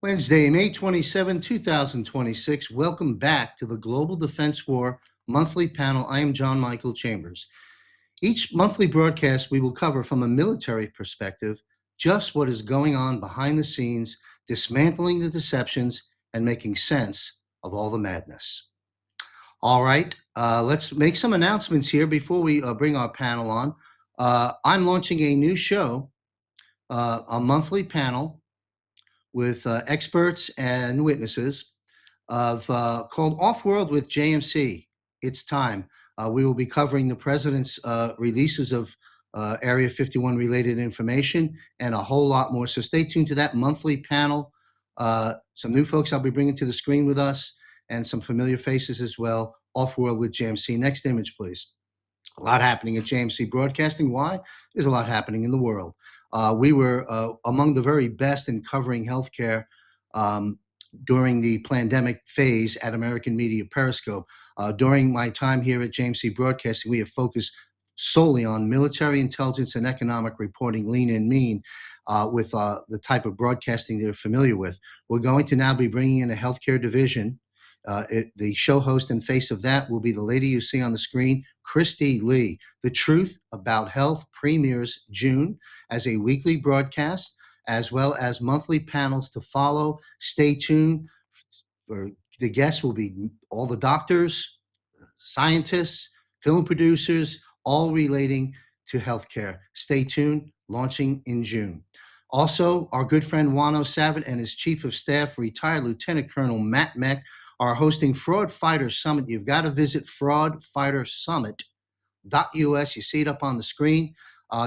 Wednesday, May 27, 2026. Welcome back to the Global Defense War Monthly Panel. I am John Michael Chambers. Each monthly broadcast, we will cover from a military perspective just what is going on behind the scenes, dismantling the deceptions, and making sense of all the madness. All right, let's make some announcements here before we bring our panel on. I'm launching a new show, a monthly panel with experts and witnesses called Off-World with JMC. It's time. We will be covering the president's releases of Area 51 related information and a whole lot more. So stay tuned to that monthly panel. Some new folks I'll be bringing to the screen with us and some familiar faces as well. Off-World with JMC. Next image, please. A lot happening at JMC Broadcasting. Why? There's a lot happening in the world. We were among the very best in covering healthcare during the pandemic phase at American Media Periscope. During my time here at JMC Broadcasting, we have focused solely on military intelligence and economic reporting, lean and mean, with the type of broadcasting they're familiar with. We're going to now be bringing in a healthcare division. The show host and face of that will be the lady you see on the screen, Christy Lee. The Truth About Health premieres June as a weekly broadcast, as well as monthly panels to follow. Stay tuned. The guests will be all the doctors, scientists, film producers, all relating to healthcare. Stay tuned, launching in June. Also, our good friend Juan Savit and his Chief of Staff, retired Lieutenant Colonel Matt Meck, are hosting Fraud Fighter Summit. You've got to visit fraudfightersummit.us. You see it up on the screen.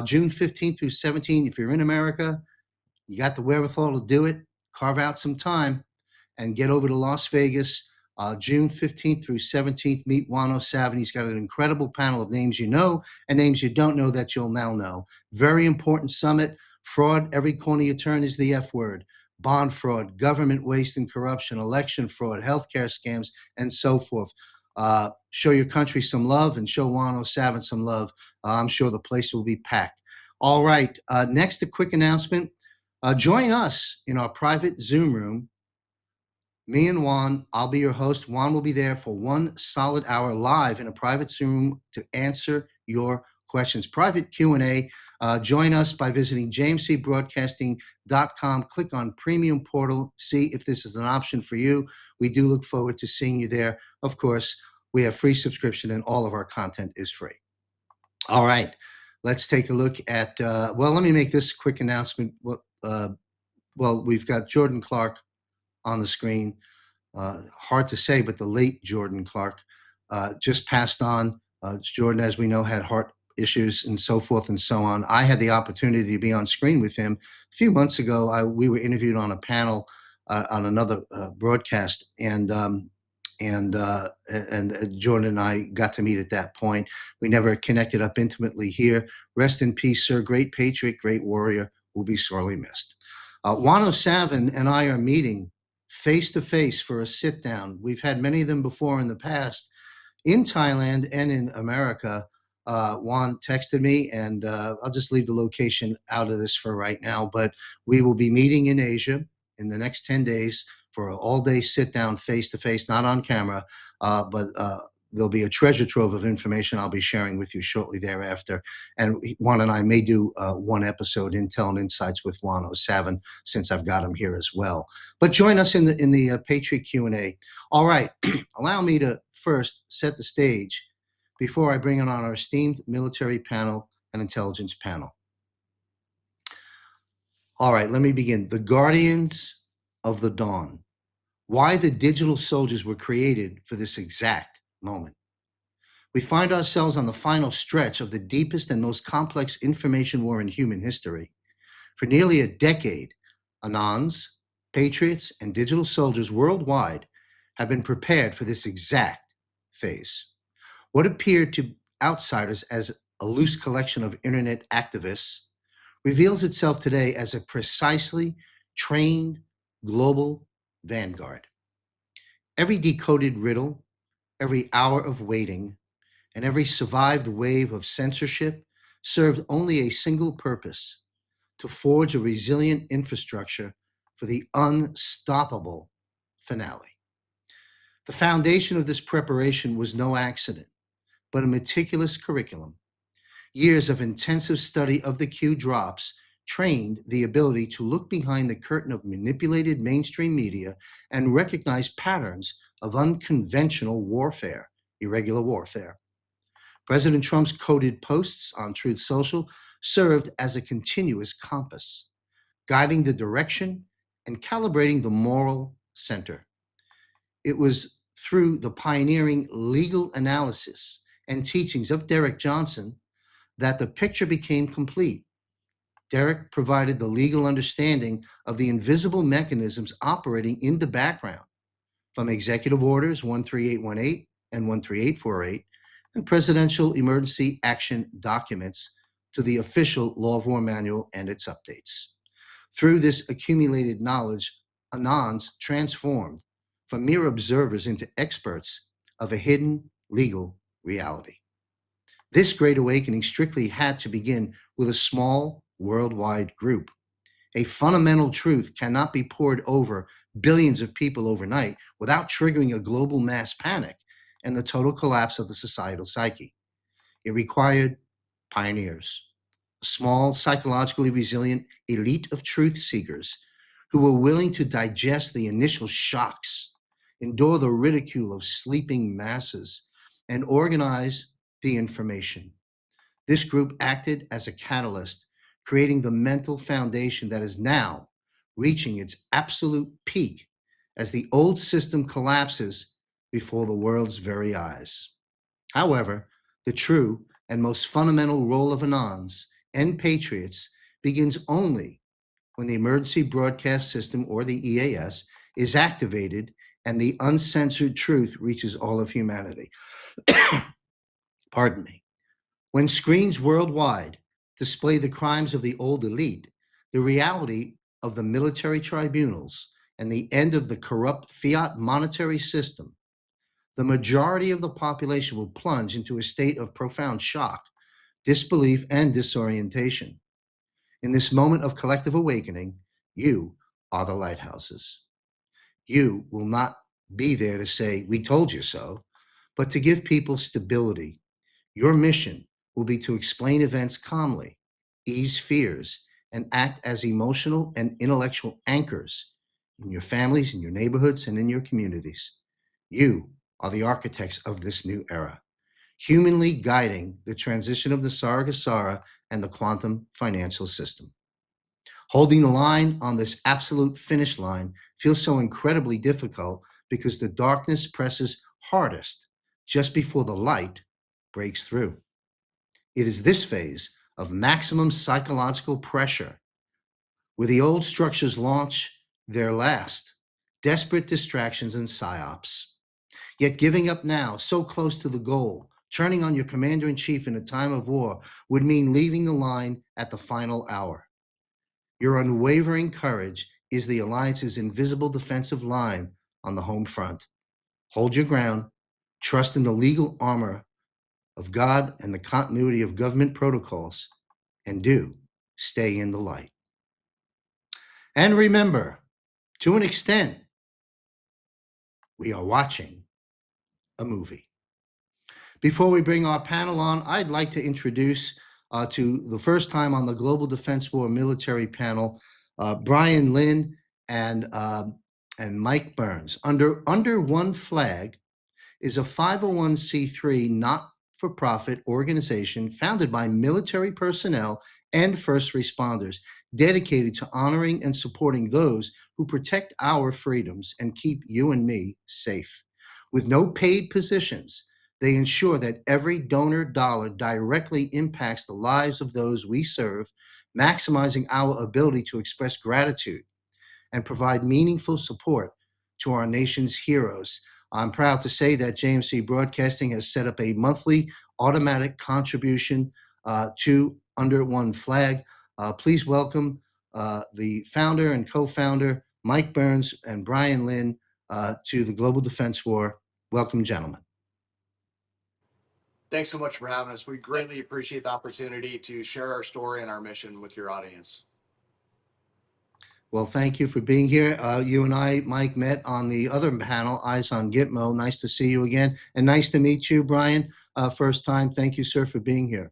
June 15th through 17th. If you're in America, you got the wherewithal to do it. Carve out some time and get over to Las Vegas. June 15th through 17th, meet Juan Savit. He's got an incredible panel of names you know and names you don't know that you'll now know. Very important summit. Fraud, every corner you turn is the F word. Bond fraud, government waste and corruption, election fraud, healthcare scams, and so forth. Show your country some love and show Juan Savit some love. I'm sure the place will be packed. All right, next, a quick announcement. Join us in our private Zoom room. Me and Juan, I'll be your host. Juan will be there for 1 solid hour live in a private Zoom to answer your questions. Private Q&A. Join us by visiting jmcbroadcasting.com. Click on Premium Portal. See if this is an option for you. We do look forward to seeing you there. Of course, we have free subscription and all of our content is free. All right, let's take a look at, let me make this quick announcement. We've got Jordan Clark on the screen. Hard to say, but the late Jordan Clark just passed on. Jordan, as we know, had heart issues and so forth and so on. I had the opportunity to be on screen with him a few months ago. We were interviewed on a panel on another broadcast, and Jordan and I got to meet at that point. We never connected up intimately here. Rest in peace, sir. Great patriot, great warrior, will be sorely missed. Juan Savit and I are meeting face to face for a sit down. We've had many of them before in the past in Thailand and in America. Juan texted me, and I'll just leave the location out of this for right now, but we will be meeting in Asia in the next 10 days for an all-day sit-down face-to-face, not on camera, but there'll be a treasure trove of information I'll be sharing with you shortly thereafter. And Juan and I may do one episode, Intel and Insights with Juan Savit, since I've got him here as well. But join us in the Patriot Q&A. All right, allow me to first set the stage before I bring on our esteemed military panel and intelligence panel. All right, let me begin. The Guardians of the Dawn. Why the digital soldiers were created for this exact moment. We find ourselves on the final stretch of the deepest and most complex information war in human history. For nearly a decade, Anons, patriots, and digital soldiers worldwide have been prepared for this exact phase. What appeared to outsiders as a loose collection of internet activists reveals itself today as a precisely trained global vanguard. Every decoded riddle, every hour of waiting, and every survived wave of censorship served only a single purpose: to forge a resilient infrastructure for the unstoppable finale. The foundation of this preparation was no accident, but a meticulous curriculum. Years of intensive study of the Q drops trained the ability to look behind the curtain of manipulated mainstream media and recognize patterns of unconventional warfare, irregular warfare. President Trump's coded posts on Truth Social served as a continuous compass, guiding the direction and calibrating the moral center. It was through the pioneering legal analysis and teachings of Derek Johnson that the picture became complete. Derek provided the legal understanding of the invisible mechanisms operating in the background, from executive orders 13818 and 13848 and presidential emergency action documents to the official Law of War Manual and its updates. Through this accumulated knowledge, Anons transformed from mere observers into experts of a hidden legal reality. This Great Awakening strictly had to begin with a small worldwide group. A fundamental truth cannot be poured over billions of people overnight without triggering a global mass panic and the total collapse of the societal psyche. It required pioneers, a small, psychologically resilient elite of truth seekers who were willing to digest the initial shocks, endure the ridicule of sleeping masses, and organize the information. This group acted as a catalyst, creating the mental foundation that is now reaching its absolute peak as the old system collapses before the world's very eyes. However, the true and most fundamental role of Anons and patriots begins only when the emergency broadcast system, or the EAS, is activated and the uncensored truth reaches all of humanity. Pardon me. When screens worldwide display the crimes of the old elite, the reality of the military tribunals, and the end of the corrupt fiat monetary system, the majority of the population will plunge into a state of profound shock, disbelief, and disorientation. In this moment of collective awakening, you are the lighthouses. You will not be there to say, "We told you so," but to give people stability. Your mission will be to explain events calmly, ease fears, and act as emotional and intellectual anchors in your families, in your neighborhoods, and in your communities. You are the architects of this new era, humanly guiding the transition of the Saragasara and the quantum financial system. Holding the line on this absolute finish line feels so incredibly difficult because the darkness presses hardest just before the light breaks through. It is this phase of maximum psychological pressure where the old structures launch their last desperate distractions and psyops. Yet giving up now, so close to the goal, turning on your commander-in-chief in a time of war, would mean leaving the line at the final hour. Your unwavering courage is the alliance's invisible defensive line on the home front. Hold your ground, trust in the legal armor of God and the continuity of government protocols, and do stay in the light. And remember, to an extent, we are watching a movie. Before we bring our panel on, I'd like to introduce to the first time on the Global Defense War Military Panel, Brian Lynn and Mike Burns. Under One Flag is a 501c3 not-for-profit organization founded by military personnel and first responders dedicated to honoring and supporting those who protect our freedoms and keep you and me safe. With no paid positions, they ensure that every donor dollar directly impacts the lives of those we serve, maximizing our ability to express gratitude and provide meaningful support to our nation's heroes. I'm proud to say that JMC Broadcasting has set up a monthly automatic contribution to Under One Flag. Please welcome the founder and co-founder, Mike Burns and Brian Lynn, to the Global Defense War. Welcome, gentlemen. Thanks so much for having us. We greatly appreciate the opportunity to share our story and our mission with your audience. Well, thank you for being here. You and I, Mike, met on the other panel, Eyes on Gitmo. Nice to see you again. And nice to meet you, Brian. First time. Thank you, sir, for being here.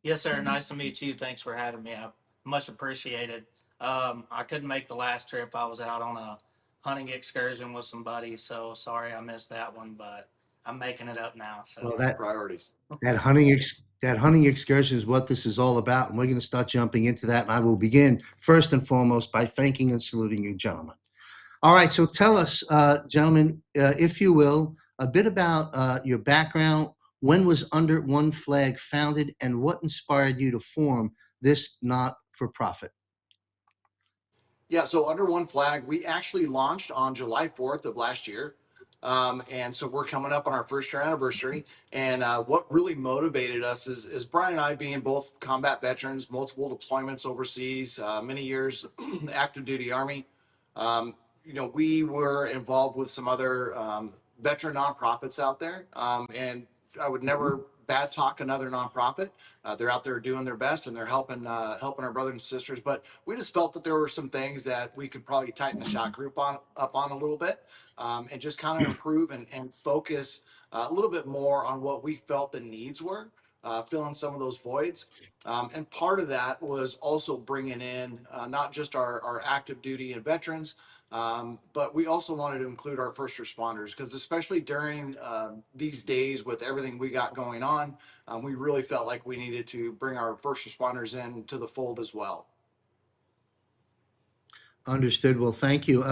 Yes, sir. Nice to meet you. Thanks for having me. I much appreciated. I couldn't make the last trip. I was out on a hunting excursion with some buddies, so sorry I missed that one, but I'm making it up now. So Well, that Priorities. that hunting excursion is what this is all about, and we're going to start jumping into that. And I will begin first and foremost by thanking and saluting you, gentlemen. All right, so tell us, gentlemen, if you will, a bit about your background. When was Under One Flag founded, and what inspired you to form this not-for-profit? Yeah, so Under One Flag, we actually launched on July 4th of last year. And so we're coming up on our first year anniversary. And what really motivated us is Brian and I being both combat veterans, multiple deployments overseas, many years active duty Army. Um, we were involved with some other veteran nonprofits out there. And I would never bad talk another nonprofit. They're out there doing their best and they're helping our brothers and sisters. But we just felt that there were some things that we could probably tighten the shot group up on a little bit, and just kind of improve and focus a little bit more on what we felt the needs were, filling some of those voids. And part of that was also bringing in not just our active duty and veterans, but we also wanted to include our first responders because, especially during these days with everything we got going on, we really felt like we needed to bring our first responders in to the fold as well. Understood. Well, thank you.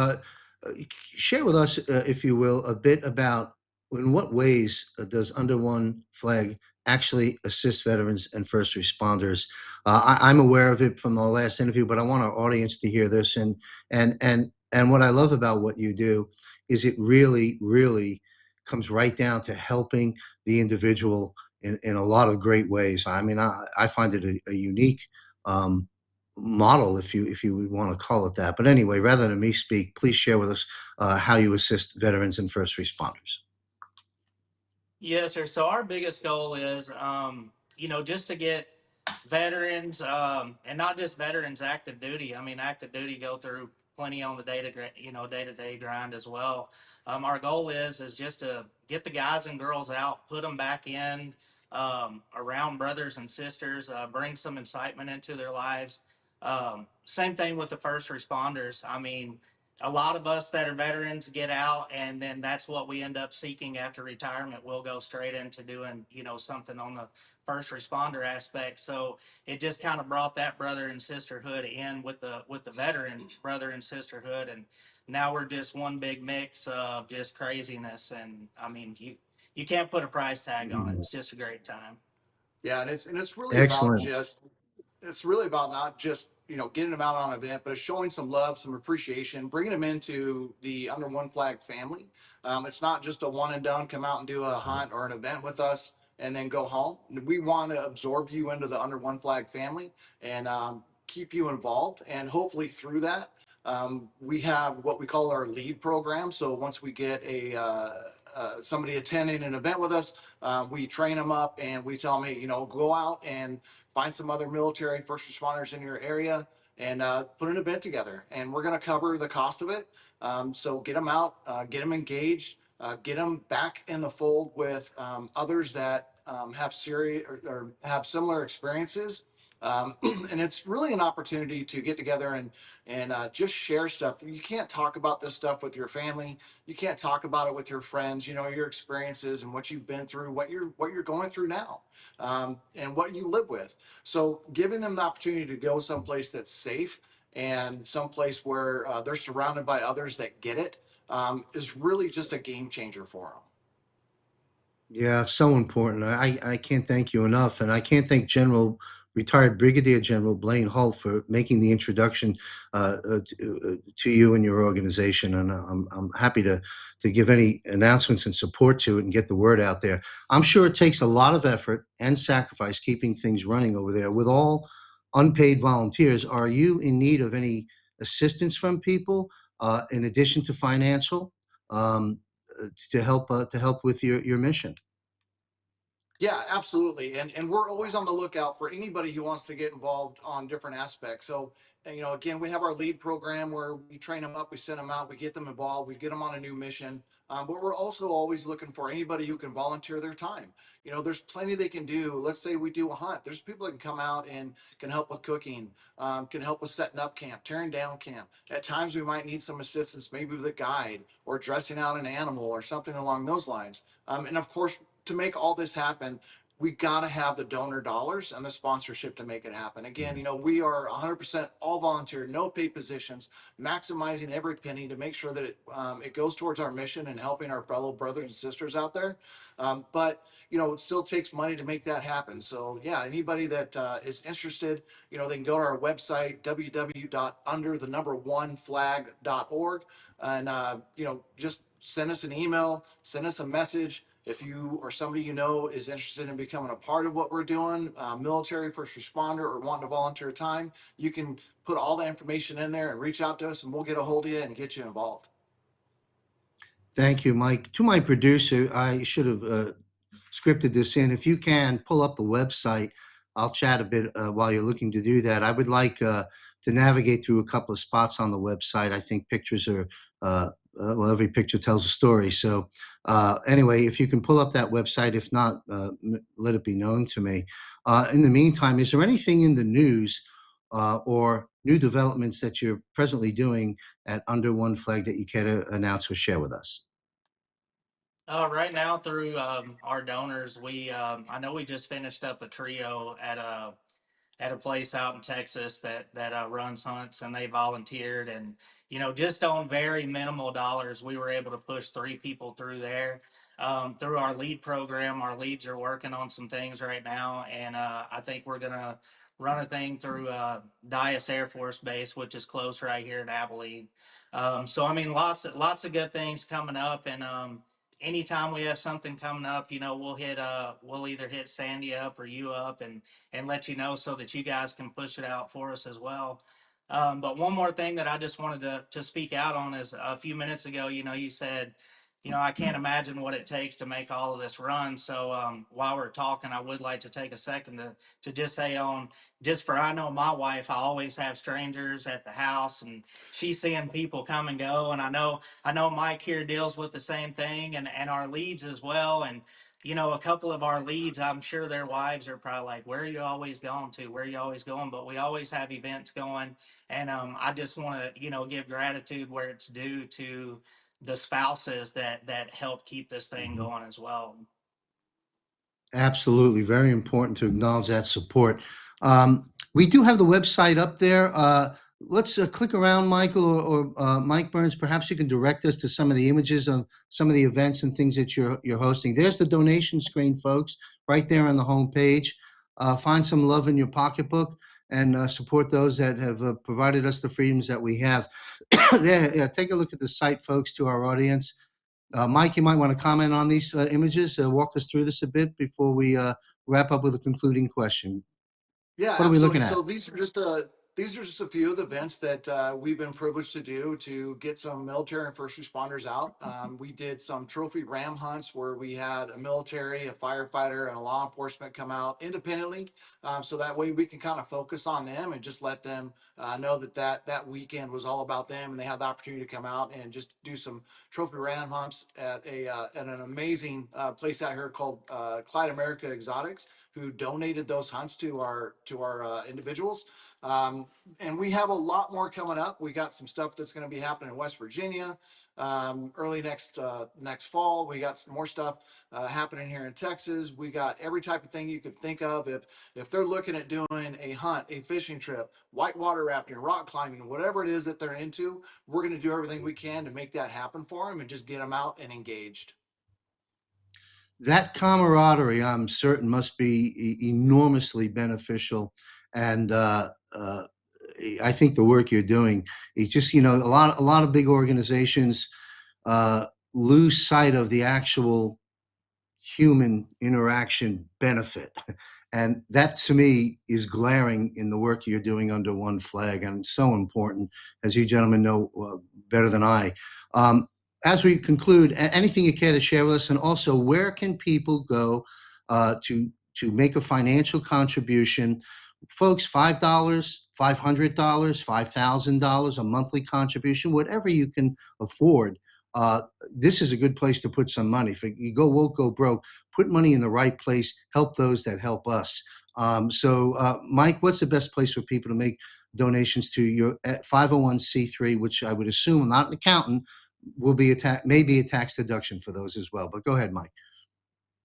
Share with us, if you will, a bit about in what ways does Under One Flag actually assist veterans and first responders. I'm aware of it from the last interview, but I want our audience to hear this. And what I love about what you do is it really, really comes right down to helping the individual in a lot of great ways. I mean, I find it a unique um, model, if you would want to call it that. But anyway, rather than me speak, please share with us how you assist veterans and first responders. yes, sir. So our biggest goal is, just to get veterans, and not just veterans active duty. I mean, active duty go through plenty on the day to day grind as well. Our goal is just to get the guys and girls out, put them back in, around brothers and sisters, bring some incitement into their lives. Same thing with the first responders. I mean, a lot of us that are veterans get out, and then that's what we end up seeking after retirement. We'll go straight into doing something on the first responder aspect. So it just kind of brought that brother and sisterhood in with the veteran brother and sisterhood, and now we're just one big mix of just craziness. And I mean, you can't put a price tag on it. It's just a great time. Yeah, and it's really about Excellent. just it's really about not just getting them out on an event, but it's showing some love, some appreciation, bringing them into the Under One Flag family. It's not just a one and done. Come out and do a hunt or an event with us and then go home. We want to absorb you into the Under One Flag family and keep you involved. And hopefully through that, we have what we call our lead program. So once we get a somebody attending an event with us, we train them up and we tell them, hey, go out and find some other military first responders in your area and put an event together. And we're going to cover the cost of it. So get them out, get them engaged, get them back in the fold with others that have serious or have similar experiences. And it's really an opportunity to get together and just share stuff. You can't talk about this stuff with your family. You can't talk about it with your friends. Your experiences and what you've been through, what you're going through now, and what you live with. So giving them the opportunity to go someplace that's safe and someplace where they're surrounded by others that get it, is really just a game changer for them. Yeah, so important. I can't thank you enough. And I can't thank retired Brigadier General Blaine Hull for making the introduction to you and your organization. And I'm happy to give any announcements and support to it and get the word out there. I'm sure it takes a lot of effort and sacrifice keeping things running over there. With all unpaid volunteers, are you in need of any assistance from people in addition to financial? To help with your mission. Yeah, absolutely. And we're always on the lookout for anybody who wants to get involved on different aspects. So and, again, we have our lead program where we train them up, we send them out, we get them involved, we get them on a new mission. But we're also always looking for anybody who can volunteer their time. There's plenty they can do. Let's say we do a hunt. There's people that can come out and can help with cooking, can help with setting up camp, tearing down camp. At times we might need some assistance, maybe with a guide or dressing out an animal or something along those lines. And of course, to make all this happen, we got to have the donor dollars and the sponsorship to make it happen. Again, we are 100% all volunteer, no paid positions, maximizing every penny to make sure that it goes towards our mission and helping our fellow brothers and sisters out there. But it still takes money to make that happen. So yeah, anybody that is interested, they can go to our website, www.underthenumber1flag.org, and just send us an email, send us a message. If you or somebody is interested in becoming a part of what we're doing, military, first responder, or wanting to volunteer time, you can put all the information in there and reach out to us, and we'll get a hold of you and get you involved. Thank you, Mike. To my producer, I should have scripted this in. If you can pull up the website, I'll chat a bit while you're looking to do that. I would like to navigate through a couple of spots on the website. I think pictures are, well, every picture tells a story. So anyway, if you can pull up that website, if not, let it be known to me. In the meantime, is there anything in the news or new developments that you're presently doing at Under One Flag that you care to announce or share with us? Right now, through our donors, I know we just finished up a trio at a place out in Texas that runs hunts, and they volunteered. And just on very minimal dollars, we were able to push 3 people through there. Through our lead program, our leads are working on some things right now, and I think we're gonna run a thing through Dias Air Force Base, which is close right here in Abilene. So I mean, lots of good things coming up, and anytime we have something coming up, we'll either hit Sandy up or you up, and let you know so that you guys can push it out for us as well. But one more thing that I just wanted to speak out on is a few minutes ago, you said, I can't imagine what it takes to make all of this run. So while we're talking, I would like to take a second to just say I know my wife, I always have strangers at the house, and she's seeing people come and go. And I know Mike here deals with the same thing, and our leads as well. And a couple of our leads, I'm sure their wives are probably like, where are you always going to? Where are you always going? But we always have events going. And I just want to, give gratitude where it's due to the spouses that help keep this thing going as well. Absolutely. Very important to acknowledge that support. We do have the website up there. Let's click around, Michael or Mike Burns. Perhaps you can direct us to some of the images of some of the events and things that you're hosting. There's the donation screen, folks, right there on the home page. Find some love in your pocketbook and support those that have provided us the freedoms that we have. Yeah, take a look at the site, folks, to our audience. Mike, you might want to comment on these images. Walk us through this a bit before we wrap up with a concluding question. Yeah, What are we absolutely. looking at? So these are just a few of the events that we've been privileged to do to get some military and first responders out. We did some trophy ram hunts where we had a military, a firefighter, and a law enforcement come out independently, so that way we can kind of focus on them and just let them know that weekend was all about them, and they had the opportunity to come out and just do some trophy ram hunts at an amazing place out here called Clyde America Exotics, who donated those hunts to our individuals. And we have a lot more coming up. We got some stuff that's going to be happening in West Virginia early next fall. We got some more stuff happening here in Texas. We got every type of thing you could think of. If they're looking at doing a hunt, a fishing trip, whitewater rafting, rock climbing, whatever it is that they're into, we're going to do everything we can to make that happen for them and just get them out and engaged. That camaraderie, I'm certain, must be enormously beneficial. And I think the work you're doing, it's just, a lot of big organizations lose sight of the actual human interaction benefit. And that to me is glaring in the work you're doing under One Flag, and so important, as you gentlemen know better than I. As we conclude, anything you care to share with us, and also where can people go to make a financial contribution? folks, $5, $500, $5,000, a monthly contribution, whatever you can afford. This is a good place to put some money. If you won't go broke, put money in the right place, help those that help us. Mike, what's the best place for people to make donations to your 501c3, which I would assume, I'm not an accountant, will be maybe a tax deduction for those as well. But go ahead, Mike.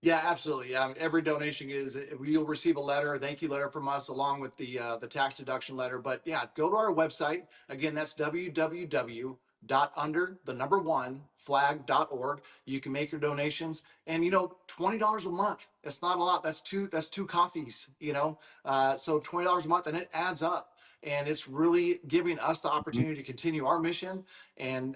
Yeah, absolutely. Every donation you'll receive a letter, a thank you letter from us, along with the tax deduction letter. But yeah, go to our website. Again, that's www.under1flag.org. You can make your donations, and $20 a month. It's not a lot. That's two coffees. So $20 a month, and it adds up. And it's really giving us the opportunity to continue our mission and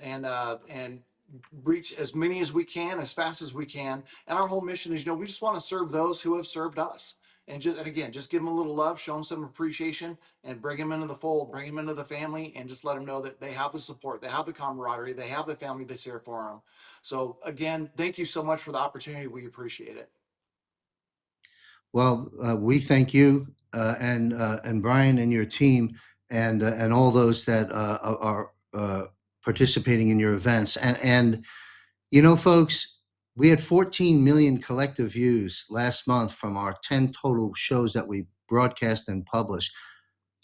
reach as many as we can, as fast as we can. And our whole mission is, we just want to serve those who have served us. And again, just give them a little love, show them some appreciation, and bring them into the fold, bring them into the family, and just let them know that they have the support, they have the camaraderie, they have the family that's here for them. So again, thank you so much for the opportunity. We appreciate it. Well, we thank you and Brian and your team and all those that are participating in your events. And folks, we had 14 million collective views last month from our 10 total shows that we broadcast and publish.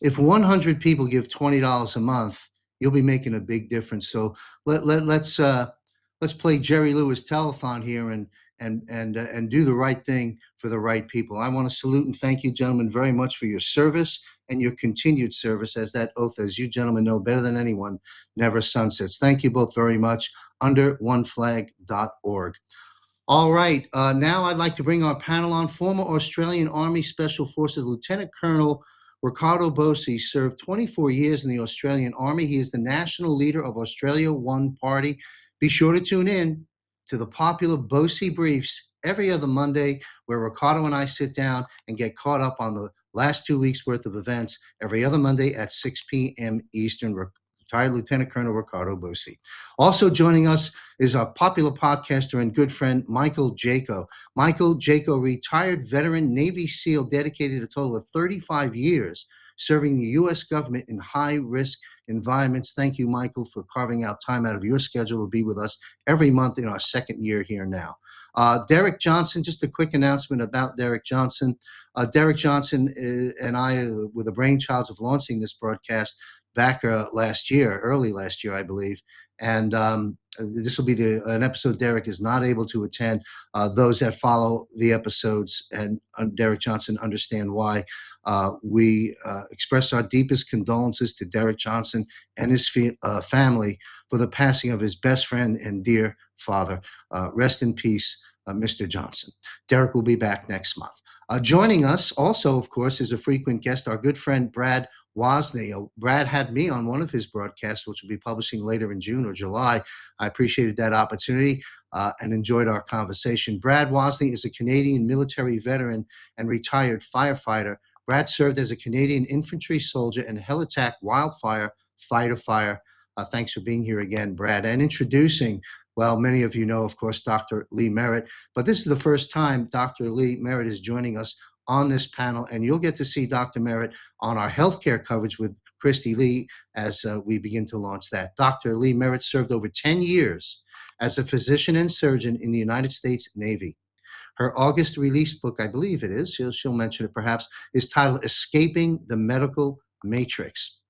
If 100 people give $20 a month, you'll be making a big difference. So let's play Jerry Lewis telethon here and do the right thing for the right people. I want to salute and thank you, gentlemen, very much for your service and your continued service, as that oath, as you gentlemen know better than anyone, never sunsets. Thank you both very much. Under1flag.org. All right. Now I'd like to bring our panel on. Former Australian Army Special Forces Lieutenant Colonel Riccardo Bosi served 24 years in the Australian Army. He is the national leader of Australia One Party. Be sure to tune in to the popular Bosi Briefs every other Monday, where Riccardo and I sit down and get caught up on the last 2 weeks' worth of events every other Monday at 6 p.m. Eastern. Retired Lieutenant Colonel Riccardo Bosi. Also joining us is our popular podcaster and good friend, Michael Jaco. Michael Jaco, retired veteran Navy SEAL, dedicated a total of 35 years serving the U.S. government in high-risk environments. Thank you, Michael, for carving out time out of your schedule to be with us every month in our second year here now. Derek Johnson, just a quick announcement about Derek Johnson. Derek Johnson and I were the brainchilds of launching this broadcast back early last year, I believe. And this will be an episode Derek is not able to attend. Those that follow the episodes and Derek Johnson understand why. We express our deepest condolences to Derek Johnson and his family for the passing of his best friend and dear father. Rest in peace, Mr. Johnson. Derek will be back next month. Joining us also, of course, is a frequent guest, our good friend Brad Wozny. Brad had me on one of his broadcasts, which will be publishing later in June or July. I appreciated that opportunity and enjoyed our conversation. Brad Wozny is a Canadian military veteran and retired firefighter. Brad served as a Canadian infantry soldier and hell attack wildfire fighter. Thanks for being here again, Brad. And introducing, well, many of you know, of course, Dr. Lee Merritt, but this is the first time Dr. Lee Merritt is joining us on this panel, and you'll get to see Dr. Merritt on our healthcare coverage with Christy Lee as we begin to launch that. Dr. Lee Merritt served over 10 years as a physician and surgeon in the United States Navy. Her August release book, I believe it is, she'll mention it perhaps, is titled Escaping the Medical Matrix.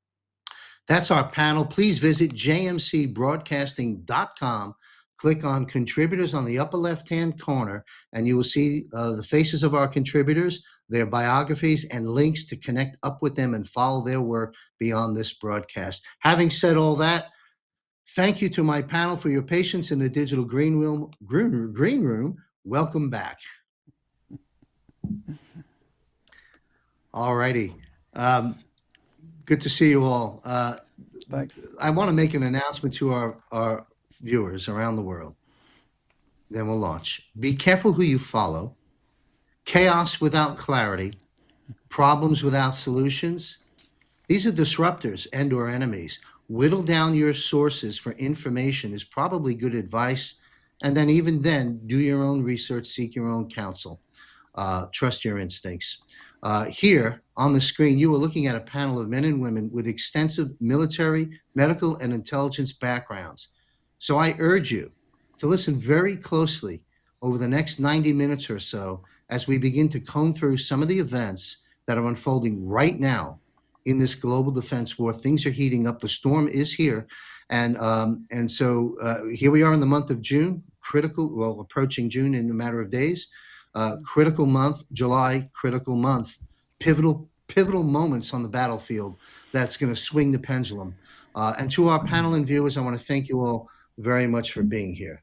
That's our panel. Please visit jmcbroadcasting.com. Click on contributors on the upper left-hand corner, and you will see the faces of our contributors, their biographies, and links to connect up with them and follow their work beyond this broadcast. Having said all that, thank you to my panel for your patience in the digital green room. Welcome back. All righty. Good to see you all. I want to make an announcement to our viewers around the world. Then we'll launch. Be careful who you follow. Chaos without clarity. Problems without solutions. These are disruptors and or enemies. Whittle down your sources for information is probably good advice. And then even then, do your own research, seek your own counsel. Trust your instincts. Here on the screen, you are looking at a panel of men and women with extensive military, medical, and intelligence backgrounds. So I urge you to listen very closely over the next 90 minutes or so as we begin to comb through some of the events that are unfolding right now in this global defense war. Things are heating up. The storm is here. And so here we are in the month of June, critical, well, approaching June in a matter of days. Critical month, July, critical month, pivotal moments on the battlefield that's going to swing the pendulum. And to our panel and viewers, I want to thank you all very much for being here.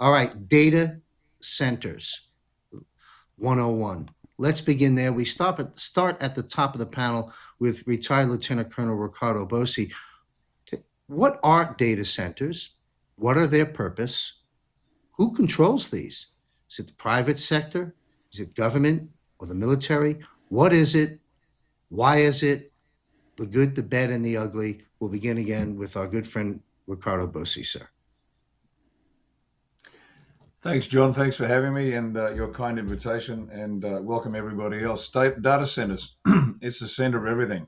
All right, data centers 101. Let's begin there. We start at the top of the panel with retired Lieutenant Colonel Riccardo Bosi. What are data centers? What are their purpose? Who controls these? Is it the private sector? Is it government or the military? What is it? Why is it? The good, the bad, and the ugly. We'll begin again with our good friend Riccardo Bosi, sir. Thanks, John. Thanks for having me and your kind invitation, and welcome everybody else. Data centers, it's the center of everything.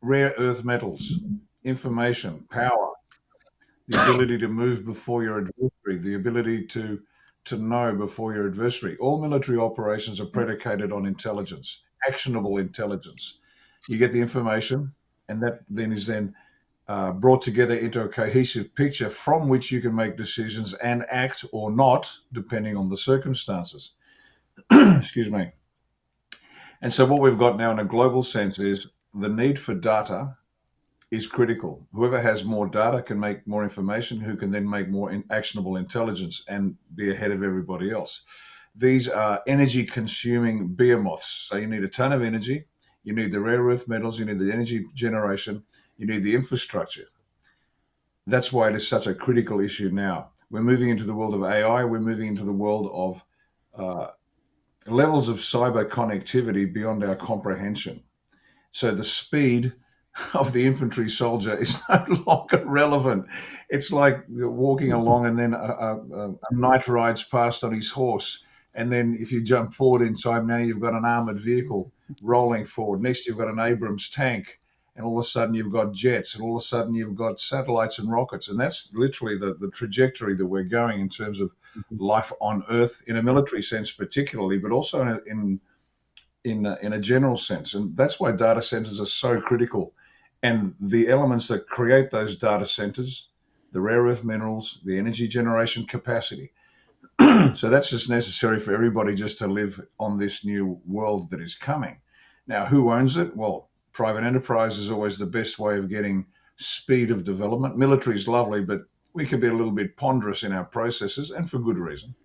Rare earth metals, information, power, the ability to move before your adversary, the ability to know before your adversary. All military operations are predicated on intelligence, actionable intelligence. You get the information, and that then is brought together into a cohesive picture from which you can make decisions and act or not, depending on the circumstances. Excuse me. And so what we've got now in a global sense is the need for data is critical. Whoever has more data can make more information, who can then make more actionable intelligence and be ahead of everybody else. These are energy consuming behemoths. So you need a ton of energy. You need the rare earth metals. You need the energy generation. You need the infrastructure. That's why it is such a critical issue now. We're moving into the world of AI. We're moving into the world of levels of cyber connectivity beyond our comprehension. So the speed of the infantry soldier is no longer relevant. It's like walking along and then a knight rides past on his horse. And then if you jump forward in time, now you've got an armored vehicle rolling forward. Next, you've got an Abrams tank. And all of a sudden you've got jets, and all of a sudden you've got satellites and rockets. And that's literally the trajectory that we're going in terms of life on Earth in a military sense, particularly, but also in a general sense. And that's why data centers are so critical. And the elements that create those data centers, the rare earth minerals, the energy generation capacity. So that's just necessary for everybody just to live on this new world that is coming. Now, who owns it? Well, private enterprise is always the best way of getting speed of development. Military is lovely, but we can be a little bit ponderous in our processes, and for good reason.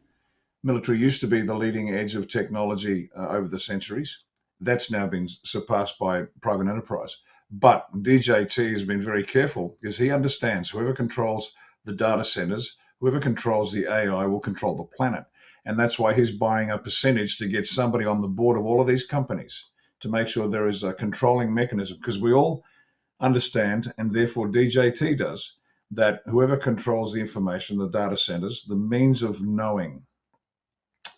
Military used to be the leading edge of technology over the centuries. That's now been surpassed by private enterprise. But DJT has been very careful because he understands whoever controls the data centers, whoever controls the AI will control the planet. And that's why he's buying a percentage to get somebody on the board of all of these companies to make sure there is a controlling mechanism, because we all understand, and therefore DJT does, that whoever controls the information, the data centers, the means of knowing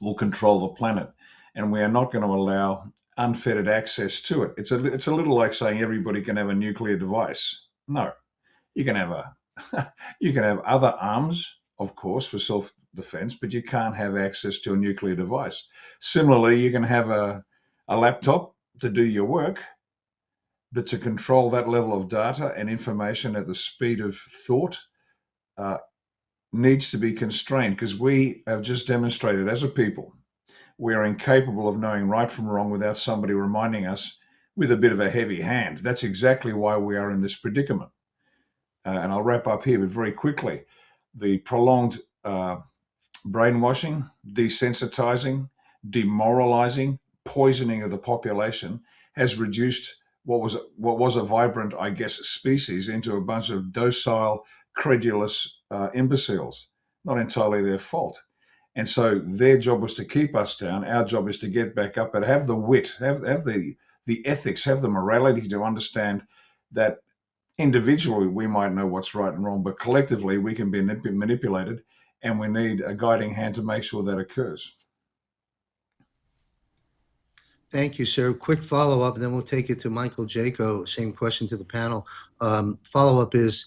will control the planet. And we are not going to allow unfettered access to it. It's a little like saying everybody can have a nuclear device. No, you can have you can have other arms, of course, for self-defense, but you can't have access to a nuclear device. Similarly, you can have a laptop to do your work, but to control that level of data and information at the speed of thought needs to be constrained, because we have just demonstrated as a people we are incapable of knowing right from wrong without somebody reminding us with a bit of a heavy hand. That's exactly why we are in this predicament. And I'll wrap up here, but very quickly, the prolonged brainwashing, desensitizing, demoralizing, poisoning of the population has reduced what was a vibrant, I guess, species into a bunch of docile, credulous imbeciles. Not entirely their fault. And so their job was to keep us down. Our job is to get back up, but have the wit, have the ethics, have the morality to understand that individually we might know what's right and wrong, but collectively we can be manipulated, and we need a guiding hand to make sure that occurs. Thank you, sir. Quick follow-up, and then we'll take it to Michael Jaco. Same question to the panel. Follow-up is,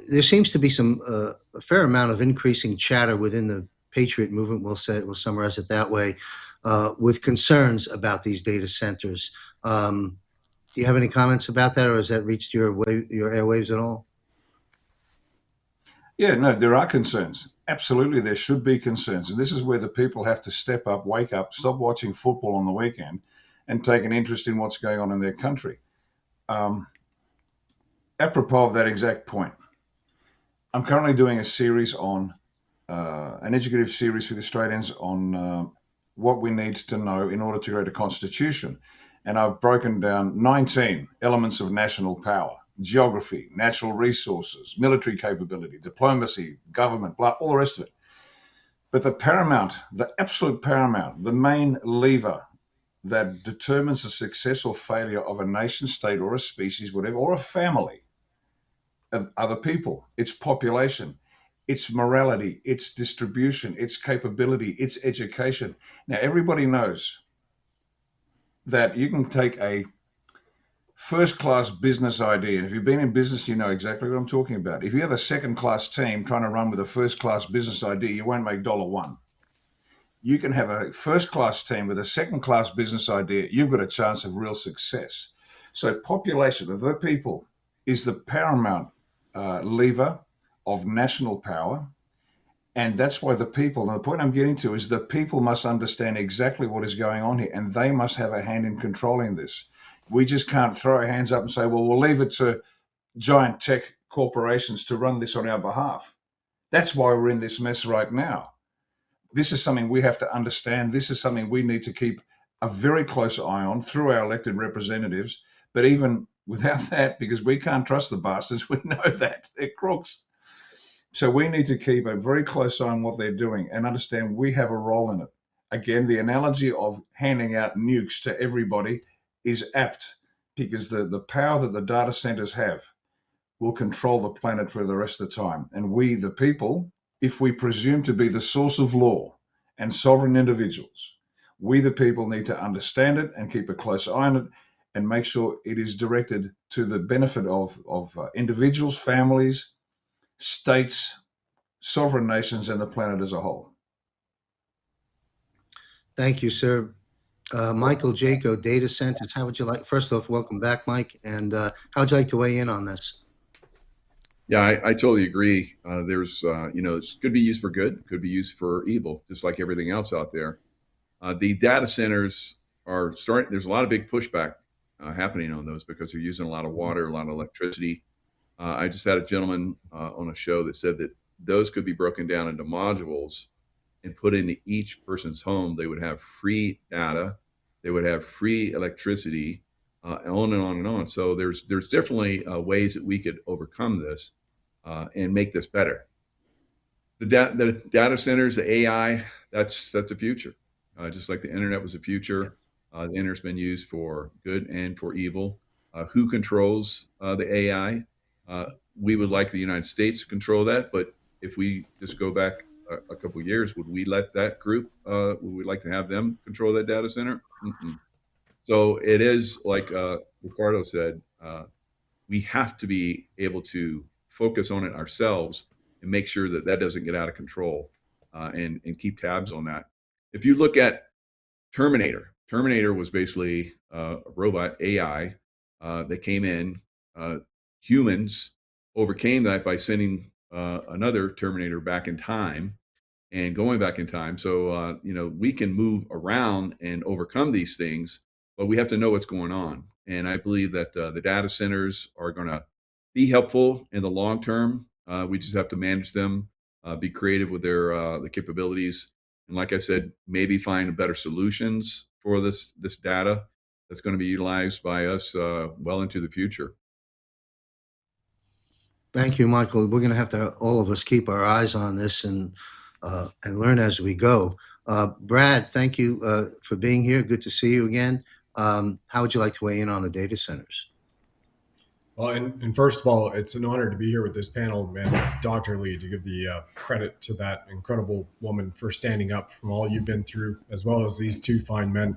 there seems to be a fair amount of increasing chatter within the Patriot movement, we'll summarize it that way, with concerns about these data centers. Do you have any comments about that, or has that reached your airwaves at all? Yeah, no, there are concerns. Absolutely, there should be concerns. And this is where the people have to step up, wake up, stop watching football on the weekend, and take an interest in what's going on in their country. Apropos of that exact point, I'm currently doing a series on an educative series for the Australians on what we need to know in order to create a constitution. And I've broken down 19 elements of national power: geography, natural resources, military capability, diplomacy, government, blah, all the rest of it. But the paramount, the absolute paramount, the main lever that determines the success or failure of a nation state or a species, whatever, or a family, of other people, its population, its morality, its distribution, its capability, its education. Now, everybody knows that you can take a first class business idea, and if you've been in business, you know exactly what I'm talking about. If you have a second class team trying to run with a first class business idea, you won't make $1. You can have a first class team with a second class business idea, you've got a chance of real success. So, population of the people is the paramount lever of national power. And that's why the people, and the point I'm getting to is the people must understand exactly what is going on here, and they must have a hand in controlling this. We just can't throw our hands up and say, well, we'll leave it to giant tech corporations to run this on our behalf. That's why we're in this mess right now. This is something we have to understand. This is something we need to keep a very close eye on through our elected representatives. But even without that, because we can't trust the bastards, we know that they're crooks. So we need to keep a very close eye on what they're doing and understand we have a role in it. Again, the analogy of handing out nukes to everybody is apt, because the power that the data centers have will control the planet for the rest of the time. And we, the people, if we presume to be the source of law and sovereign individuals, we, the people, need to understand it and keep a close eye on it and make sure it is directed to the benefit of individuals, families, states, sovereign nations, and the planet as a whole. Thank you, sir. Michael Jaco, data centers. How would you like? First off, welcome back, Mike. And how would you like to weigh in on this? Yeah, I totally agree. There's, it could be used for good, could be used for evil, just like everything else out there. The data centers are starting, there's a lot of big pushback happening on those because they're using a lot of water, a lot of electricity. I just had a gentleman on a show that said that those could be broken down into modules and put into each person's home. They would have free data, they would have free electricity, on and on and on. So there's definitely ways that we could overcome this and make this better. The data centers, the AI, that's the future. Just like the internet was the future, the internet's been used for good and for evil. Who controls the AI? We would like the United States to control that, but if we just go back a couple of years, would we let that group? Would we like to have them control that data center? Mm-mm. So it is like Riccardo said, we have to be able to focus on it ourselves and make sure that that doesn't get out of control, and keep tabs on that. If you look at Terminator was basically a robot AI that came in. Humans overcame that by sending another Terminator back in time and going back in time. So, we can move around and overcome these things, but we have to know what's going on. And I believe that the data centers are going to be helpful in the long term. We just have to manage them, be creative with their the capabilities, and like I said, maybe find better solutions for this data that's going to be utilized by us well into the future. Thank you, Michael. We're going to have to, all of us, keep our eyes on this and learn as we go. Brad, thank you for being here. Good to see you again. How would you like to weigh in on the data centers? Well, and first of all, it's an honor to be here with this panel and Dr. Lee, to give the credit to that incredible woman for standing up from all you've been through, as well as these two fine men.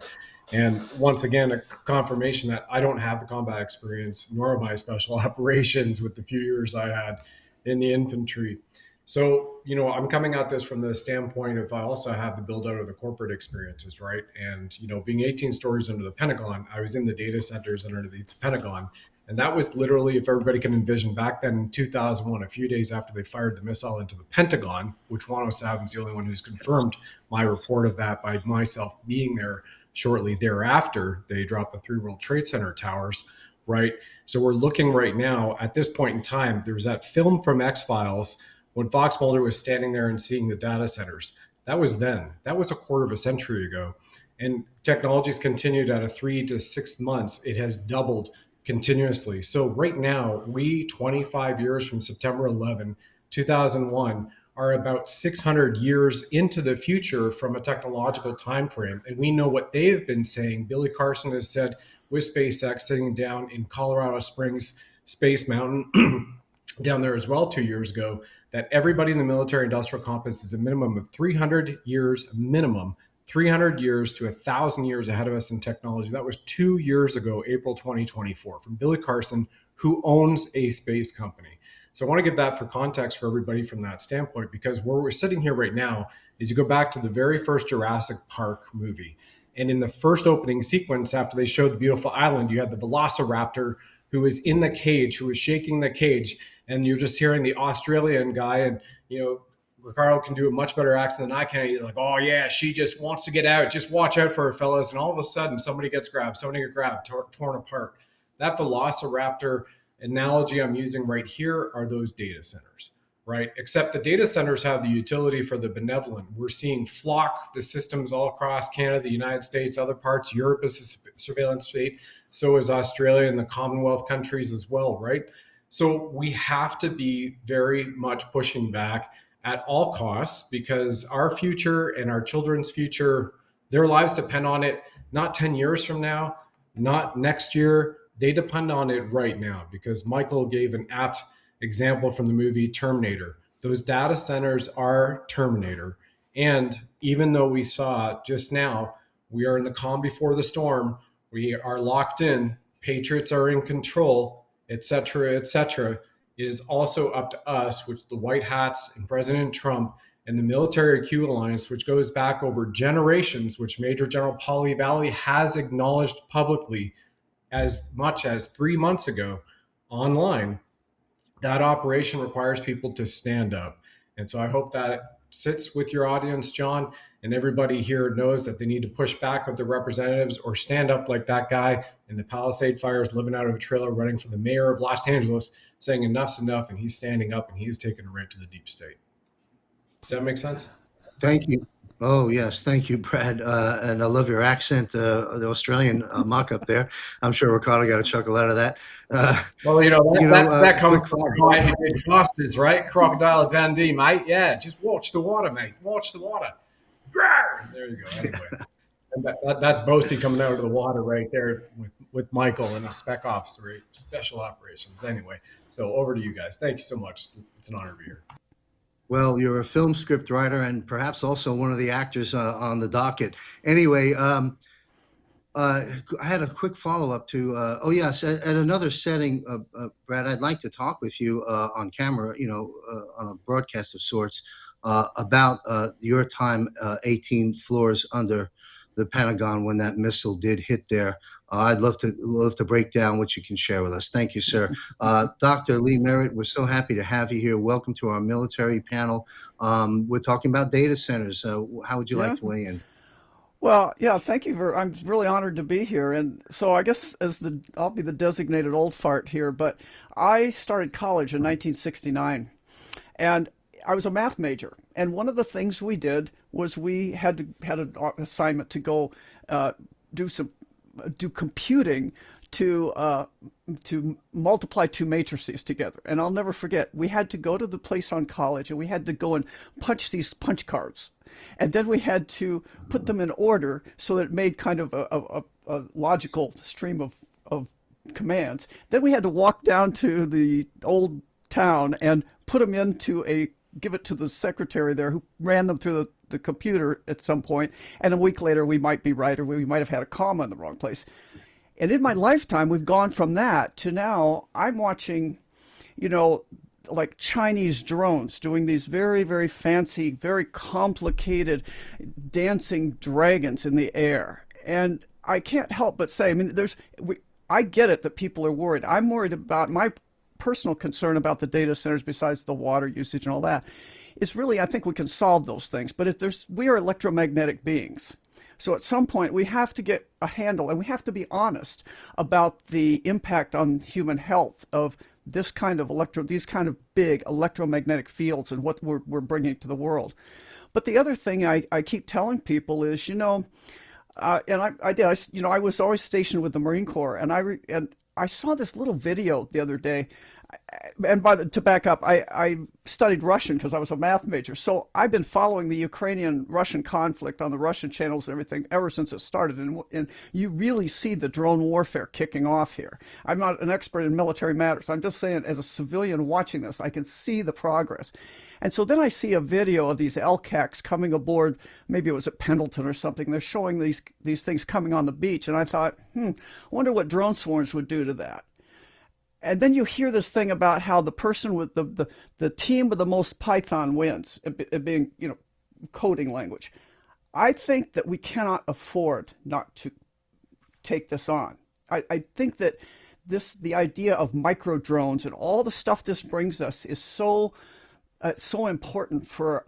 And once again, a confirmation that I don't have the combat experience, nor my special operations with the few years I had in the infantry. So, I'm coming at this from the standpoint of I also have the build out of the corporate experiences, right? And, being 18 stories under the Pentagon, I was in the data centers underneath the Pentagon. And that was literally, if everybody can envision, back then in 2001, a few days after they fired the missile into the Pentagon, which 107 is the only one who's confirmed my report of that by myself being there shortly thereafter, they dropped the 3 World Trade Center towers, right? So we're looking right now at this point in time, there's that film from X-Files when Fox Mulder was standing there and seeing the data centers. That was then. That was a quarter of a century ago. And technology's continued at a 3 to 6 months. It has doubled continuously. So right now, we 25 years from September 11, 2001, are about 600 years into the future from a technological time frame. And we know what they've been saying. Billy Carson has said with SpaceX sitting down in Colorado Springs Space Mountain down there as well 2 years ago, that everybody in the military industrial complex is a minimum of 300 years minimum 300 years to 1,000 years ahead of us in technology. That was 2 years ago, April 2024, from Billy Carson, who owns a space company. So I want to give that for context for everybody from that standpoint, because where we're sitting here right now is you go back to the very first Jurassic Park movie. And in the first opening sequence, after they showed the beautiful island, you had the velociraptor who was in the cage, who was shaking the cage. And you're just hearing the Australian guy, and, Riccardo can do a much better accent than I can. He's like, oh, yeah, she just wants to get out. Just watch out for her, fellas. And all of a sudden, somebody gets grabbed, torn apart. That velociraptor analogy I'm using right here are those data centers, right? Except the data centers have the utility for the benevolent. We're seeing flock the systems all across Canada, the United States, other parts. Europe is a surveillance state. So is Australia and the Commonwealth countries as well, right? So we have to be very much pushing back at all costs, because our future and our children's future, their lives depend on it, not 10 years from now, not next year. They depend on it right now, because Michael gave an apt example from the movie Terminator. Those data centers are Terminator. And even though we saw just now, we are in the calm before the storm, we are locked in, patriots are in control, et cetera, is also up to us, which the White Hats and President Trump and the Military Q Alliance, which goes back over generations, which Major General Polly Valley has acknowledged publicly as much as 3 months ago online. That operation requires people to stand up. And so I hope that sits with your audience, John, and everybody here knows that they need to push back with their representatives or stand up like that guy in the Palisade fires living out of a trailer running for the mayor of Los Angeles, saying enough's enough, and he's standing up and he's taking a rant to the deep state. Does that make sense? Thank you. Oh, yes. Thank you, Brad. And I love your accent, the Australian mock-up there. I'm sure Riccardo got a chuckle out of that. Well, that comes quick from follow-up. the guy who did Foster's, right? Crocodile Dundee, mate. Yeah, just watch the water, mate. Watch the water. Grrr! There you go. Anyway, and that's Bosi coming out of the water right there with Michael and a spec officer, special operations. Anyway, so over to you guys. Thank you so much. It's an honor to be here. Well, you're a film script writer and perhaps also one of the actors on the docket. Anyway, I had a quick follow-up to, yes, at another setting, Brad, I'd like to talk with you on camera, on a broadcast of sorts, about your time 18 floors under the Pentagon when that missile did hit there. I'd love to break down what you can share with us. Thank you, sir. Dr. Lee Merritt, we're so happy to have you here. Welcome to our military panel. We're talking about data centers. How would you like to weigh in? Well, yeah, thank you. I'm really honored to be here. And so I guess I'll be the designated old fart here, but I started college in 1969 and I was a math major. And one of the things we did was we had an assignment to go do computing to multiply two matrices together. And I'll never forget, we had to go to the place on college and we had to go and punch these punch cards. And then we had to put them in order so that it made kind of a logical stream of commands. Then we had to walk down to the old town and put them give it to the secretary there who ran them through the computer at some point. And a week later, we might be right, or we might have had a comma in the wrong place. And in my lifetime, we've gone from that to now I'm watching, like Chinese drones doing these very, very fancy, very complicated dancing dragons in the air. And I can't help but say, I mean, I get it that people are worried. I'm worried about my personal concern about the data centers, besides the water usage and all that, is really, I think we can solve those things. But we are electromagnetic beings. So at some point, we have to get a handle, and we have to be honest about the impact on human health of these kind of big electromagnetic fields and what we're bringing to the world. But the other thing I keep telling people is, and I was always stationed with the Marine Corps, and I saw this little video the other day. And to back up, I studied Russian because I was a math major. So I've been following the Ukrainian-Russian conflict on the Russian channels and everything ever since it started. And you really see the drone warfare kicking off here. I'm not an expert in military matters. I'm just saying, as a civilian watching this, I can see the progress. And so then I see a video of these LCACs coming aboard. Maybe it was at Pendleton or something. They're showing these things coming on the beach. And I thought, I wonder what drone swarms would do to that. And then you hear this thing about how the person with the team with the most Python wins, it being, coding language. I think that we cannot afford not to take this on. I think that the idea of micro drones and all the stuff this brings us is so important for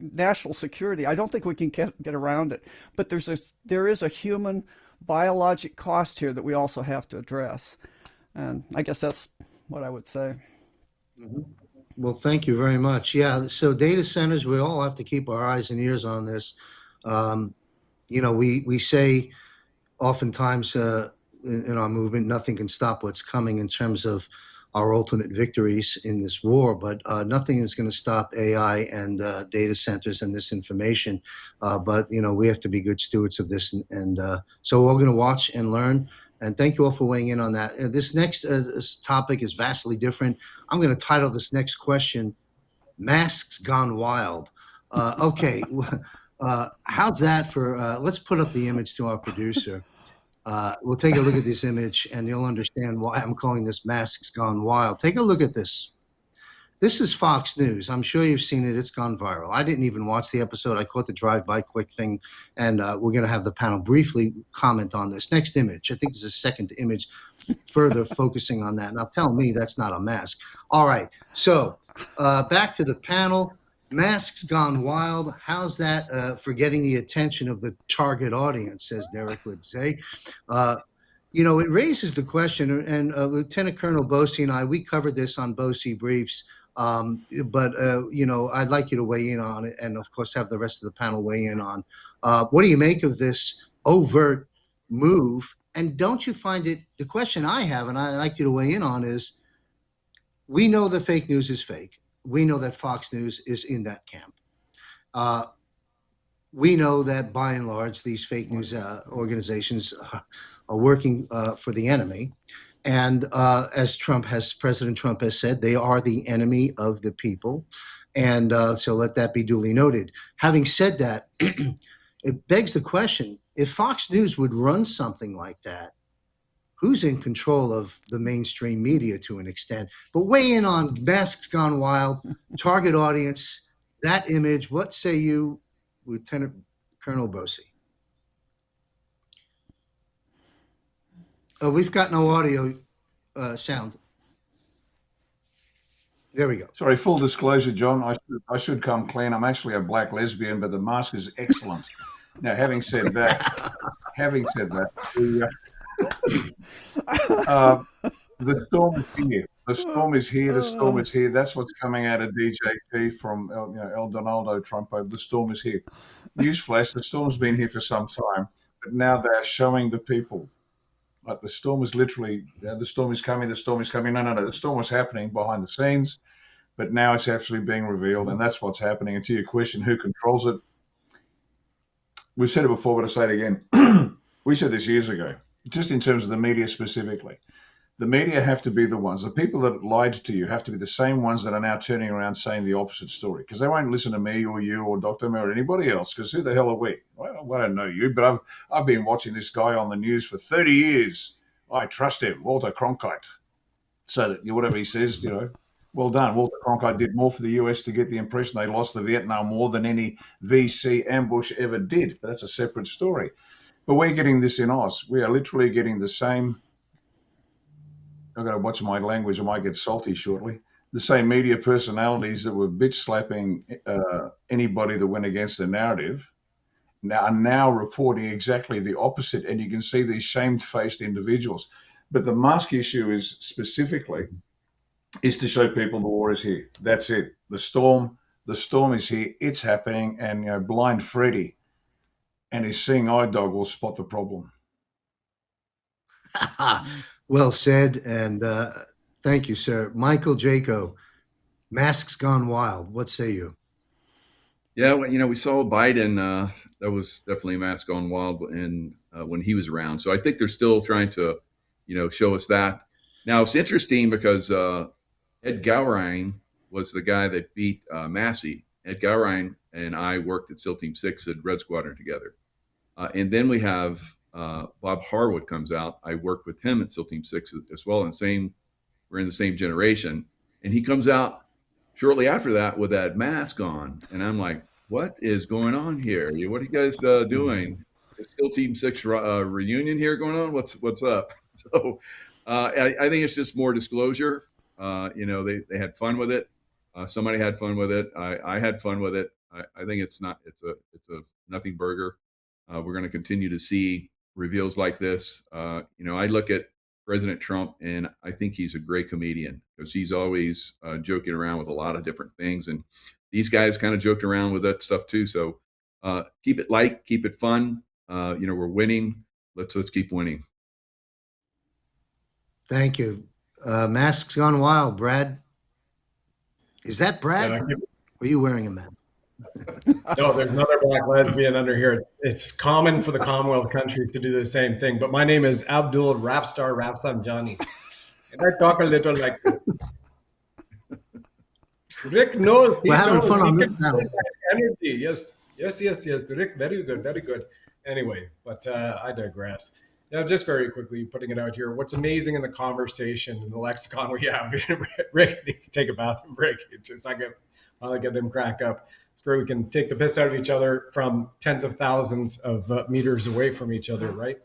national security. I don't think we can get around it. But there is a human biologic cost here that we also have to address. And I guess that's what I would say. Well, thank you very much. Yeah, so data centers, we all have to keep our eyes and ears on this. We say oftentimes in our movement, nothing can stop what's coming in terms of our ultimate victories in this war, but nothing is going to stop AI and data centers and this information. But we have to be good stewards of this. And so we're going to watch and learn. And thank you all for weighing in on that. This next topic is vastly different. I'm going to title this next question, Masks Gone Wild. Okay, how's that for, let's put up the image to our producer. We'll take a look at this image and you'll understand why I'm calling this Masks Gone Wild. Take a look at this. This is Fox News. I'm sure you've seen it. It's gone viral. I didn't even watch the episode. I caught the drive-by quick thing, and we're going to have the panel briefly comment on this. Next image. I think there's a second image further focusing on that. Now, tell me that's not a mask. All right. So back to the panel. Masks Gone Wild. How's that for getting the attention of the target audience, as Derek would say? It raises the question, and Lieutenant Colonel Bosi and I, we covered this on Bosi Briefs. But I'd like you to weigh in on it, and of course have the rest of the panel weigh in on what do you make of this overt move? And don't you find it, the question I have, and I'd like you to weigh in on, is we know that fake news is fake. We know that Fox News is in that camp. We know that by and large, these fake news organizations are working for the enemy. And as President Trump has said, they are the enemy of the people. And so let that be duly noted. Having said that, it begs the question, if Fox News would run something like that, who's in control of the mainstream media to an extent? But weigh in on Masks Gone Wild, target audience, that image. What say you, Lieutenant Colonel Bosi? We've got no audio sound. There we go. Sorry, full disclosure, John, I should come clean. I'm actually a black lesbian, but the mask is excellent. Now, having said that, the storm is here. The storm is here. The storm is here. That's what's coming out of DJT from El Donaldo Trumpo. The storm is here. Newsflash: the storm's been here for some time, but now they're showing the people. Like the storm is literally, the storm is coming. The storm is coming. No. The storm was happening behind the scenes, but now it's actually being revealed, and that's what's happening. And to your question, who controls it? We've said it before, but I'll say it again. We said this years ago, just in terms of the media specifically. The media have to be the ones, the people that lied to you have to be the same ones that are now turning around saying the opposite story, because they won't listen to me or you or Dr. Merritt or anybody else, because who the hell are we? Well, I don't know you, but I've been watching this guy on the news for 30 years. I trust him, Walter Cronkite. So that whatever he says, well done. Walter Cronkite did more for the US to get the impression they lost the Vietnam War than any VC ambush ever did. But that's a separate story. But we're getting this in Oz. We are literally getting the same. I've got to watch my language. I might get salty shortly. The same media personalities that were bitch slapping anybody that went against the narrative are now reporting exactly the opposite. And you can see these shamed-faced individuals. But the mask issue is specifically is to show people the war is here. That's it. The storm is here. It's happening. And blind Freddy and his seeing eye dog will spot the problem. Well said, and thank you, sir. Michael Jaco, masks gone wild. What say you? Yeah, well, we saw Biden. That was definitely a mask gone wild, and when he was around. So I think they're still trying to, show us that. Now it's interesting because Ed Gowrine was the guy that beat Massey. Ed Gowrine and I worked at SEAL Team 6 at Red Squadron together, and then we have. Bob Harwood comes out. I worked with him at SEAL Team 6 as well, and we're in the same generation. And he comes out shortly after that with that mask on, and I'm like, "What is going on here? What are you guys doing? Is SEAL Team 6 reunion here going on? What's up?" So I think it's just more disclosure. They had fun with it. Somebody had fun with it. I had fun with it. I think it's a nothing burger. We're going to continue to see reveals like this. I look at President Trump, and I think he's a great comedian because he's always joking around with a lot of different things. And these guys kind of joked around with that stuff too. So keep it light, keep it fun. We're winning. Let's keep winning. Thank you. Masks gone wild, Brad. Is that Brad? Yeah, Or are you wearing a mask? No, there's another black lesbian under here. It's common for the Commonwealth countries to do the same thing. But my name is Abdul Rapstar Rapsanjani. And I talk a little like this. Rick knows. We're having fun on this now. Energy. Yes. Rick, very good. Anyway, but I digress. Now, just very quickly, putting it out here, what's amazing in the conversation and the lexicon we have, Rick needs to take a bathroom break. I'll get him crack up. It's great. We can take the piss out of each other from tens of thousands of meters away from each other, right?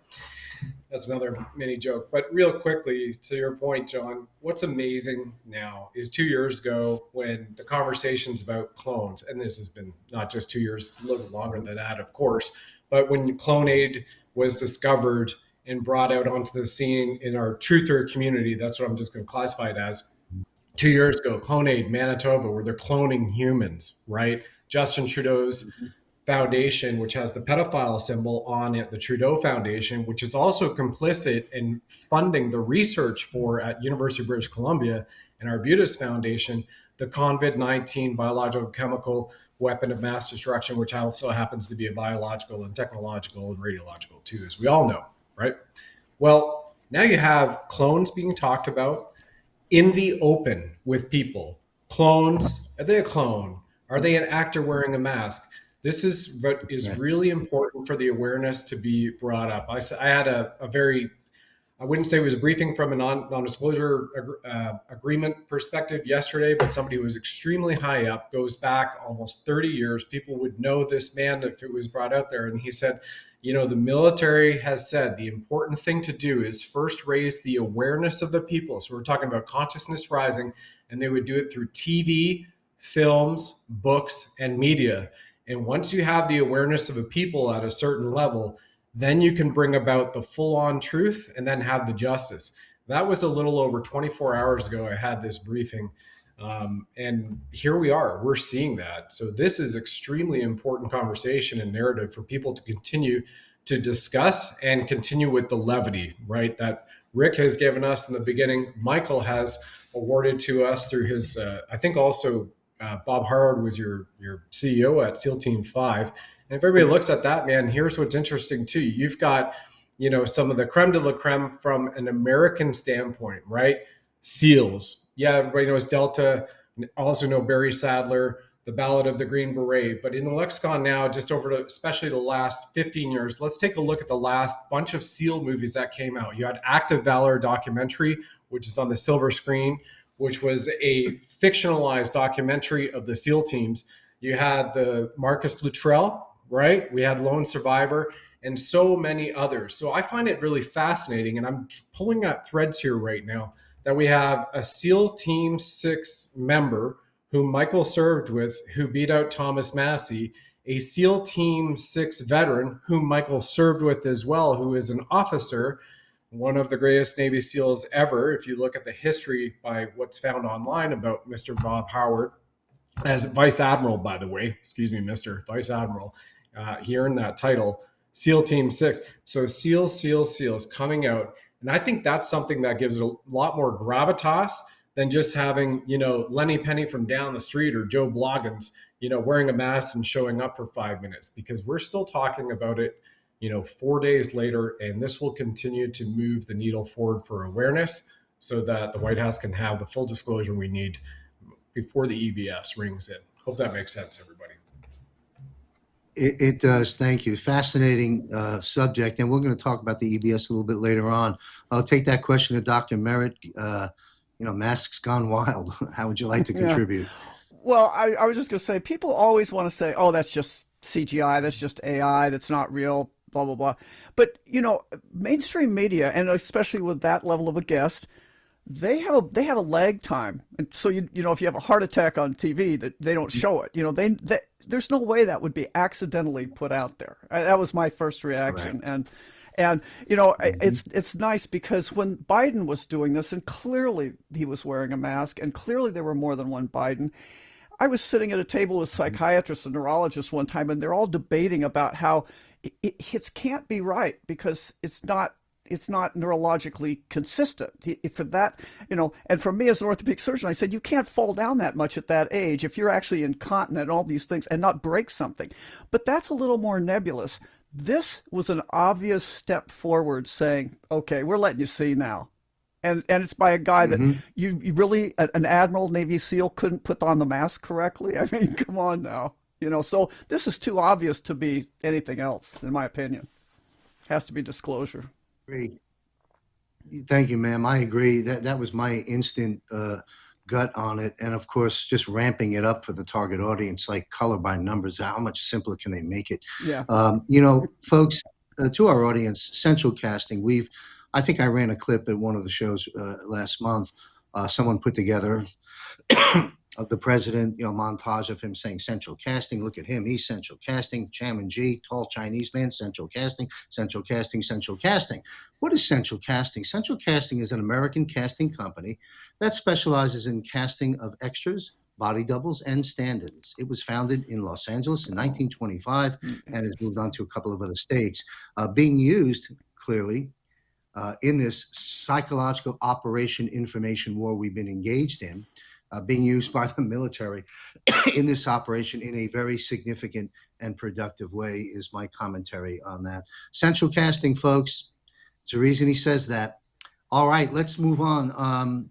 That's another mini joke. But real quickly, to your point, John, what's amazing now is 2 years ago when the conversations about clones, and this has been not just 2 years, a little longer than that, of course, but when Clonaid was discovered and brought out onto the scene in our truther community, that's what I'm just going to classify it as. 2 years ago, Clonaid, Manitoba, where they're cloning humans, right? Justin Trudeau's foundation, which has the pedophile symbol on it, the Trudeau Foundation, which is also complicit in funding the research for at University of British Columbia and Arbutus Foundation, the COVID-19 biological chemical weapon of mass destruction, which also happens to be a biological and technological and radiological too, as we all know, right? Well, now you have clones being talked about in the open with people. Clones, are they a clone? Are they an actor wearing a mask? This is what is really important for the awareness to be brought up. I had a very, I wouldn't say it was a briefing from a non-disclosure agreement perspective yesterday, but somebody who was extremely high up, goes back almost 30 years. People would know this man if it was brought out there. And he said, the military has said the important thing to do is first raise the awareness of the people. So we're talking about consciousness rising, and they would do it through TV, films, books, and media. And once you have the awareness of a people at a certain level, then you can bring about the full-on truth and then have the justice. That was a little over 24 hours ago. I had this briefing. And here we are, we're seeing that. So this is extremely important conversation and narrative for people to continue to discuss and continue with the levity, right? That Rick has given us in the beginning. Michael has awarded to us through his, I think also Bob Harwood was your CEO at SEAL Team 5. And if everybody looks at that, man, here's what's interesting too. You've got some of the creme de la creme from an American standpoint, right? SEALs. Yeah, everybody knows Delta, also know Barry Sadler, the Ballad of the Green Beret. But in the lexicon now, just over to, especially the last 15 years, let's take a look at the last bunch of SEAL movies that came out. You had Active Valor documentary, which is on the silver screen, which was a fictionalized documentary of the SEAL teams. You had the Marcus Luttrell, right? We had Lone Survivor, and so many others. So I find it really fascinating, and I'm pulling out threads here right now, that we have a SEAL Team 6 member who Michael served with, who beat out Thomas Massey, a SEAL Team 6 veteran whom Michael served with as well, who is an officer, one of the greatest Navy SEALs ever. If you look at the history by what's found online about Mr. Bob Howard, as Vice Admiral, by the way, excuse me, Mr. Vice Admiral, he earned that title, SEAL Team 6. So SEALs coming out. And I think that's something that gives it a lot more gravitas than just having, Lenny Penny from down the street or Joe Bloggins, wearing a mask and showing up for 5 minutes, because we're still talking about it, 4 days later, and this will continue to move the needle forward for awareness so that the White House can have the full disclosure we need before the EBS rings in. Hope that makes sense, everybody. It does. Thank you. Fascinating subject. And we're going to talk about the EBS a little bit later on. I'll take that question to Dr. Merritt. Masks gone wild. How would you like to contribute? Yeah. Well, I was just going to say, people always want to say, oh, that's just CGI, that's just AI, that's not real, blah, blah, blah. But, mainstream media, and especially with that level of a guest, they have a lag time. And so, if you have a heart attack on TV, that they don't show it. There's no way that would be accidentally put out there. That was my first reaction. Correct. And it's nice, because when Biden was doing this, and clearly he was wearing a mask, and clearly there were more than one Biden. I was sitting at a table with psychiatrists and neurologists one time, and they're all debating about how it can't be right, because it's not neurologically consistent. For that, and for me as an orthopedic surgeon, I said, you can't fall down that much at that age if you're actually incontinent and all these things and not break something. But that's a little more nebulous. This was an obvious step forward, saying, okay, we're letting you see now. And it's by a guy that you really, an admiral, Navy SEAL, couldn't put on the mask correctly. I mean, come on now. So this is too obvious to be anything else, in my opinion. Has to be disclosure. Great. Thank you, ma'am. I agree. That was my instant gut on it. And of course, just ramping it up for the target audience, like color by numbers. How much simpler can they make it? Yeah. Folks, to our audience, central casting. I think I ran a clip at one of the shows last month. Someone put together of the president, montage of him saying central casting. Look at him. He's central casting. Chairman G, tall Chinese man, central casting, central casting, central casting. What is central casting? Central casting is an American casting company that specializes in casting of extras, body doubles, and stand-ins. It was founded in Los Angeles in 1925 and has moved on to a couple of other states, being used clearly in this psychological operation information war we've been engaged in. Being used by the military in this operation in a very significant and productive way is my commentary on that. Central casting, folks. There's a reason he says that. All right, let's move on.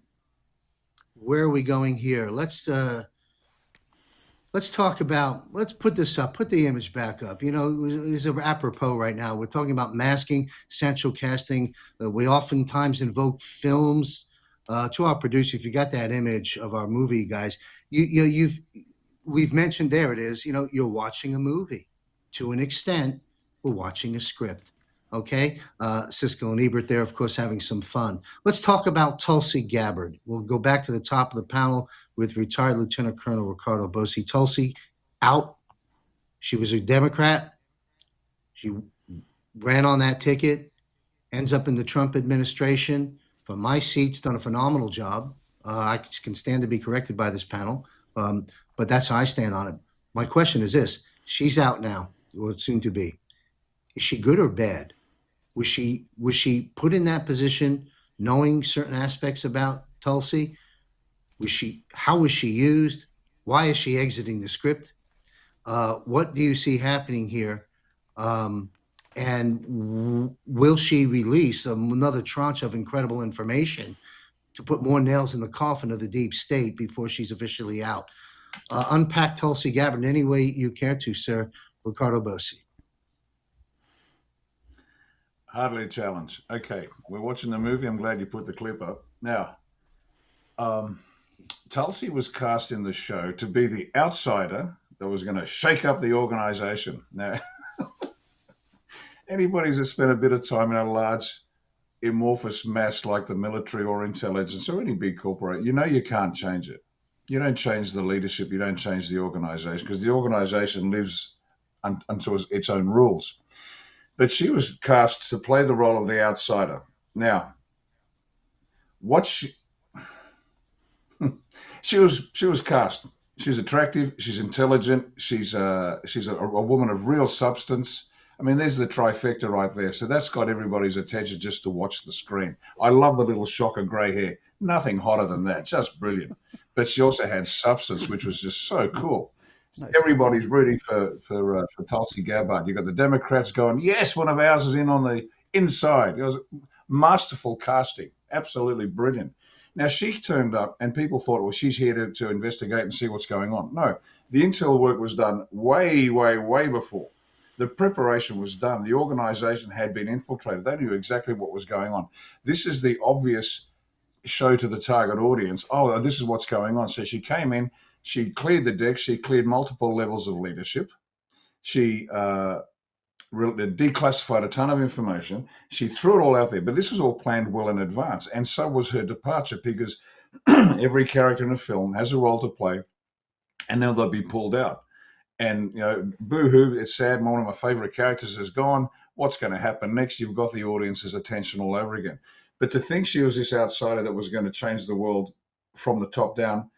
Where are we going here? Let's talk about, let's put this up, put the image back up. It's apropos right now. We're talking about masking, central casting. We oftentimes invoke films. To our producer, if you got that image of our movie, guys, we've mentioned, there it is. You're watching a movie. To an extent, we're watching a script. Okay, Siskel and Ebert there, of course, having some fun. Let's talk about Tulsi Gabbard. We'll go back to the top of the panel with retired Lieutenant Colonel Riccardo Bosi. Tulsi out. She was a Democrat. She ran on that ticket. Ends up in the Trump administration. From my seat's done a phenomenal job. I can stand to be corrected by this panel, but that's how I stand on it. My question is this: she's out now, or soon to be. Is she good or bad? Was she put in that position knowing certain aspects about Tulsi? How was she used? Why is she exiting the script? What do you see happening here? And will she release another tranche of incredible information to put more nails in the coffin of the deep state before she's officially out? Unpack Tulsi Gabbard in any way you care to, sir. Riccardo Bosi. Hardly a challenge. Okay, we're watching the movie. I'm glad you put the clip up. Now, Tulsi was cast in the show to be the outsider that was going to shake up the organization. Now, anybody who's spent a bit of time in a large amorphous mass like the military or intelligence or any big corporate, you know you can't change it. You don't change the leadership, you don't change the organization, because the organization lives unto its own rules. But she was cast to play the role of the outsider. Now, what she was cast. She's attractive. She's intelligent. She's a woman of real substance. I mean, there's the trifecta right there. So that's got everybody's attention just to watch the screen. I love the little shock of grey hair. Nothing hotter than that. Just brilliant. But she also had substance, which was just so cool. Nice. Everybody's rooting for Tulsi Gabbard. You've got the Democrats going, yes, one of ours is in on the inside. It was masterful casting. Absolutely brilliant. Now, she turned up and people thought, well, she's here to investigate and see what's going on. No, the intel work was done way, way, way before. The preparation was done. The organization had been infiltrated. They knew exactly what was going on. This is the obvious show to the target audience. Oh, this is what's going on. So she came in, she cleared the deck, she cleared multiple levels of leadership. She declassified a ton of information. She threw it all out there, but this was all planned well in advance. And so was her departure, because every character in a film has a role to play, and then they'll be pulled out. And, you know, boo-hoo, it's sad. One of my favorite characters is gone. What's going to happen next? You've got the audience's attention all over again. But to think she was this outsider that was going to change the world from the top down,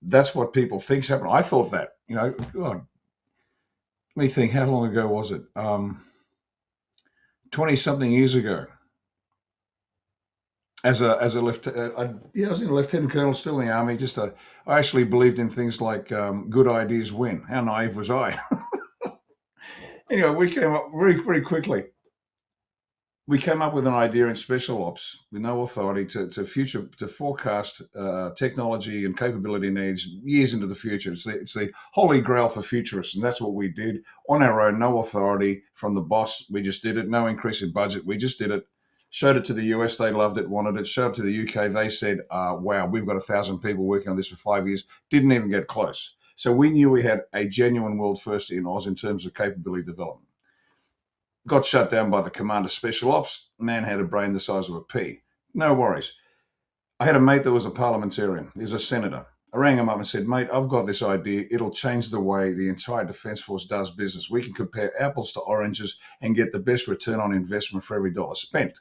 that's what people think's happened. I thought that, you know, God, let me think, how long ago was it? 20-something years ago. I was in a lieutenant colonel, still in the army. I actually believed in things like good ideas win. How naive was I? Anyway, we came up very, very quickly. We came up with an idea in special ops with no authority to forecast technology and capability needs years into the future. It's the holy grail for futurists, and that's what we did on our own. No authority from the boss. We just did it. No increase in budget. We just did it. Showed it to the US, they loved it, wanted it. Showed it to the UK, they said, wow, we've got 1,000 people working on this for 5 years. Didn't even get close. So we knew we had a genuine world first in Oz in terms of capability development. Got shut down by the commander of special ops. Man had a brain the size of a pea. No worries. I had a mate that was a parliamentarian. He was a senator. I rang him up and said, mate, I've got this idea. It'll change the way the entire Defence Force does business. We can compare apples to oranges and get the best return on investment for every dollar spent.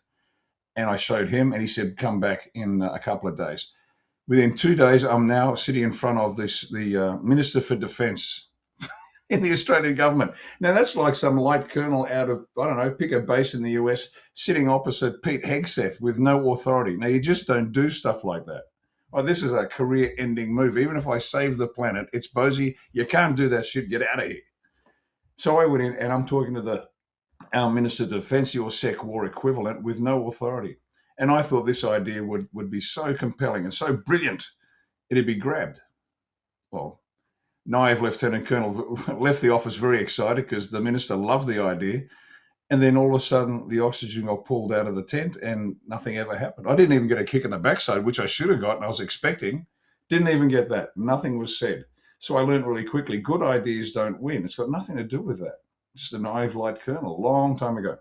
And I showed him, and he said, come back in a couple of days. Within 2 days, I'm now sitting in front of the Minister for Defence in the Australian government. Now, that's like some light colonel out of, I don't know, pick a base in the US, sitting opposite Pete Hegseth with no authority. Now, you just don't do stuff like that. Oh, this is a career-ending move. Even if I save the planet, it's Bosi. You can't do that shit. Get out of here. So I went in, and I'm talking to our Minister of Defence, your Sec War equivalent, with no authority. And I thought this idea would be so compelling and so brilliant, it'd be grabbed. Well, naive Lieutenant Colonel left the office very excited because the minister loved the idea. And then all of a sudden, the oxygen got pulled out of the tent and nothing ever happened. I didn't even get a kick in the backside, which I should have gotten. I was expecting. Didn't even get that. Nothing was said. So I learned really quickly, good ideas don't win. It's got nothing to do with that. Just a naive light colonel, a long time ago.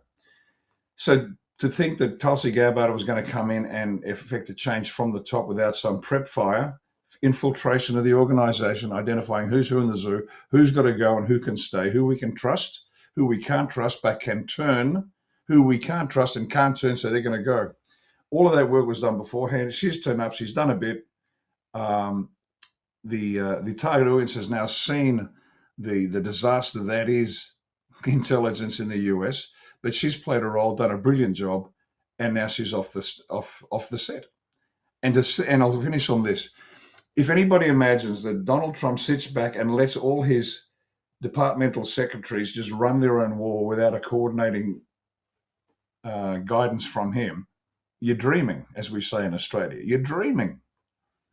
So to think that Tulsi Gabbard was going to come in and effect a change from the top without some prep fire, infiltration of the organization, identifying who's who in the zoo, who's got to go and who can stay, who we can trust, who we can't trust but can turn, who we can't trust and can't turn, so they're going to go. All of that work was done beforehand. She's turned up. She's done a bit. The target audience has now seen the disaster that is intelligence in the US, but she's played a role, done a brilliant job, and now she's off the set. And I'll finish on this. If anybody imagines that Donald Trump sits back and lets all his departmental secretaries just run their own war without a coordinating guidance from him, you're dreaming, as we say in Australia. You're dreaming.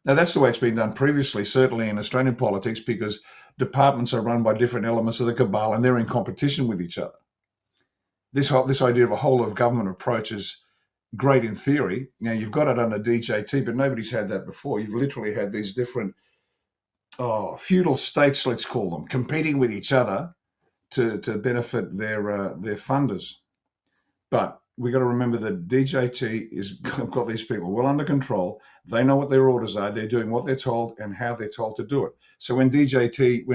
Now, that's the way it's been done previously, certainly in Australian politics, because departments are run by different elements of the cabal and they're in competition with each other. This idea of a whole of government approach is great in theory. Now, you've got it under DJT, but nobody's had that before. You've literally had these different feudal states, let's call them, competing with each other to benefit their funders. But we got to remember that DJT is got these people well under control. They know what their orders are. They're doing what they're told and how they're told to do it. So when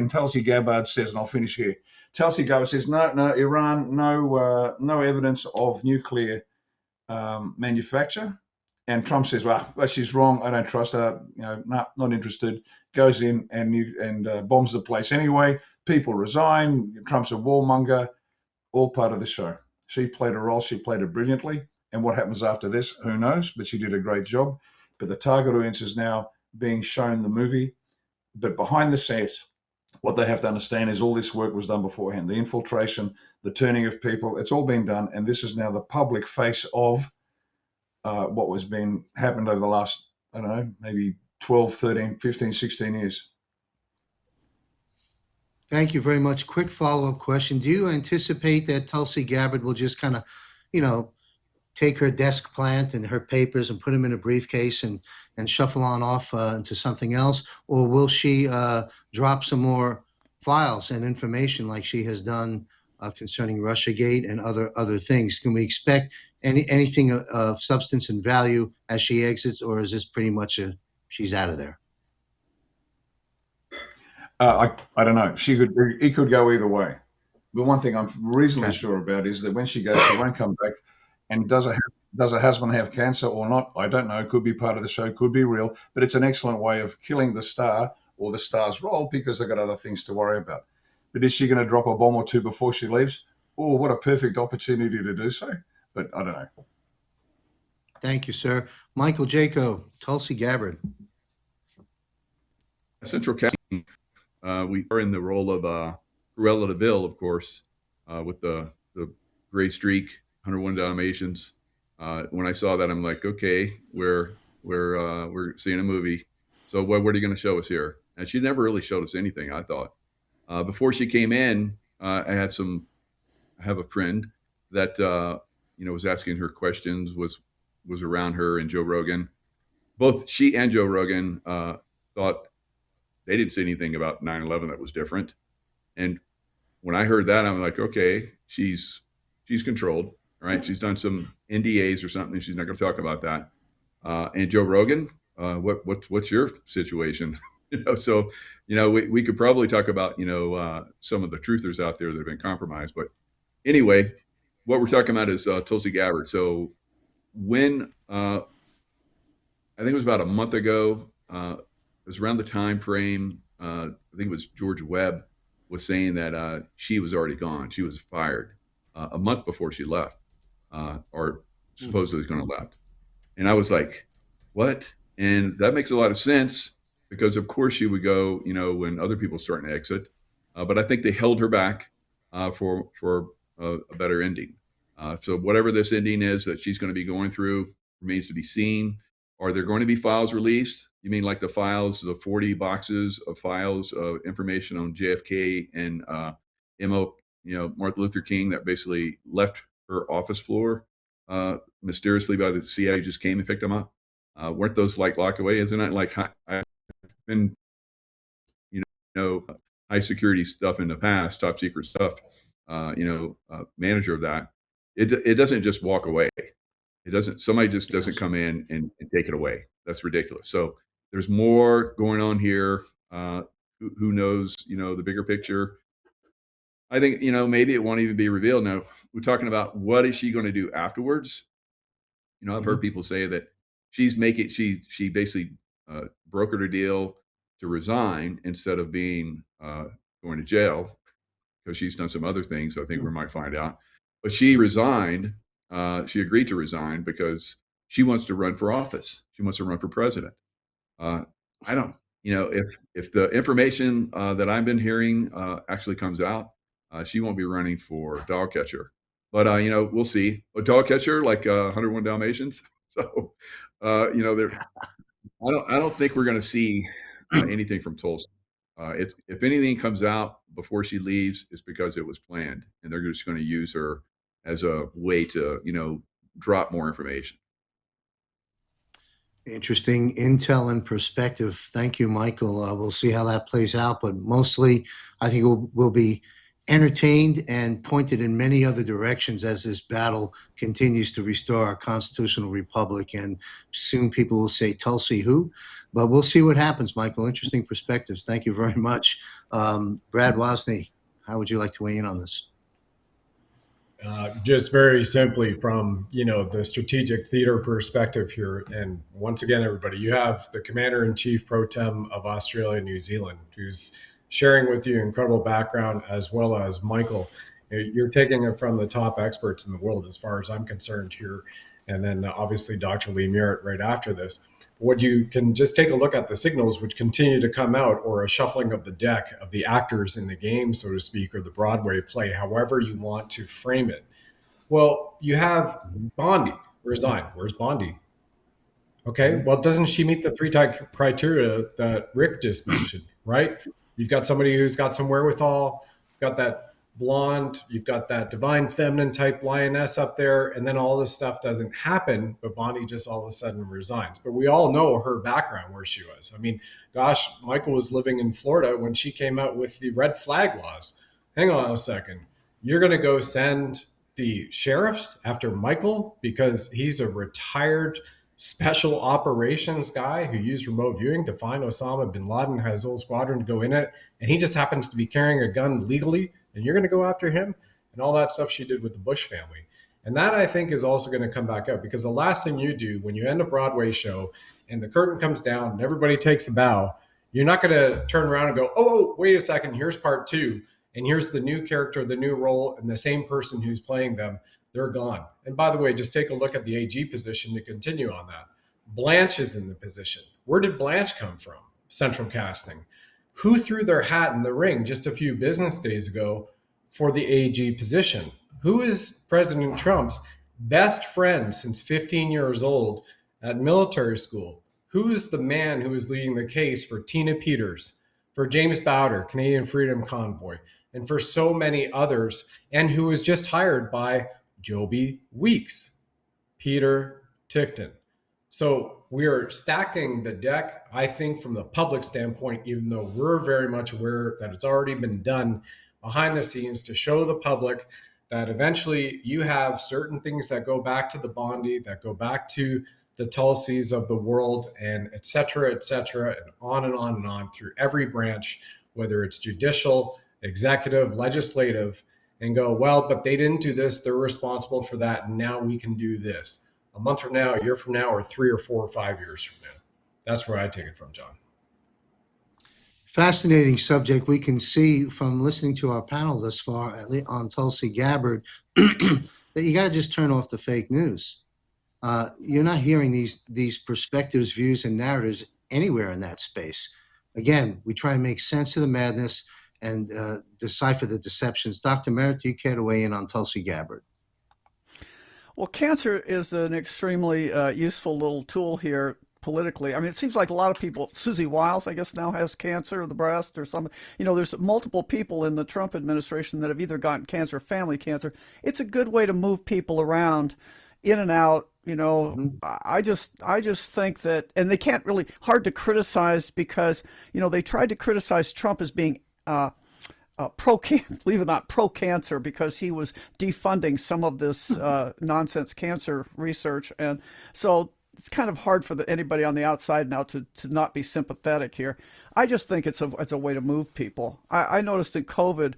Tulsi Gabbard says, and I'll finish here, Tulsi Gabbard says, no, Iran, no evidence of nuclear manufacture. And Trump says, well, she's wrong. I don't trust her. Not interested. Goes in and bombs the place anyway. People resign. Trump's a warmonger. All part of the show. She played a role. She played it brilliantly. And what happens after this, who knows? But she did a great job. But the target audience is now being shown the movie. But behind the scenes, what they have to understand is all this work was done beforehand. The infiltration, the turning of people, it's all been done. And this is now the public face of what was happened over the last, I don't know, maybe 12, 13, 15, 16 years. Thank you very much. Quick follow-up question. Do you anticipate that Tulsi Gabbard will just kind of, take her desk plant and her papers and put them in a briefcase and shuffle on off into something else? Or will she drop some more files and information like she has done concerning Russiagate and other things? Can we expect anything of substance and value as she exits, or is this pretty much she's out of there? I don't know. It could go either way. The one thing I'm reasonably sure about is that when she goes, she won't come back. And does her husband have cancer or not? I don't know. It could be part of the show, could be real. But it's an excellent way of killing the star or the star's role because they've got other things to worry about. But is she going to drop a bomb or two before she leaves? Oh, what a perfect opportunity to do so. But I don't know. Thank you, sir. Michael Jaco, Tulsi Gabbard. Central casting, we are in the role of Cruella de Vil, of course, with the gray streak, 101 Dalmatians. When I saw that, I'm like, okay, we're seeing a movie. So what are you going to show us here? And she never really showed us anything, I thought. Before she came in, I have a friend that was asking her questions, was around her and Joe Rogan. Both she and Joe Rogan thought they didn't see anything about 9/11 that was different. And when I heard that, I'm like, okay, she's controlled, right? She's done some NDAs or something. She's not going to talk about that. And Joe Rogan, what's your situation? So we could probably talk about some of the truthers out there that have been compromised. But anyway, what we're talking about is Tulsi Gabbard. So when I think it was about a month ago, it was around the time frame. I think it was George Webb was saying that she was already gone. She was fired a month before she left, or supposedly was going to left. And I was like, what? And that makes a lot of sense because, of course, she would go, when other people starting to exit. But I think they held her back for a better ending. So whatever this ending is that she's going to be going through remains to be seen. Are there going to be files released? You mean like the files, the 40 boxes of files of information on JFK and Martin Luther King that basically left her office floor mysteriously by the CIA just came and picked them up? Weren't those locked away? Isn't it like I've been, high security stuff in the past, top secret stuff, manager of that. It doesn't just walk away. Somebody just doesn't come in and take it away. That's ridiculous. So there's more going on here. Who knows, the bigger picture. I think, maybe it won't even be revealed. Now, we're talking about what is she going to do afterwards? I've heard people say that she basically brokered a deal to resign instead of being going to jail because she's done some other things. I think we might find out. But she resigned. She agreed to resign because she wants to run for office. She wants to run for president. I don't, if the information that I've been hearing actually comes out, she won't be running for dog catcher. But we'll see. A dog catcher like 101 Dalmatians. So there. I don't think we're going to see anything from Tulsa. It's if anything comes out before she leaves, it's because it was planned, and they're just going to use her as a way to drop more information. Interesting intel and perspective. Thank you, Michael. We'll see how that plays out, but mostly I think we'll be entertained and pointed in many other directions as this battle continues to restore our constitutional republic. And soon people will say, Tulsi who? But we'll see what happens, Michael. Interesting perspectives. Thank you very much. Brad Wozny, how would you like to weigh in on this? Just very simply from, the strategic theater perspective here. And once again, everybody, you have the Commander-in-Chief Pro Tem of Australia and New Zealand, who's sharing with you incredible background, as well as Michael. You're taking it from the top experts in the world, as far as I'm concerned here. And then obviously Dr. Lee Merritt right after this. What you can just take a look at the signals which continue to come out, or a shuffling of the deck of the actors in the game, so to speak, or the Broadway play, however you want to frame it. Well, you have Bondi resign. Where's Bondi? Okay, well, doesn't she meet the three criteria that Rick just mentioned, right? You've got somebody who's got some wherewithal, got that blonde, you've got that divine feminine type lioness up there, and then all this stuff doesn't happen, but Bondi just all of a sudden resigns. But we all know her background, where she was. I mean, gosh, Michael was living in Florida when she came out with the red flag laws. Hang on a second. You're going to go send the sheriffs after Michael because he's a retired special operations guy who used remote viewing to find Osama bin Laden, had his whole squadron to go in it, and he just happens to be carrying a gun legally, and you're going to go after him? And all that stuff she did with the Bush family. And that, I think, is also going to come back out, because the last thing you do when you end a Broadway show and the curtain comes down and everybody takes a bow, you're not going to turn around and go, oh, wait a second, here's part two, and here's the new character, the new role, and the same person who's playing them. They're gone. And by the way, just take a look at the AG position to continue on that. Blanche is in the position. Where did Blanche come from? Central Casting. Who threw their hat in the ring just a few business days ago for the AG position? Who is President Trump's best friend since 15 years old at military school? Who is the man who is leading the case for Tina Peters, for James Bowder, Canadian Freedom Convoy, and for so many others, and who was just hired by Joby Weeks, Peter Tickton? So we are stacking the deck, I think, from the public standpoint, even though we're very much aware that it's already been done behind the scenes to show the public that eventually you have certain things that go back to the Bondi, that go back to the Tulsis of the world, and et cetera, and on and on and on through every branch, whether it's judicial, executive, legislative, and go, well, but they didn't do this, they're responsible for that, and now we can do this. A month from now, a year from now, or 3 or 4 or 5 years from now. That's where I take it from, John. Fascinating subject. We can see from listening to our panel thus far, at least on Tulsi Gabbard, that you got to just turn off the fake news. You're not hearing these perspectives, views, and narratives anywhere in that space. Again, we try and make sense of the madness and decipher the deceptions. Dr. Merritt, do you care to weigh in on Tulsi Gabbard? Well, cancer is an extremely useful little tool here politically. I mean, it seems like a lot of people, Susie Wiles, I guess, now has cancer of the breast or something. There's multiple people in the Trump administration that have either gotten cancer or family cancer. It's a good way to move people around, in and out. I just think that, and they can't really, hard to criticize because, they tried to criticize Trump as being believe it or not, pro-cancer, because he was defunding some of this nonsense cancer research. And so it's kind of hard for anybody on the outside now to not be sympathetic here. I just think it's a way to move people. I noticed in COVID,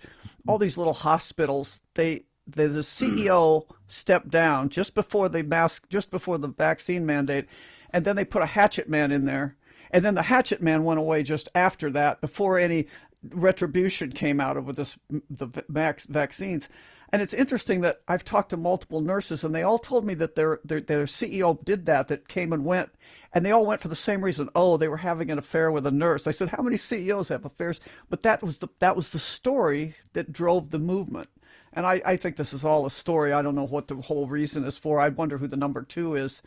all these little hospitals, the CEO stepped down just before the vaccine mandate, and then they put a hatchet man in there. And then the hatchet man went away just after that, before any retribution came out of the vaccines. And it's interesting that I've talked to multiple nurses, and they all told me that their CEO did that came and went, and they all went for the same reason. Oh, they were having an affair with a nurse. I said, how many CEOs have affairs? But that was the story that drove the movement. And I think this is all a story. I don't know what the whole reason is for. I wonder who the number two is.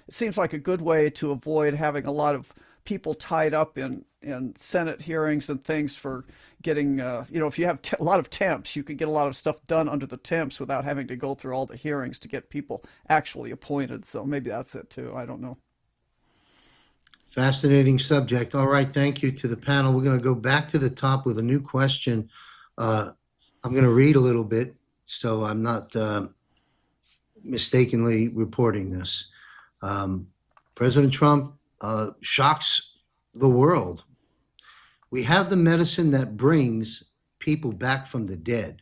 It seems like a good way to avoid having a lot of people tied up in Senate hearings and things for getting, if you have a lot of temps, you can get a lot of stuff done under the temps without having to go through all the hearings to get people actually appointed. So maybe that's it too. I don't know. Fascinating subject. All right. Thank you to the panel. We're going to go back to the top with a new question. I'm going to read a little bit so I'm not mistakenly reporting this. President Trump shocks the world. We have the medicine that brings people back from the dead.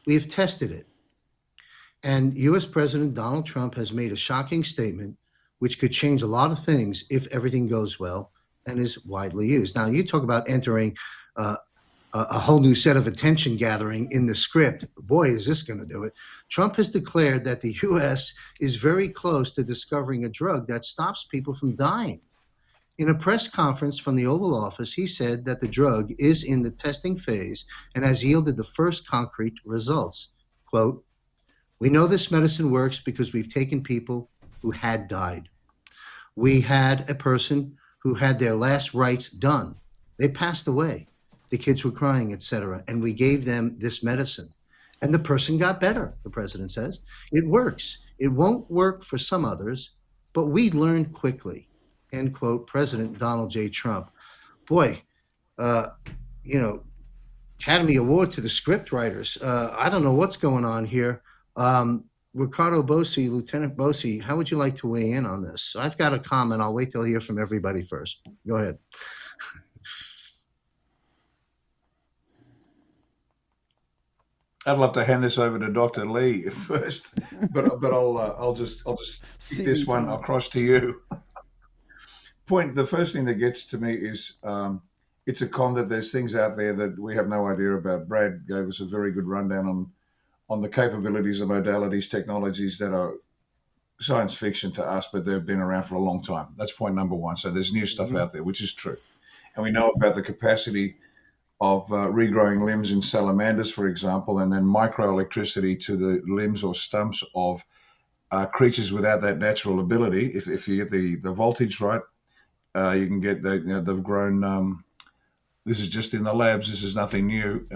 We have tested it. And U.S. President Donald Trump has made a shocking statement which could change a lot of things if everything goes well and is widely used. Now, you talk about entering a whole new set of attention gathering in the script. Boy, is this going to do it. Trump has declared that the U.S. is very close to discovering a drug that stops people from dying. In a press conference from the Oval Office, he said that the drug is in the testing phase and has yielded the first concrete results. Quote, "We know this medicine works because we've taken people who had died. We had a person who had their last rites done. They passed away. The kids were crying, etc. And we gave them this medicine. And the person got better," the president says. "It works. It won't work for some others, but we learned quickly." End quote, President Donald J. Trump. Boy, Academy Award to the script writers. I don't know what's going on here. Riccardo Bosi, Lieutenant Bosi, how would you like to weigh in on this? I've got a comment. I'll wait till I hear from everybody first. Go ahead. I'd love to hand this over to Dr. Lee first, but I'll just kick this one across to you. The first thing that gets to me is it's a con that there's things out there that we have no idea about. Brad gave us a very good rundown on the capabilities of modalities, technologies that are science fiction to us, but they've been around for a long time. That's point number one. So there's new stuff out there, which is true. And we know about the capacity of regrowing limbs in salamanders, for example, and then microelectricity to the limbs or stumps of creatures without that natural ability. If you get the voltage right, you can get they've grown. This is just in the labs. This is nothing new.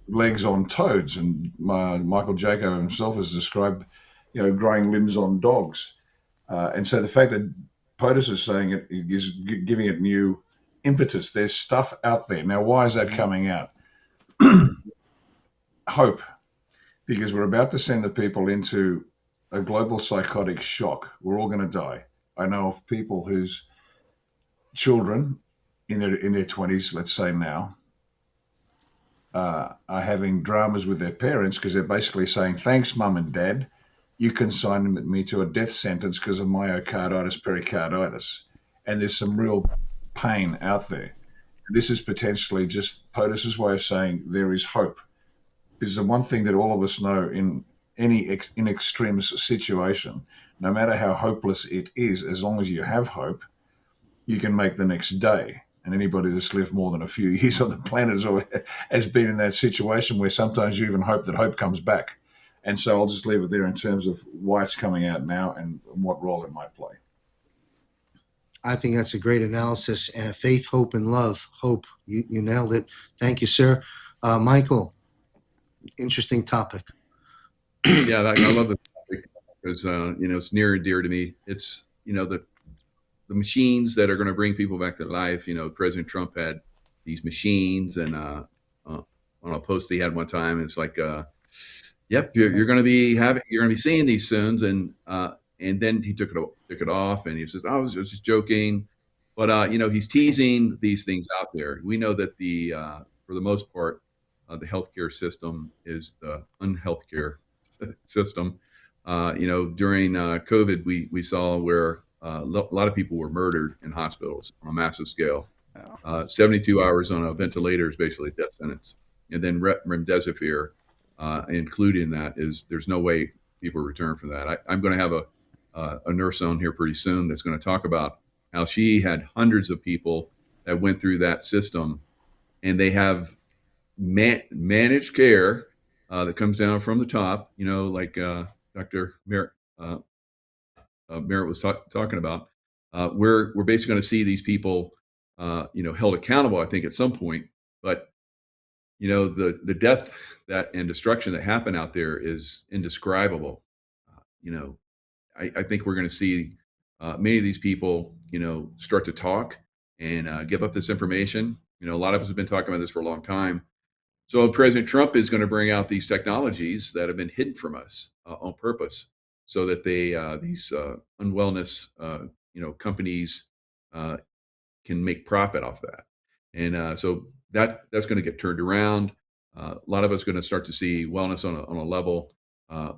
Legs on toads, and Michael Jaco himself has described, growing limbs on dogs. And so the fact that POTUS is saying it is giving it new impetus. There's stuff out there. Now, why is that coming out? Hope, because we're about to send the people into a global psychotic shock. We're all going to die. I know of people whose children in their 20s, let's say now, are having dramas with their parents because they're basically saying, "Thanks, mum and dad. You consigned me to a death sentence because of myocarditis, pericarditis." And there's some real pain out there. This is potentially just POTUS's way of saying there is hope. This is the one thing that all of us know in any in extreme situation, no matter how hopeless it is, as long as you have hope, you can make the next day. And anybody that's lived more than a few years on the planet has been in that situation where sometimes you even hope that hope comes back. And so I'll just leave it there in terms of why it's coming out now and what role it might play. I think that's a great analysis. Faith, hope, and love. Hope. You nailed it. Thank you, sir. Michael, interesting topic. Yeah, I love the topic because it's near and dear to me. It's the machines that are going to bring people back to life. President Trump had these machines, and on a post he had one time, it's like, "Yep, you're going to be seeing these soon." And then he took it off, and he says, "I was just joking," but he's teasing these things out there. We know that for the most part, the healthcare system is the unhealthcare system. During COVID, we saw where a lot of people were murdered in hospitals on a massive scale. 72 hours on a ventilator is basically a death sentence. And then remdesivir included in that is there's no way people return from that. I'm going to have a nurse on here pretty soon that's going to talk about how she had hundreds of people that went through that system, and they have managed care that comes down from the top, like Dr. Merritt, Merritt was talking about. We're basically going to see these people, held accountable, I think, at some point. But the death and destruction that happened out there is indescribable. I think we're going to see many of these people, start to talk and give up this information. A lot of us have been talking about this for a long time. So President Trump is going to bring out these technologies that have been hidden from us on purpose, so that these unwellness, companies can make profit off that. And so that's going to get turned around. A lot of us are going to start to see wellness on a level. A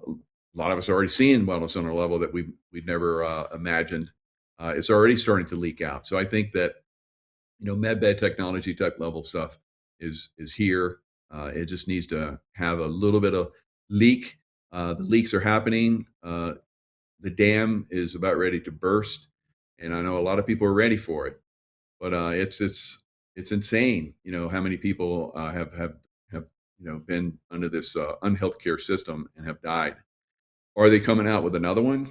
lot of us are already seeing wellness on a level that we've never imagined. It's already starting to leak out. So I think that medbed technology type level stuff is here. It just needs to have a little bit of leak. The leaks are happening. The dam is about ready to burst, and I know a lot of people are ready for it. But it's insane. How many people have been under this unhealth care system and have died. Are they coming out with another one?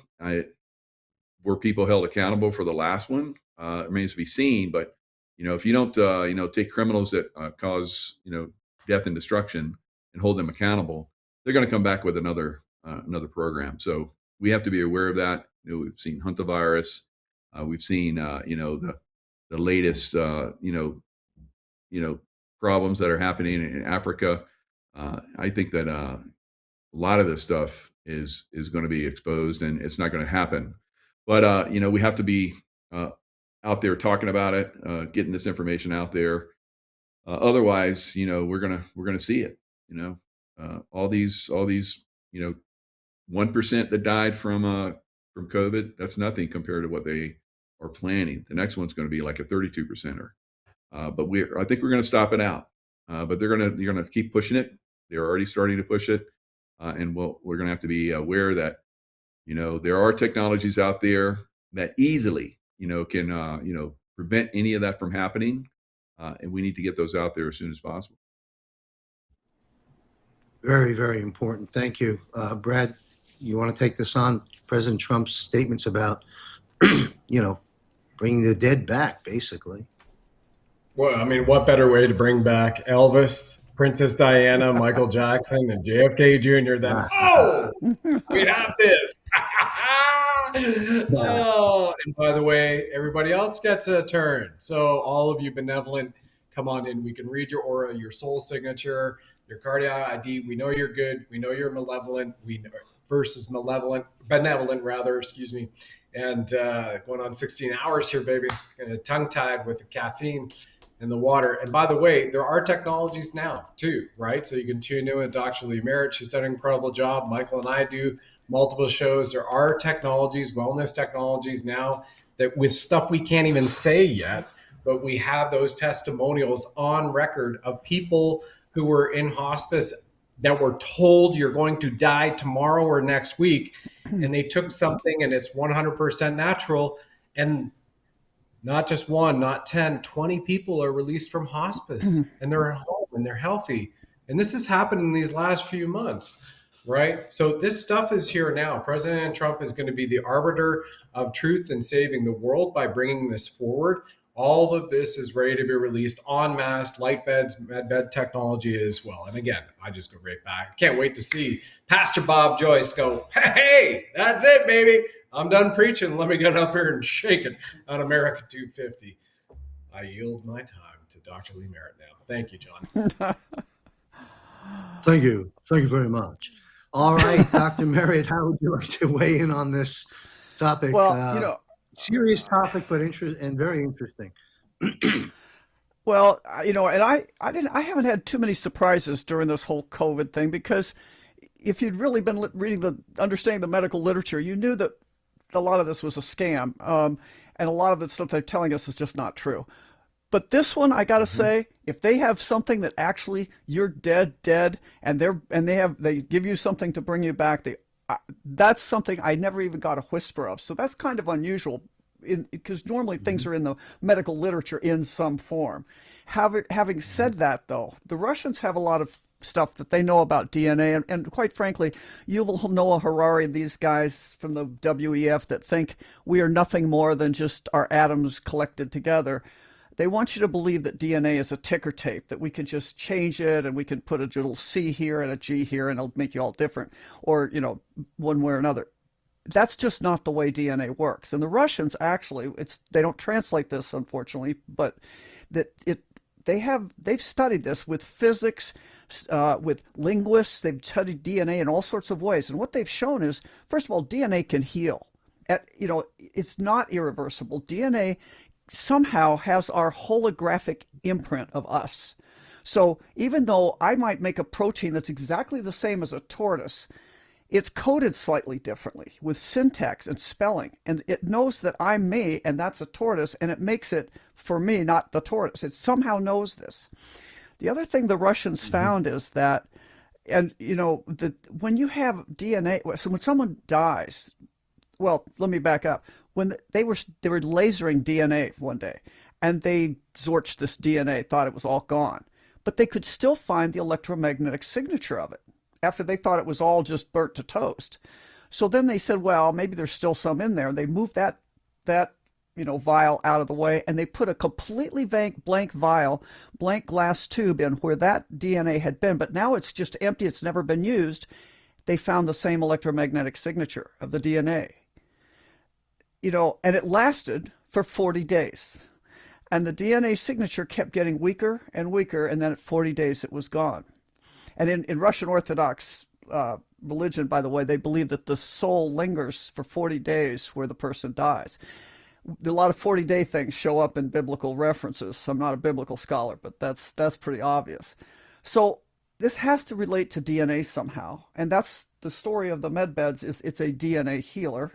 Were people held accountable for the last one? It remains to be seen. But if you don't take criminals that cause death and destruction and hold them accountable, they're going to come back with another program. So we have to be aware of that. We've seen hantavirus. We've seen the latest problems that are happening in Africa. I think that a lot of this stuff is going to be exposed, and it's not going to happen. But we have to be out there talking about it, getting this information out there. Otherwise, we're gonna see it. All these 1% that died from COVID. That's nothing compared to what they are planning. The next one's going to be like a 32%er. But I think we're going to stop it out. But you're going to keep pushing it. They're already starting to push it, and we're going to have to be aware that there are technologies out there that easily can prevent any of that from happening, and we need to get those out there as soon as possible. Very, very important. Thank you. Brad, you want to take this on? President Trump's statements about, bringing the dead back, basically. Well, I mean, what better way to bring back Elvis, Princess Diana, Michael Jackson, and JFK Jr. than, we have this. Oh, and by the way, everybody else gets a turn. So all of you benevolent, come on in. We can read your aura, your soul signature, your cardiac ID. We know you're good. We know you're malevolent. Versus benevolent rather, excuse me. And going on 16 hours here, baby. Tongue-tied with the caffeine and the water. And by the way, there are technologies now too, right? So you can tune in with Dr. Lee Merritt. She's done an incredible job. Michael and I do multiple shows. There are technologies, wellness technologies now that with stuff we can't even say yet, but we have those testimonials on record of people who were in hospice that were told you're going to die tomorrow or next week. And they took something and it's 100% natural. And not just one, not 10, 20 people are released from hospice and they're at home and they're healthy. And this has happened in these last few months, right? So this stuff is here now. President Trump is going to be the arbiter of truth and saving the world by bringing this forward. All of this is ready to be released en masse, light beds, med bed technology as well. And again, I just go right back. Can't wait to see Pastor Bob Joyce go, hey, that's it, baby. I'm done preaching. Let me get up here and shake it on America 250. I yield my time to Dr. Lee Merritt now. Thank you, John. Thank you. Thank you very much. All right, Dr. Merritt, how would you like to weigh in on this topic? Well, serious topic, but very interesting. Well, and I haven't had too many surprises during this whole COVID thing, because if you'd really been understanding the medical literature, you knew that a lot of this was a scam, and a lot of the stuff they're telling us is just not true. But this one, I gotta say, if they have something that actually you're dead, and they give you something to bring you back, that's something I never even got a whisper of. So that's kind of unusual, because normally things are in the medical literature in some form. Having said that, though, the Russians have a lot of stuff that they know about DNA, and quite frankly, Yuval Noah Harari and these guys from the WEF that think we are nothing more than just our atoms collected together. They want you to believe that DNA is a ticker tape, that we can just change it and we can put a little C here and a G here and it'll make you all different, or, one way or another. That's just not the way DNA works. And the Russians actually, they don't translate this, unfortunately, but they've studied this with physics, with linguists. They've studied DNA in all sorts of ways. And what they've shown is, first of all, DNA can heal. It's not irreversible. DNA somehow has our holographic imprint of us. So even though I might make a protein that's exactly the same as a tortoise, it's coded slightly differently with syntax and spelling. And it knows that I'm me and that's a tortoise, and it makes it for me, not the tortoise. It somehow knows this. The other thing the Russians found is that, and when you have DNA, so when someone dies, well, let me back up. When they were lasering DNA one day, and they zorched this DNA, thought it was all gone, but they could still find the electromagnetic signature of it after they thought it was all just burnt to toast. So then they said, well, maybe there's still some in there. And they moved that vial out of the way, and they put a completely blank vial, blank glass tube in where that DNA had been, but now it's just empty. It's never been used. They found the same electromagnetic signature of the DNA. And it lasted for 40 days. And the DNA signature kept getting weaker and weaker, and then at 40 days it was gone. And in Russian Orthodox religion, by the way, they believe that the soul lingers for 40 days where the person dies. A lot of 40-day things show up in biblical references. I'm not a biblical scholar, but that's pretty obvious. So this has to relate to DNA somehow. And that's the story of the med beds. It's a DNA healer.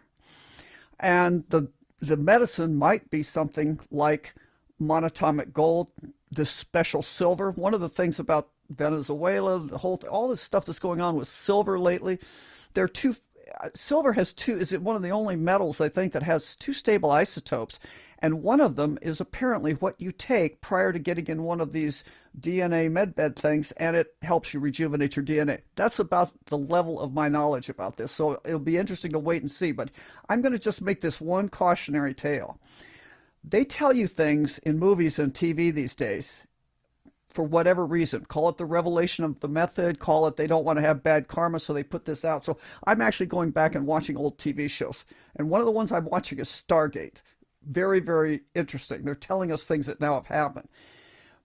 And the medicine might be something like monatomic gold, this special silver. One of the things about Venezuela, all this stuff that's going on with silver lately, silver is one of the only metals, I think, that has two stable isotopes. And one of them is apparently what you take prior to getting in one of these DNA medbed things, and it helps you rejuvenate your DNA. That's about the level of my knowledge about this. So it'll be interesting to wait and see. But I'm going to just make this one cautionary tale. They tell you things in movies and TV these days for whatever reason. Call it the revelation of the method, call it they don't want to have bad karma, so they put this out. So I'm actually going back and watching old TV shows. And one of the ones I'm watching is Stargate. Very, very interesting. They're telling us things that now have happened.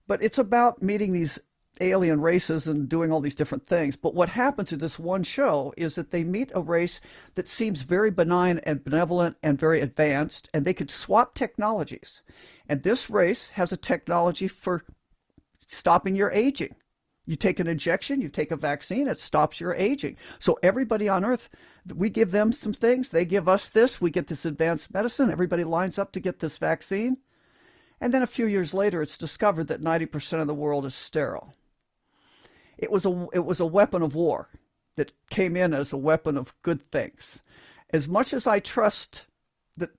But it's about meeting these alien races and doing all these different things. But what happens in this one show is that they meet a race that seems very benign and benevolent and very advanced, and they could swap technologies. And this race has a technology for stopping your aging. You take an injection, you take a vaccine, it stops your aging. So everybody on Earth, we give them some things, they give us this, we get this advanced medicine, everybody lines up to get this vaccine. And then a few years later, it's discovered that 90% of the world is sterile. It was a weapon of war that came in as a weapon of good things. As much as I trust that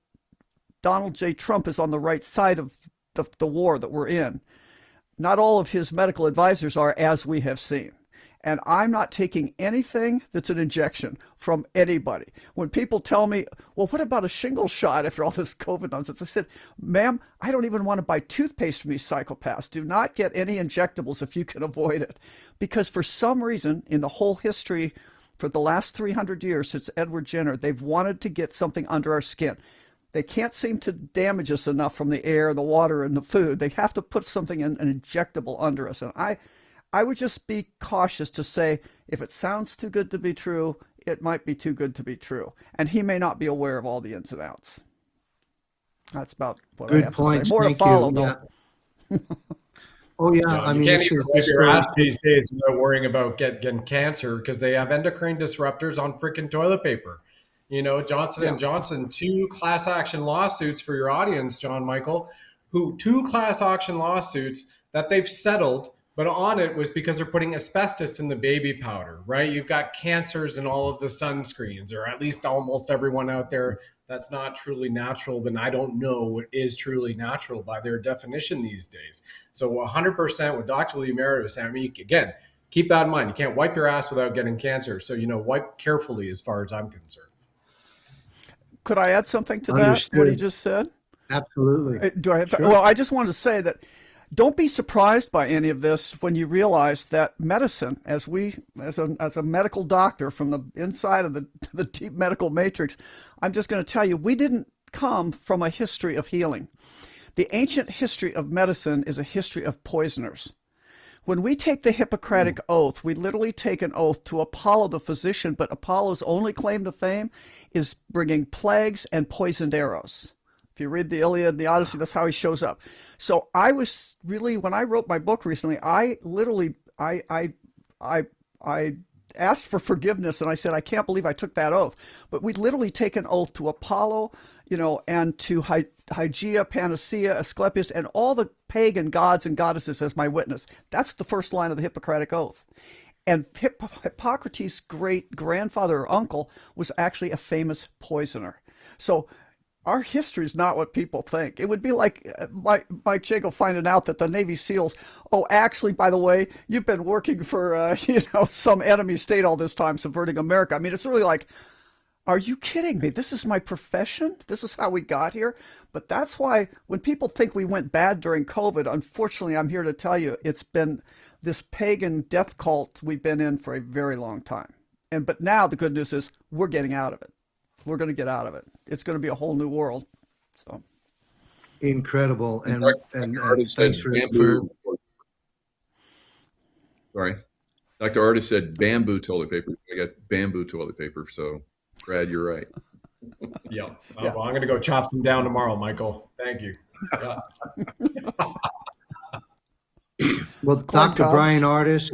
Donald J. Trump is on the right side of the war that we're in, not all of his medical advisors are, as we have seen. And I'm not taking anything that's an injection from anybody. When people tell me, well, what about a shingle shot after all this COVID nonsense? I said, ma'am, I don't even want to buy toothpaste from these psychopaths. Do not get any injectables if you can avoid it. Because for some reason, in the whole history, for the last 300 years since Edward Jenner, they've wanted to get something under our skin. They can't seem to damage us enough from the air, the water, and the food. They have to put something in an injectable under us. And I would just be cautious to say, if it sounds too good to be true, it might be too good to be true. And he may not be aware of all the ins and outs. That's about what I have to say. More to follow, though. Yeah. Oh, yeah. No, I mean, you can't this even is wipe your ass these days without worrying about getting cancer because they have endocrine disruptors on freaking toilet paper. Johnson & Johnson, 2 class action lawsuits for your audience, John Michael, who 2 class action lawsuits that they've settled, but on it was because they're putting asbestos in the baby powder, right? You've got cancers in all of the sunscreens, or at least almost everyone out there that's not truly natural, then I don't know what is truly natural by their definition these days. So 100% what Dr. Lee Merritt is saying, I mean, again, keep that in mind. You can't wipe your ass without getting cancer. So, wipe carefully as far as I'm concerned. Could I add something to that, Understood. what he just said? Absolutely. Do I have to? Sure. Well, I just wanted to say that don't be surprised by any of this when you realize that medicine, as a medical doctor from the inside of the deep medical matrix, I'm just going to tell you, we didn't come from a history of healing. The ancient history of medicine is a history of poisoners. When we take the Hippocratic Oath, we literally take an oath to Apollo the physician, but Apollo's only claim to fame is bringing plagues and poisoned arrows. If you read the Iliad and the Odyssey, that's how he shows up. So I was really, when I wrote my book recently, I literally, I asked for forgiveness, and I said, I can't believe I took that oath. But we literally take an oath to Apollo, and to Hygeia, Panacea, Asclepius, and all the pagan gods and goddesses as my witness. That's the first line of the Hippocratic Oath. And Hippocrates' great-grandfather or uncle was actually a famous poisoner. So our history is not what people think. It would be like Mike Jaco finding out that the Navy SEALs, oh, actually, by the way, you've been working for, some enemy state all this time, subverting America. I mean, it's really like, are you kidding me? This is my profession? This is how we got here? But that's why when people think we went bad during COVID, unfortunately, I'm here to tell you, it's been this pagan death cult we've been in for a very long time. But now the good news is we're getting out of it. We're going to get out of it. It's going to be a whole new world. So incredible. And thanks for sorry. Dr. Artist said bamboo toilet paper. I got bamboo toilet paper. So Brad, you're right. Yeah. Well, I'm going to go chop some down tomorrow, Michael. Thank you. Well, Dr. Brian Artist,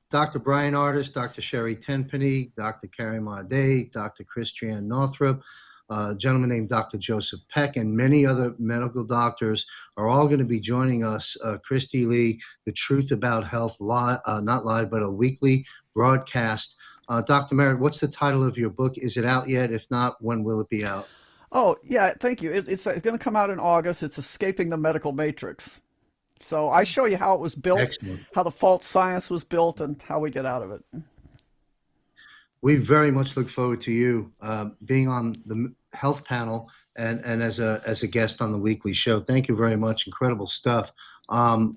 Dr. Brian Artist, Dr. Sherry Tenpenny, Dr. Carrie Marday, Dr. Christiane Northrup, a gentleman named Dr. Joseph Peck, and many other medical doctors are all going to be joining us. Christy Lee, The Truth About Health, not live, but a weekly broadcast. Dr. Merritt, what's the title of your book? Is it out yet? If not, when will it be out? Oh, yeah, thank you. It's going to come out in August. It's Escaping the Medical Matrix. So I show you how it was built, Excellent. How the false science was built, and how we get out of it. We very much look forward to you being on the health panel and as a guest on the weekly show. Thank you very much. Incredible stuff. All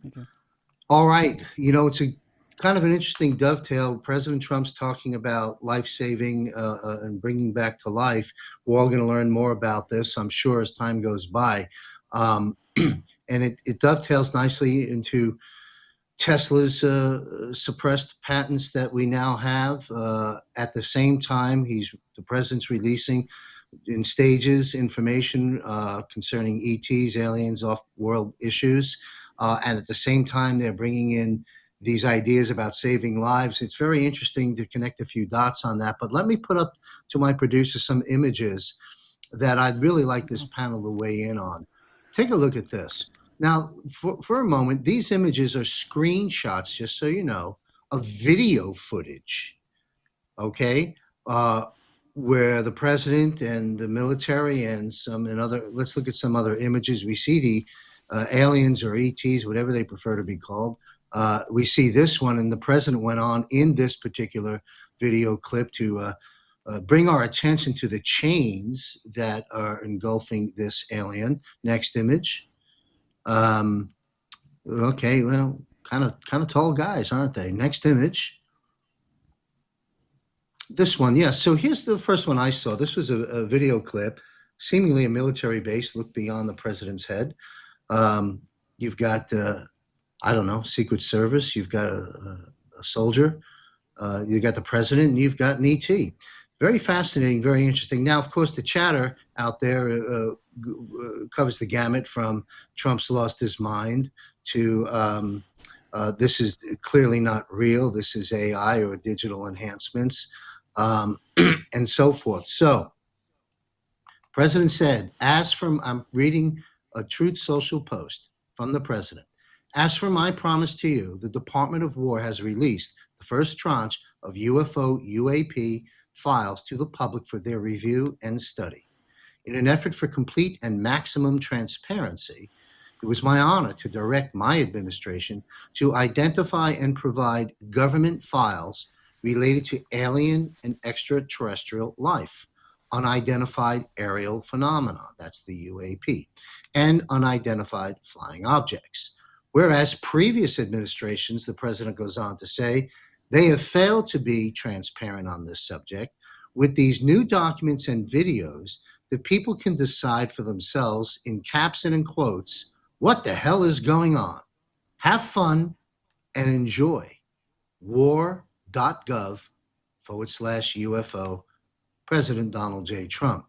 right. It's a kind of an interesting dovetail. President Trump's talking about life-saving and bringing back to life. We're all going to learn more about this, I'm sure, as time goes by. And it dovetails nicely into Tesla's suppressed patents that we now have. At the same time, the president's releasing in stages information concerning ETs, aliens, off-world issues. And at the same time, they're bringing in these ideas about saving lives. It's very interesting to connect a few dots on that. But let me put up to my producer some images that I'd really like this panel to weigh in on. Take a look at this. Now, for a moment, these images are screenshots, just so you know, of video footage, okay, where the president and the military and let's look at some other images. We see the aliens or ETs, whatever they prefer to be called. We see this one, and the president went on in this particular video clip to bring our attention to the chains that are engulfing this alien. Next image. Okay, well, kind of tall guys, aren't they? Next image. This one, yes. Yeah, so here's the first one I saw. This was a video clip, seemingly a military base. Look beyond the president's head. You've got, Secret Service. You've got a soldier. You got the president, and you've got an ET. Very fascinating, very interesting. Now, of course, the chatter out there covers the gamut from Trump's lost his mind to this is clearly not real. This is AI or digital enhancements and so forth. So, President said, I'm reading a Truth Social post from the president. As for my promise to you, the Department of War has released the first tranche of UFO UAP files to the public for their review and study. In an effort for complete and maximum transparency, it was my honor to direct my administration to identify and provide government files related to alien and extraterrestrial life, unidentified aerial phenomena, that's the UAP, and unidentified flying objects. Whereas previous administrations, the president goes on to say, they have failed to be transparent on this subject. With these new documents and videos, the people can decide for themselves, in caps and in quotes, what the hell is going on. Have fun and enjoy. war.gov/UFO, President Donald J. Trump.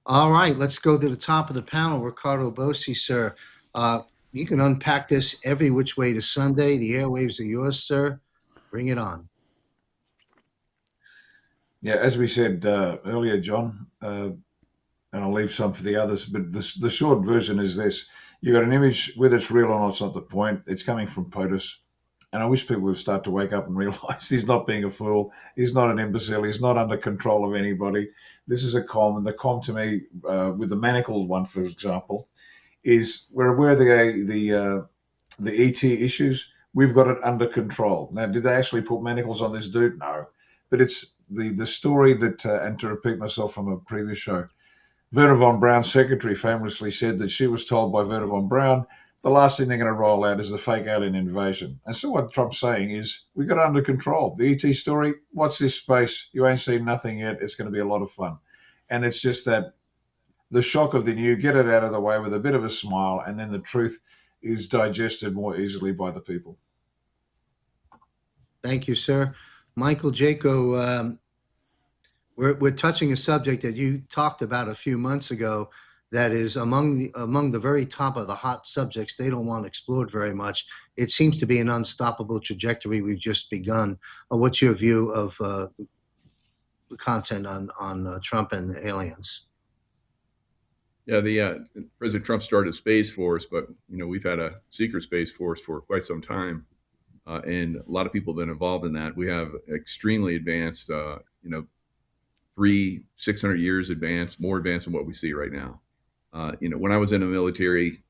All right, let's go to the top of the panel. Riccardo Bosi, sir. You can unpack this every which way to Sunday. The airwaves are yours, sir. Bring it on. Yeah, as we said earlier, John, and I'll leave some for the others, but the short version is this. You got an image, whether it's real or not, it's not the point. It's coming from POTUS. And I wish people would start to wake up and realize he's not being a fool. He's not an imbecile. He's not under control of anybody. This is a comm. And the comm to me, with the manacled one, for example, is we're aware of the ET issues. We've got it under control. Now, did they actually put manacles on this dude? No. But it's the story that, and to repeat myself from a previous show, Wernher von Braun's secretary famously said that she was told by Wernher von Braun, the last thing they're going to roll out is the fake alien invasion. And so what Trump's saying is, we got it under control. The ET story, what's this space? You ain't seen nothing yet. It's going to be a lot of fun. And it's just that the shock of the new, get it out of the way with a bit of a smile, and then the truth is digested more easily by the people. Thank you, sir. Michael Jaco, we're touching a subject that you talked about a few months ago that is among the very top of the hot subjects they don't want explored very much. It seems to be an unstoppable trajectory we've just begun. What's your view of the content on Trump and the aliens? Yeah, President Trump started a Space Force, but we've had a secret Space Force for quite some time, and a lot of people have been involved in that. We have extremely advanced, 600 years advanced, more advanced than what we see right now. When I was in the military,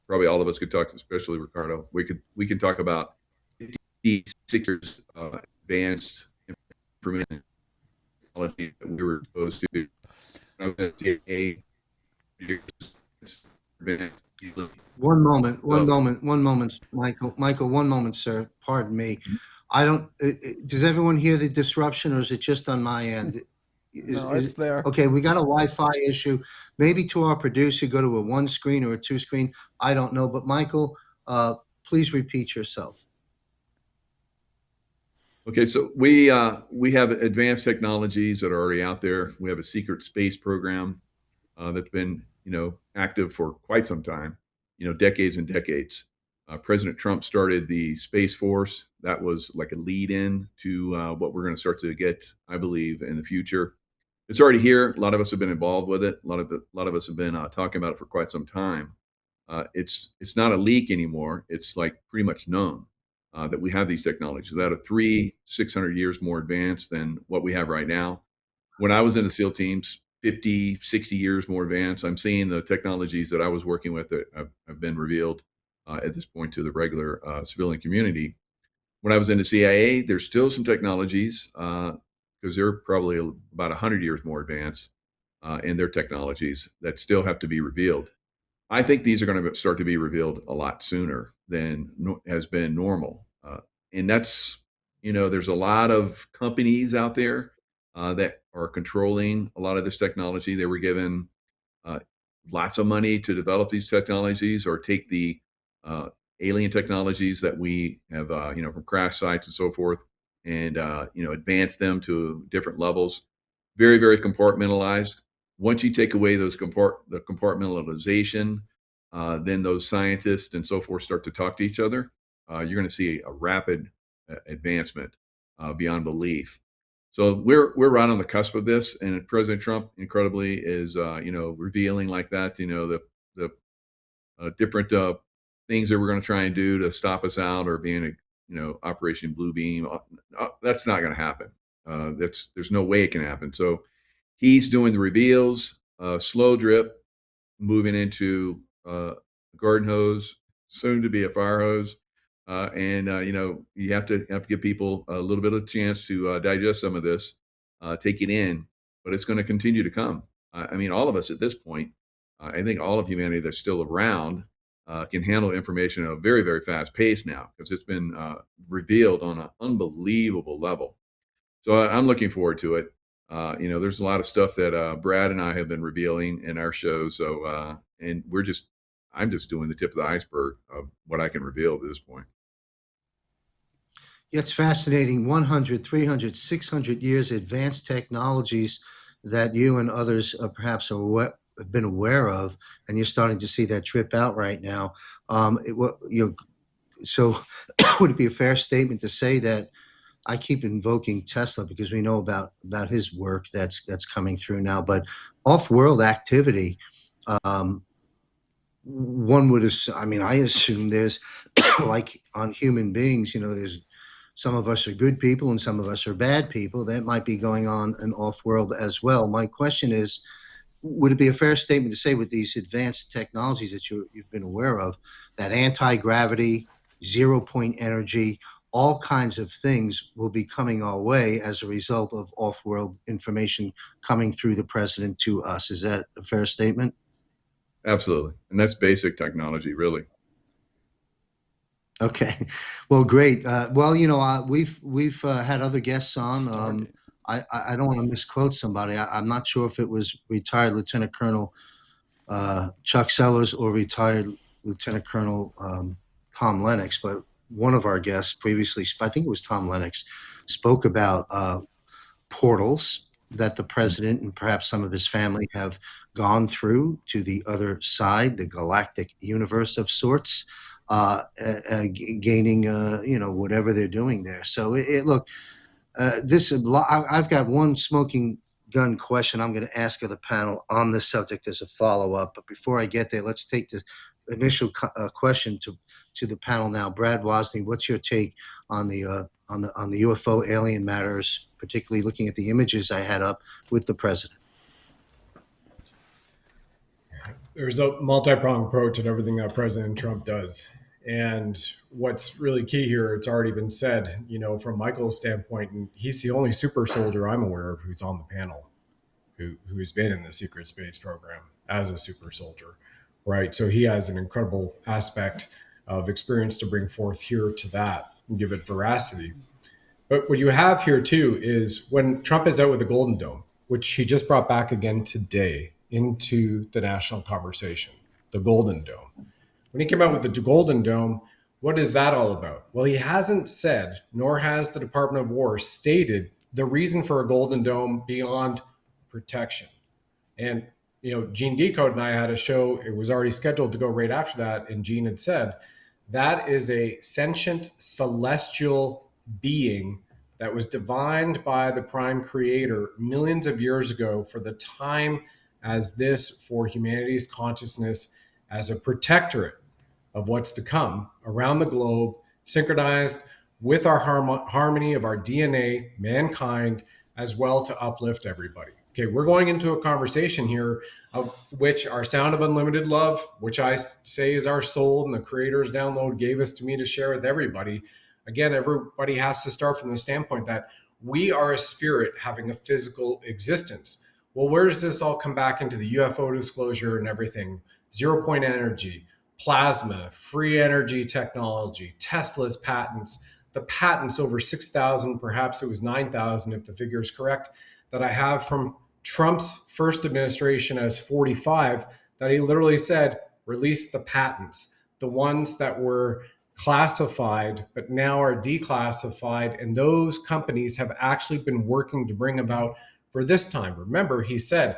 probably all of us could talk, especially Riccardo. We can talk about 56 years advanced information technology that we were exposed to. I was at CIA. One moment, Michael. Michael, one moment, sir. Pardon me. I don't. Does everyone hear the disruption, or is it just on my end? No, it's there. Okay, we got a Wi-Fi issue. Maybe to our producer, go to a one screen or a two screen. I don't know, but Michael, please repeat yourself. Okay, so we have advanced technologies that are already out there. We have a secret space program that's been active for quite some time, decades and decades. President Trump started the Space Force. That was like a lead in to what we're going to start to get, I believe, in the future. It's already here. A lot of us have been involved with it. A lot of us have been talking about it for quite some time. It's not a leak anymore. It's like pretty much known that we have these technologies that are 600 years more advanced than what we have right now. When I was in the SEAL teams, 50, 60 years more advanced. I'm seeing the technologies that I was working with that have been revealed at this point to the regular civilian community. When I was in the CIA, there's still some technologies because they're probably about 100 years more advanced in their technologies that still have to be revealed. I think these are going to start to be revealed a lot sooner than has been normal. And that's, there's a lot of companies out there that are controlling a lot of this technology. They were given lots of money to develop these technologies or take the alien technologies that we have, from crash sites and so forth, and, advance them to different levels. Very, very compartmentalized. Once you take away the compartmentalization, then those scientists and so forth start to talk to each other. You're going to see a rapid advancement beyond belief. So we're right on the cusp of this, and President Trump, incredibly, is revealing like that. The different things that we're going to try and do to stop us out or being Operation Blue Beam. That's not going to happen. There's no way it can happen. So he's doing the reveals, slow drip, moving into garden hose, soon to be a fire hose. And you have to give people a little bit of chance to digest some of this, take it in, but it's going to continue to come. I mean, all of us at this point, I think all of humanity that's still around can handle information at a very, very fast pace now because it's been revealed on an unbelievable level. So I'm looking forward to it. There's a lot of stuff that Brad and I have been revealing in our show. So, and I'm just doing the tip of the iceberg of what I can reveal at this point. Yeah, it's fascinating. 100, 300, 600 years advanced technologies that you and others perhaps have been aware of, and you're starting to see that drip out right now. So would it be a fair statement to say that I keep invoking Tesla because we know about his work that's coming through now, but off-world activity, one would assume, I assume there's like on human beings, there's some of us are good people and some of us are bad people. That might be going on in off-world as well. My question is, would it be a fair statement to say with these advanced technologies that you've been aware of, that anti-gravity, zero-point energy, all kinds of things will be coming our way as a result of off-world information coming through the president to us? Is that a fair statement? Absolutely. And that's basic technology, really. Okay. Well, great. We've had other guests on. I don't want to misquote somebody. I'm not sure if it was retired Lieutenant Colonel Chuck Sellers or retired Lieutenant Colonel Tom Lennox, but one of our guests previously, I think it was Tom Lennox, spoke about portals that the president and perhaps some of his family have gone through to the other side, the galactic universe of sorts, gaining, whatever they're doing there. So I've got one smoking gun question I'm going to ask of the panel on this subject as a follow-up. But before I get there, let's take the initial question to the panel now. Brad Wozny, what's your take on the UFO alien matters, particularly looking at the images I had up with the president? There's a multi-pronged approach at everything that President Trump does. And what's really key here, it's already been said, from Michael's standpoint, and he's the only super soldier I'm aware of who's on the panel, who's been in the secret space program as a super soldier, right? So he has an incredible aspect of experience to bring forth here to that and give it veracity. But what you have here too is when Trump is out with the Golden Dome, which he just brought back again today into the national conversation, the Golden Dome. When he came out with the Golden Dome, what is that all about? Well, he hasn't said, nor has the Department of War stated the reason for a Golden Dome beyond protection. And, Gene Decode and I had a show, it was already scheduled to go right after that. And Gene had said, that is a sentient celestial being that was divined by the prime creator millions of years ago for the time as this for humanity's consciousness as a protectorate of what's to come around the globe, synchronized with our harmony of our DNA, mankind, as well to uplift everybody. Okay, we're going into a conversation here of which our sound of unlimited love, which I say is our soul and the creator's download gave us to me to share with everybody. Again, everybody has to start from the standpoint that we are a spirit having a physical existence. Well, where does this all come back into the UFO disclosure and everything? 0-point energy, plasma, free energy technology, Tesla's patents, the patents over 6,000, perhaps it was 9,000 if the figure is correct, that I have from Trump's first administration as 45, that he literally said, release the patents, the ones that were classified but now are declassified, and those companies have actually been working to bring about for this time. Remember, he said,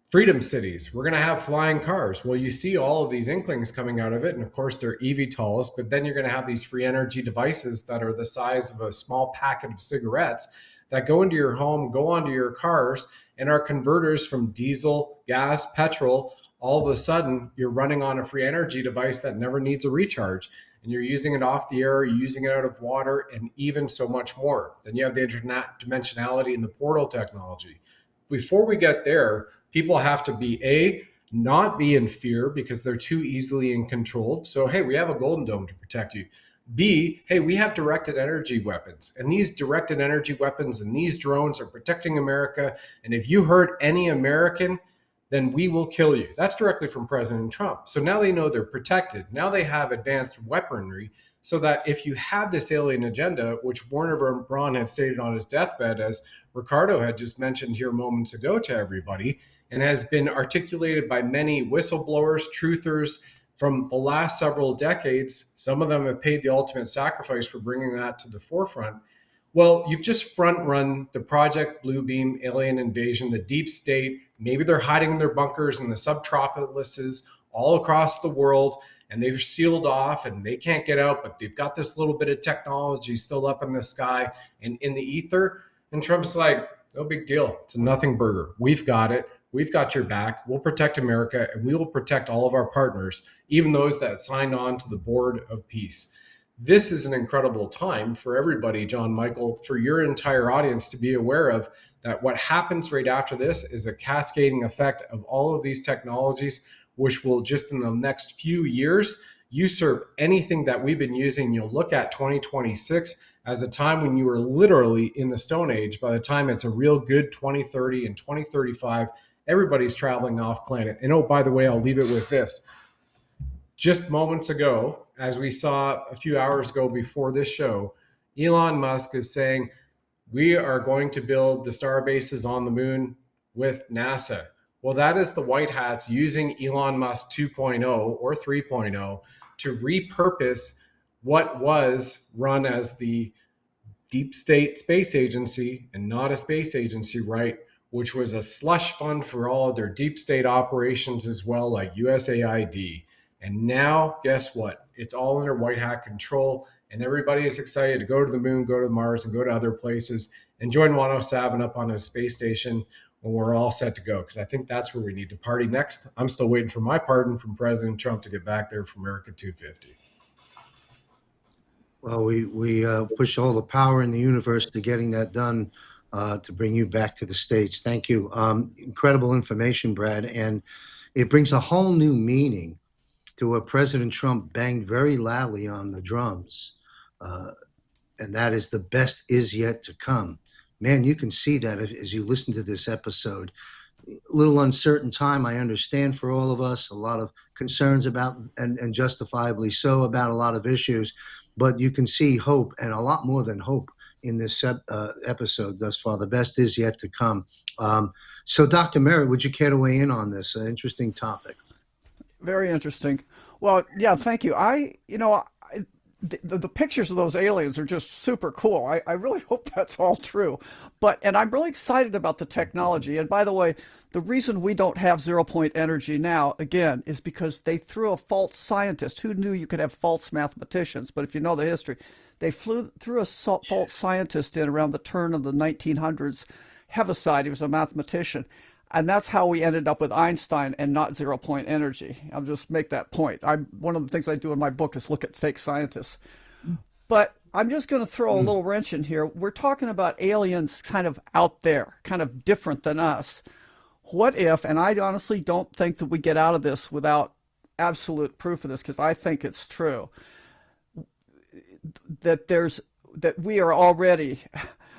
freedom cities, we're going to have flying cars. Well, you see all of these inklings coming out of it, and of course they're eVTOLs, but then you're going to have these free energy devices that are the size of a small packet of cigarettes that go into your home, go onto your cars, and are converters from diesel, gas, petrol, all of a sudden you're running on a free energy device that never needs a recharge, and you're using it off the air, you're using it out of water, and even so much more. Then you have the internet dimensionality and the portal technology. Before we get there, people have to be not be in fear because they're too easily controlled. So, hey, we have a Golden Dome to protect you. B, hey, we have directed energy weapons, and these directed energy weapons and these drones are protecting America. And if you hurt any American, then we will kill you. That's directly from President Trump. So now they know they're protected. Now they have advanced weaponry so that if you have this alien agenda, which Werner von Braun had stated on his deathbed, as Riccardo had just mentioned here moments ago to everybody, and has been articulated by many whistleblowers, truthers, from the last several decades. Some of them have paid the ultimate sacrifice for bringing that to the forefront. Well, you've just front run the Project Bluebeam alien invasion, the deep state. Maybe they're hiding in their bunkers in the subtropics all across the world, and they've sealed off and they can't get out, but they've got this little bit of technology still up in the sky and in the ether. And Trump's like, no big deal. It's a nothing burger. We've got it. We've got your back. We'll protect America, and we will protect all of our partners, even those that signed on to the Board of Peace. This is an incredible time for everybody, John Michael, for your entire audience to be aware of that what happens right after this is a cascading effect of all of these technologies, which will just in the next few years usurp anything that we've been using. You'll look at 2026 as a time when you were literally in the Stone Age. By the time it's a real good 2030 and 2035, everybody's traveling off planet. And oh, by the way, I'll leave it with this. Just moments ago, as we saw a few hours ago before this show, Elon Musk is saying, we are going to build the star bases on the moon with NASA. Well, that is the White Hats using Elon Musk 2.0 or 3.0 to repurpose what was run as the Deep State Space Agency and not a space agency, right? Which was a slush fund for all of their deep state operations as well, like USAID. And now, guess what? It's all under white hat control, and everybody is excited to go to the moon, go to Mars, and go to other places, and join Wano Savin up on his space station when we're all set to go, because I think that's where we need to party next. I'm still waiting for my pardon from President Trump to get back there for America 250. Well, we push all the power in the universe to getting that done, to bring you back to the States. Thank you. Incredible information, Brad. And it brings a whole new meaning to what President Trump banged very loudly on the drums. And that is the best is yet to come. Man, you can see that as you listen to this episode. A little uncertain time, I understand, for all of us. A lot of concerns about, and justifiably so, about a lot of issues. But you can see hope, and a lot more than hope, in this episode thus far. The best is yet to come. So, Dr. Merritt, would you care to weigh in on this interesting topic? Very interesting. Well, yeah, thank you. The pictures of those aliens are just super cool. I really hope that's all true. And I'm really excited about the technology. And by the way, the reason we don't have 0-point energy now, again, is because they threw a false scientist. Who knew you could have false mathematicians? But if you know the history, they threw a false scientist in around the turn of the 1900s, Heaviside. He was a mathematician. And that's how we ended up with Einstein and not 0-point energy. I'll just make that point. One of the things I do in my book is look at fake scientists. But I'm just going to throw a little wrench in here. We're talking about aliens kind of out there, kind of different than us. What if, and I honestly don't think that we get out of this without absolute proof of this, because I think it's true, that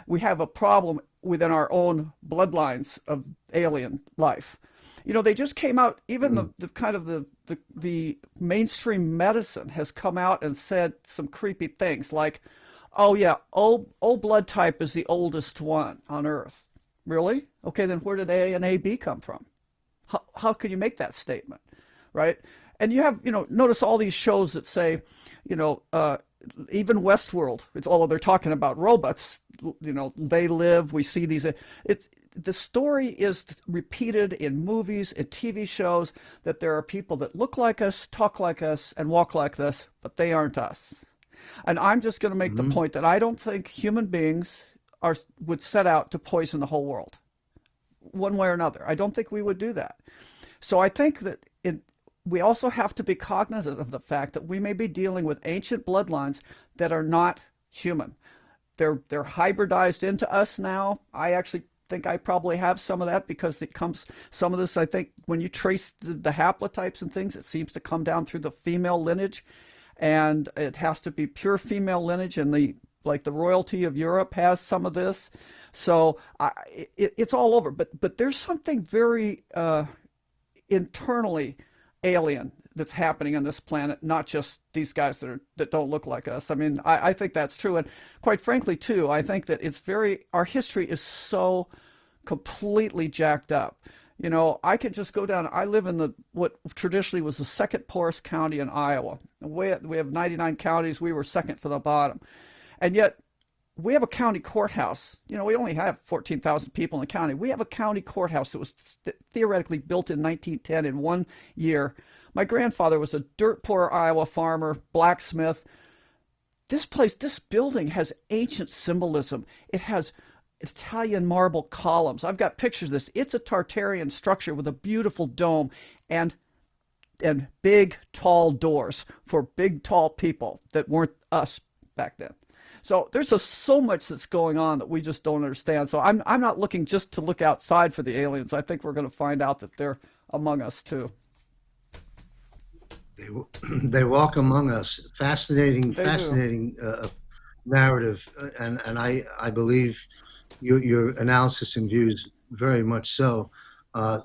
we have a problem within our own bloodlines of alien life. You know, they just came out, even the mainstream medicine has come out and said some creepy things like, oh yeah, O blood type is the oldest one on Earth. Really? Okay, then where did A and AB come from? How can you make that statement, right? And you have, notice all these shows that say, even Westworld, although they're talking about robots, they live, we see these, the story is repeated in movies and TV shows that there are people that look like us, talk like us, and walk like this, but they aren't us. And I'm just going to make the point that I don't think human beings would set out to poison the whole world, one way or another. I don't think we would do that. So I think that we also have to be cognizant of the fact that we may be dealing with ancient bloodlines that are not human. They're hybridized into us now. I actually think I probably have some of that because some of this, I think, when you trace the haplotypes and things, it seems to come down through the female lineage, and it has to be pure female lineage, and the royalty of Europe has some of this. So it's all over. But there's something very internally alien that's happening on this planet, not just these guys that don't look like us. I mean, I think that's true. And quite frankly, too, I think that our history is so completely jacked up. You know, I could just go down. I live in what traditionally was the second poorest county in Iowa. We have 99 counties. We were second from the bottom. And yet we have a county courthouse. You know, we only have 14,000 people in the county. We have a county courthouse that was theoretically built in 1910 in 1 year. My grandfather was a dirt poor Iowa farmer, blacksmith. This building has ancient symbolism. It has Italian marble columns. I've got pictures of this. It's a Tartarian structure with a beautiful dome and big, tall doors for big, tall people that weren't us back then. So there's so much that's going on that we just don't understand. So I'm not looking just to look outside for the aliens. I think we're going to find out that they're among us too. They walk among us. Fascinating narrative, and I believe your analysis and views very much so.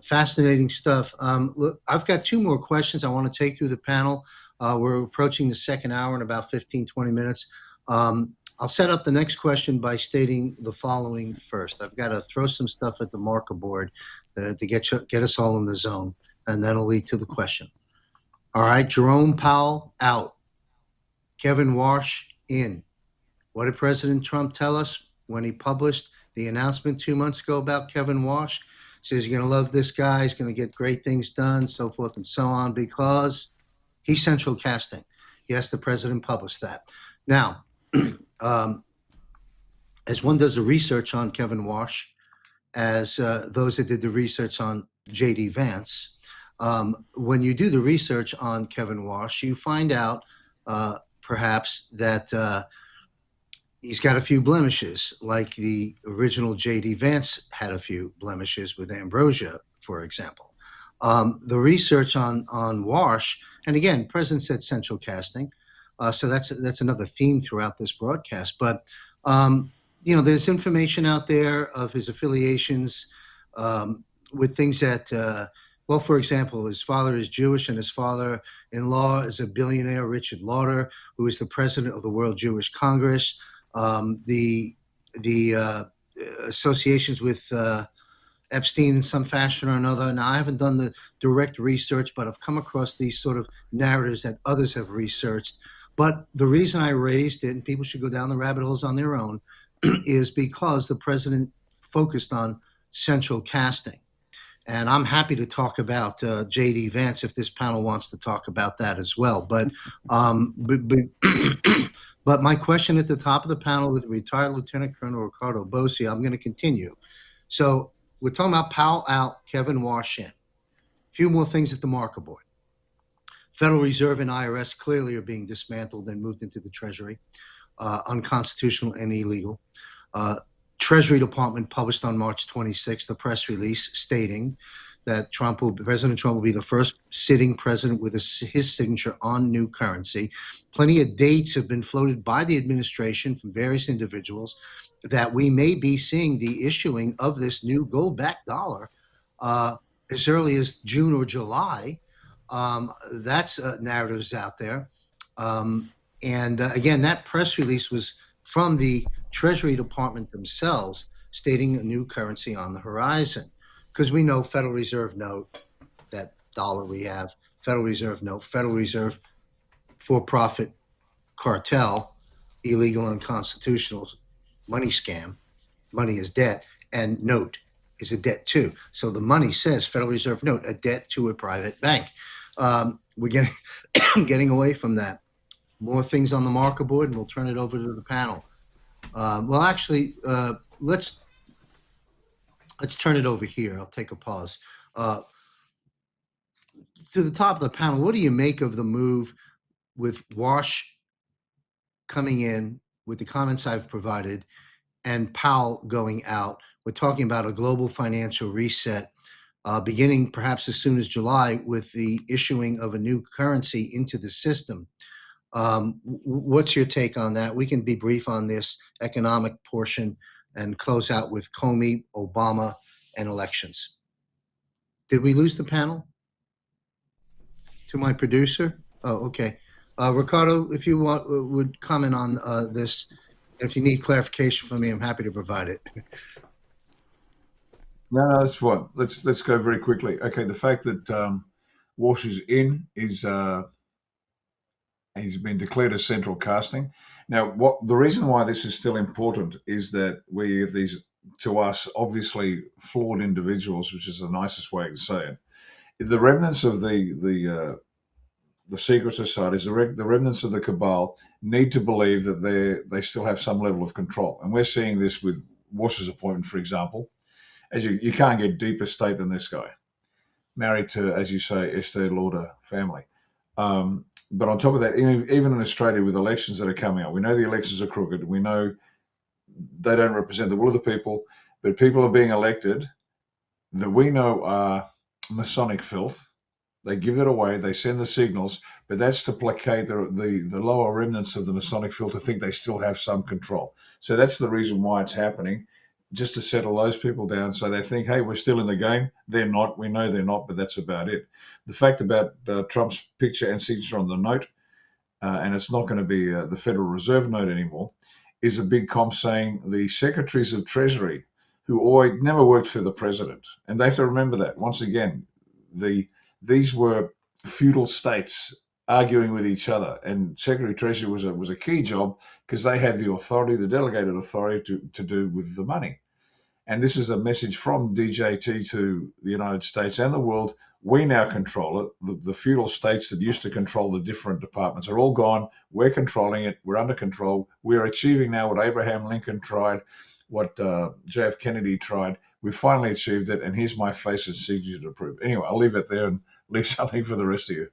Fascinating stuff. Look, I've got two more questions I want to take through the panel. We're approaching the second hour in about 15, 20 minutes. I'll set up the next question by stating the following first. I've got to throw some stuff at the marker board to get us all in the zone, and that'll lead to the question. All right, Jerome Powell out. Kevin Warsh in. What did President Trump tell us when he published the announcement 2 months ago about Kevin Warsh? He says, you're going to love this guy. He's going to get great things done, so forth and so on, because he's central casting. Yes, the president published that. Now, as one does the research on Kevin Warsh, as those that did the research on J.D. Vance, when you do the research on Kevin Warsh, you find out perhaps that he's got a few blemishes, like the original J.D. Vance had a few blemishes with ambrosia, for example. The research on Warsh, and again, President said central casting, so that's another theme throughout this broadcast. But you know, there's information out there of his affiliations with things that. Well, for example, his father is Jewish and his father-in-law is a billionaire, Richard Lauder, who is the president of the World Jewish Congress. The associations with Epstein in some fashion or another. Now, I haven't done the direct research, but I've come across these sort of narratives that others have researched. But the reason I raised it, and people should go down the rabbit holes on their own, is because the president focused on central casting. And I'm happy to talk about J.D. Vance if this panel wants to talk about that as well. But but my question at the top of the panel with retired Lieutenant Colonel Riccardo Bosi, I'm going to continue. So we're talking about Powell out, Kevin Warsh in. A few more things at the marker board. Federal Reserve and IRS clearly are being dismantled and moved into the Treasury, unconstitutional and illegal. Treasury Department published on March 26th a press release stating that President Trump will be the first sitting president with his signature on new currency. Plenty of dates have been floated by the administration from various individuals that we may be seeing the issuing of this new gold-backed dollar as early as June or July. That's narratives out there. Again, that press release was from the Treasury Department themselves, stating a new currency on the horizon. Because we know Federal Reserve note, that dollar we have, Federal Reserve note, Federal Reserve for-profit cartel, illegal and unconstitutional money scam, money is debt, and note is a debt too. So the money says Federal Reserve note, a debt to a private bank. We're getting away from that. More things on the marker board, and we'll turn it over to the panel. Well, actually, let's turn it over here. I'll take a pause. to the top of the panel, what do you make of the move with Wash coming in with the comments I've provided and Powell going out? We're talking about a global financial reset, beginning perhaps as soon as July with the issuing of a new currency into the system. What's your take on that? We can be brief on this economic portion and close out with Comey, Obama, and elections. Did we lose the panel? To my producer? Oh, okay. Riccardo, if you would comment on this, and if you need clarification from me, I'm happy to provide it. No, that's fine. Let's go very quickly. Okay, the fact that Wash is in is he's been declared as central casting. Now, what the reason why this is still important is that we have these, to us, obviously flawed individuals, which is the nicest way to say it. The remnants of the secret societies, the remnants of the cabal, need to believe that they still have some level of control, and we're seeing this with Wash's appointment, for example. As you can't get deeper state than this guy, married to, as you say, Estee Lauder family. But on top of that, even in Australia with elections that are coming up, we know the elections are crooked. We know they don't represent the will of the people, but people are being elected that we know are Masonic filth. They give it away. They send the signals, but that's to placate the lower remnants of the Masonic filth to think they still have some control. So that's the reason why it's happening, just to settle those people down so they think, hey, we're still in the game. They're not. We know they're not, but that's about it. The fact about Trump's picture and signature on the note, and it's not going to be the Federal Reserve note anymore, is a big comp saying the secretaries of Treasury, who always never worked for the president, and they have to remember that, once again, these were feudal states arguing with each other, and Secretary of Treasury was a key job because they had the authority, the delegated authority to do with the money. And this is a message from DJT to the United States and the world. We now control it. The feudal states that used to control the different departments are all gone. We're controlling it. We're under control. We're achieving now what Abraham Lincoln tried, what JF Kennedy tried. We finally achieved it, and here's my face and signature to prove. Anyway, I'll leave it there and leave something for the rest of you.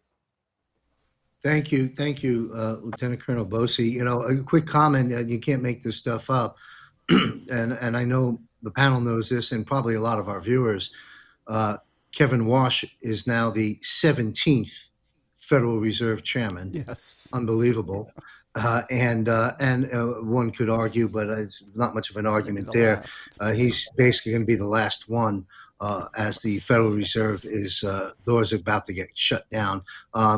Thank you, Lieutenant Colonel Bosi. You know, a quick comment. You can't make this stuff up, and I know the panel knows this, and probably a lot of our viewers. Kevin Wash is now the 17th Federal Reserve Chairman. Yes. Unbelievable. And one could argue, but it's not much of an argument there. He's basically going to be the last one as the Federal Reserve doors are about to get shut down.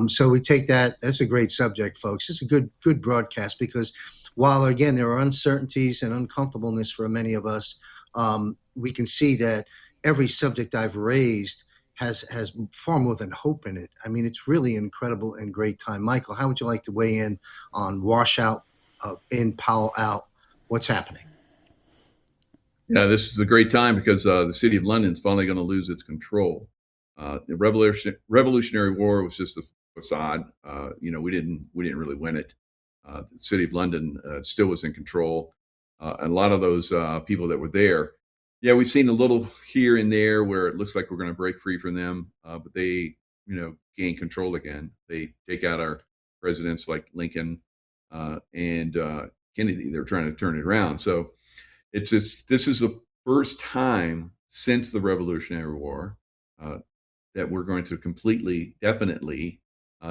So we take that. That's a great subject, folks. It's a good broadcast because while, again, there are uncertainties and uncomfortableness for many of us, we can see that every subject I've raised has far more than hope in it. I mean, it's really an incredible and great time. Michael, how would you like to weigh in on washout, in, Powell out? What's happening? Yeah, this is a great time because the city of London is finally going to lose its control. The Revolutionary War was just a facade. We didn't really win it. The city of London still was in control. And a lot of those people that were there, yeah, we've seen a little here and there where it looks like we're going to break free from them, but they, gain control again. They take out our presidents like Lincoln and Kennedy. They're trying to turn it around. So this is the first time since the Revolutionary War that we're going to definitely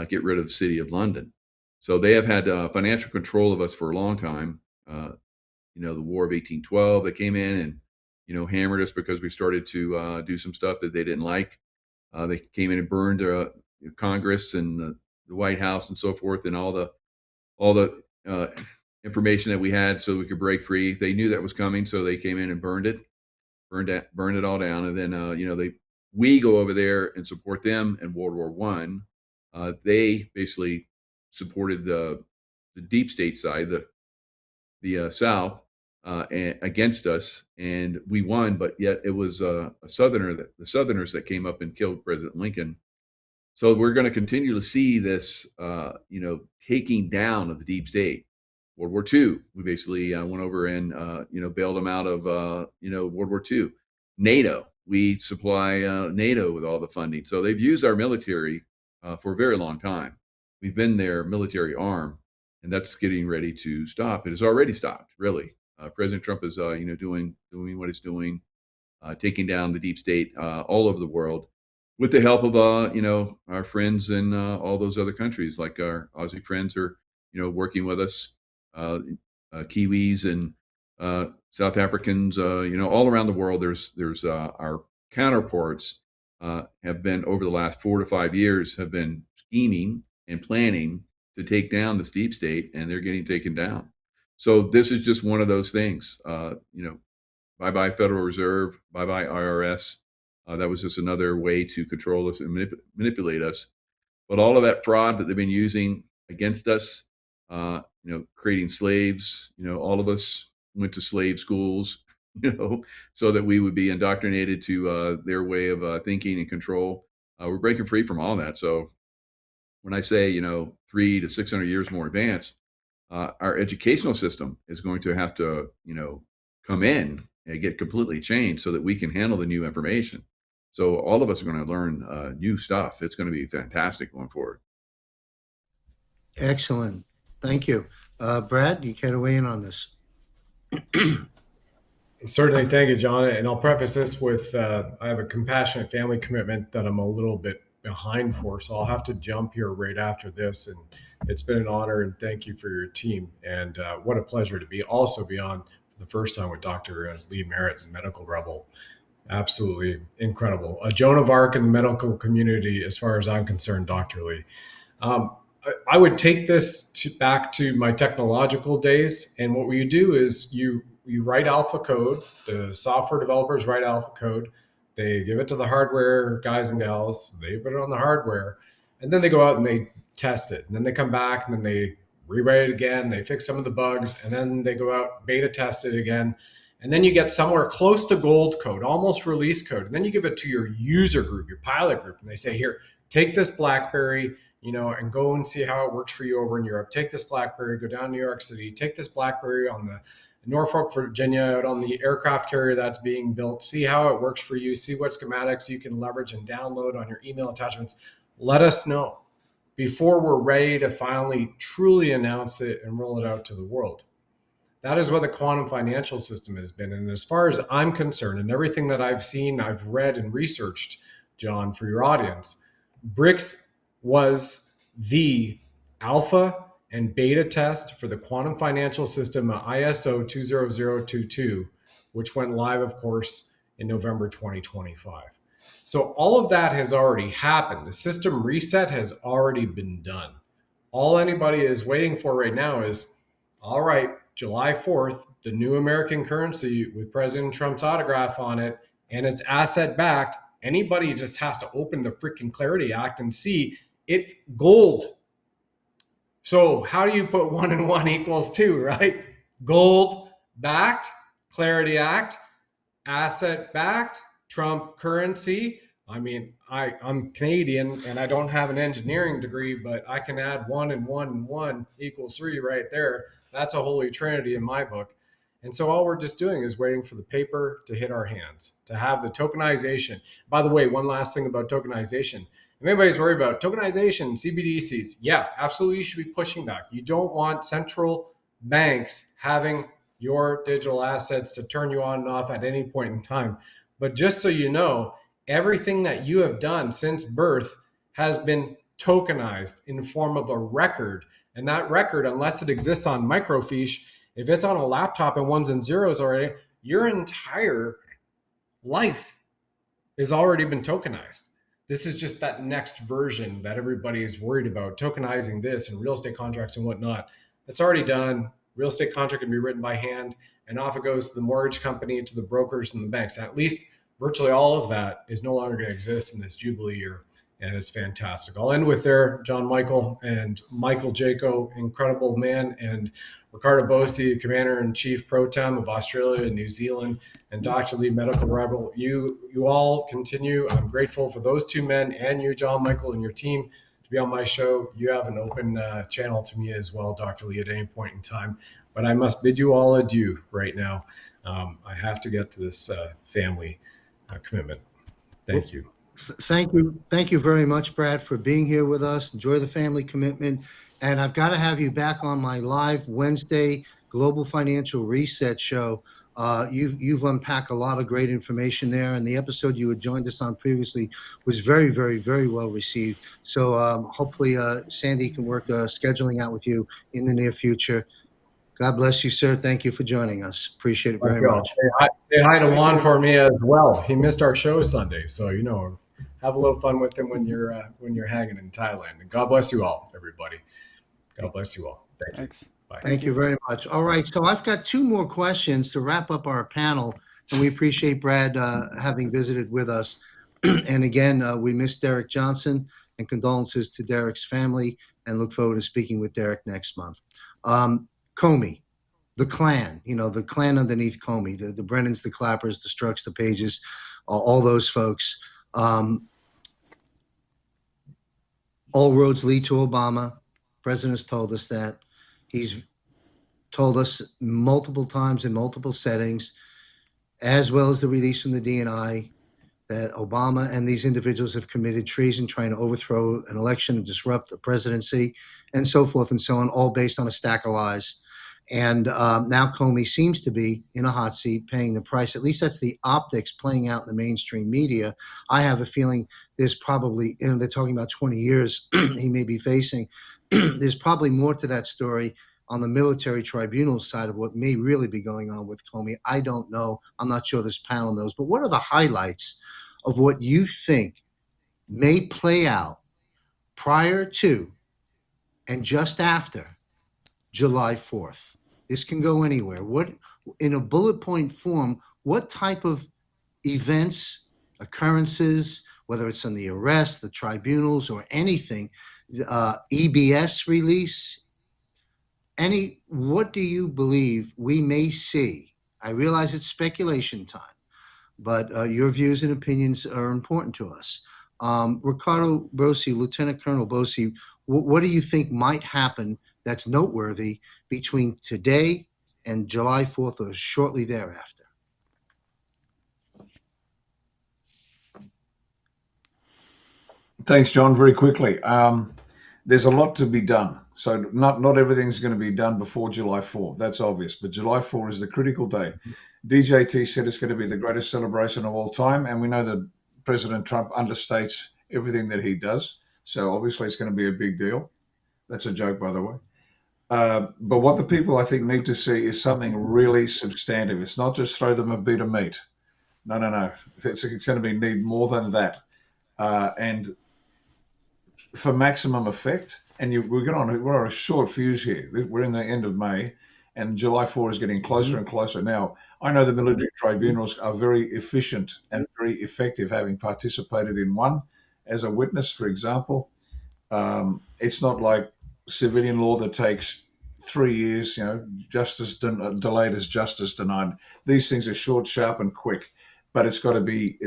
get rid of the city of London. So they have had financial control of us for a long time. The War of 1812, they came in and hammered us because we started to do some stuff that they didn't like. They came in and burned Congress and the White House and so forth, and all the information that we had so we could break free. They knew that was coming, so they came in and burned it all down. And then we go over there and support them in World War One. They basically supported the deep state side, the South. Against us, and we won, but yet it was the Southerners that came up and killed President Lincoln. So we're going to continue to see this, taking down of the deep state. World War II, we basically went over and, bailed them out of, World War II. NATO, we supply NATO with all the funding. So they've used our military for a very long time. We've been their military arm, and that's getting ready to stop. It has already stopped, really. President Trump is, doing what he's doing, taking down the deep state all over the world, with the help of, our friends in all those other countries. Like our Aussie friends are, working with us, Kiwis and South Africans, all around the world. There's our counterparts have been, over the last 4 to 5 years, have been scheming and planning to take down this deep state, and they're getting taken down. So this is just one of those things. Bye bye Federal Reserve, bye bye IRS. That was just another way to control us and manipulate us. But all of that fraud that they've been using against us, creating slaves, all of us went to slave schools, so that we would be indoctrinated to their way of thinking and control. We're breaking free from all that. So when I say, 300 to 600 years more advanced, our educational system is going to have to, come in and get completely changed so that we can handle the new information. So all of us are going to learn new stuff. It's going to be fantastic going forward. Excellent. Thank you. Brad, you care to weigh in on this? Certainly. Thank you, John. And I'll preface this with I have a compassionate family commitment that I'm a little bit behind for, so I'll have to jump here right after this. And it's been an honor, and thank you for your team. And what a pleasure to be on for the first time with Dr. Lee Merritt, the medical rebel. Absolutely incredible. A Joan of Arc in the medical community, as far as I'm concerned, Dr. Lee. I would take this back to my technological days. And what you do is you write alpha code. The software developers write alpha code. They give it to the hardware guys and gals. They put it on the hardware. And then they go out and they test it. And then they come back and then they rewrite it again. They fix some of the bugs. And then they go out, beta test it again. And then you get somewhere close to gold code, almost release code. And then you give it to your user group, your pilot group. And they say, here, take this BlackBerry, and go and see how it works for you over in Europe. Take this BlackBerry, go down to New York City, take this BlackBerry on the Norfolk, Virginia, out on the aircraft carrier that's being built, see how it works for you, see what schematics you can leverage and download on your email attachments. Let us know before we're ready to finally truly announce it and roll it out to the world. That is what the quantum financial system has been. And as far as I'm concerned, and everything that I've seen, I've read and researched, John, for your audience, BRICS was the alpha and beta test for the quantum financial system ISO 20022, which went live, of course, in November 2025. So all of that has already happened. The system reset has already been done. All anybody is waiting for right now is, all right, July 4th, the new American currency with President Trump's autograph on it, and it's asset backed. Anybody just has to open the freaking Clarity Act and see it's gold. So how do you put 1 and 1 equals 2, right? Gold backed, Clarity Act, asset backed, Trump currency. I mean, I'm Canadian and I don't have an engineering degree, but I can add 1 and 1 and 1 equals 3 right there. That's a holy trinity in my book. And so all we're just doing is waiting for the paper to hit our hands, to have the tokenization. By the way, one last thing about tokenization. If anybody's worried about tokenization, CBDCs, yeah, absolutely, you should be pushing back. You don't want central banks having your digital assets to turn you on and off at any point in time. But just so you know, everything that you have done since birth has been tokenized in the form of a record. And that record, unless it exists on microfiche, if it's on a laptop and ones and zeros already, your entire life has already been tokenized. This is just that next version that everybody is worried about, tokenizing this and real estate contracts and whatnot. That's already done. Real estate contract can be written by hand, and off it goes to the mortgage company, to the brokers and the banks. At least virtually all of that is no longer going to exist in this Jubilee year, and it's fantastic. I'll end with there, John Michael and Michael Jaco, incredible man, and Riccardo Bosi, Commander-in-Chief Pro Tem of Australia and New Zealand, and Dr. Lee, Medical Rebel. You all continue. I'm grateful for those two men and you, John Michael, and your team to be on my show. You have an open channel to me as well, Dr. Lee, at any point in time. But I must bid you all adieu right now. I have to get to this family commitment. Thank you. Thank you very much, Brad, for being here with us. Enjoy the family commitment. And I've got to have you back on my live Wednesday Global Financial Reset show. You've unpacked a lot of great information there, and the episode you had joined us on previously was very, very, very well received. So hopefully Sandy can work scheduling out with you in the near future. God bless you, sir. Thank you for joining us. Appreciate it very much. Say hi to Juan for me as well. He missed our show Sunday, so have a little fun with him when you're hanging in Thailand. And God bless you all, everybody. God bless you all. Thank you. Thanks. Bye. Thank you very much. All right, so I've got two more questions to wrap up our panel, and we appreciate Brad having visited with us. And again, we miss Derek Johnson, and condolences to Derek's family, and look forward to speaking with Derek next month. Comey, the clan, the clan underneath Comey, the Brennans, the Clappers, the Strucks, the Pages, all those folks. All roads lead to Obama. President's told us that. He's told us multiple times in multiple settings, as well as the release from the DNI, that Obama and these individuals have committed treason, trying to overthrow an election and disrupt the presidency, and so forth and so on, all based on a stack of lies. And now Comey seems to be in a hot seat, paying the price. At least that's the optics playing out in the mainstream media. I have a feeling there's probably, they're talking about 20 years he may be facing. There's probably more to that story on the military tribunal side of what may really be going on with Comey. I don't know. I'm not sure this panel knows. But what are the highlights of what you think may play out prior to and just after July 4th? This can go anywhere. What, in a bullet point form, what type of events, occurrences, whether it's on the arrest, the tribunals, or anything, EBS release, what do you believe we may see? I realize it's speculation time, but your views and opinions are important to us. Riccardo Bosi, Lieutenant Colonel Bosi, what do you think might happen that's noteworthy between today and July 4th or shortly thereafter? Thanks, John. Very quickly. There's a lot to be done. So not everything's going to be done before July 4. That's obvious. But July 4 is the critical day. DJT said it's going to be the greatest celebration of all time. And we know that President Trump understates everything that he does. So obviously it's going to be a big deal. That's a joke, by the way. But what the people, I think, need to see is something really substantive. It's not just throw them a bit of meat. No. It's going to need more than that. And for maximum effect, and we're on a short fuse here. We're in the end of May, and July 4 is getting closer and closer. Now, I know the military tribunals are very efficient and very effective, having participated in one as a witness, for example. It's not like civilian law that takes 3 years, justice delayed is justice denied. These things are short, sharp, and quick. But it's got to be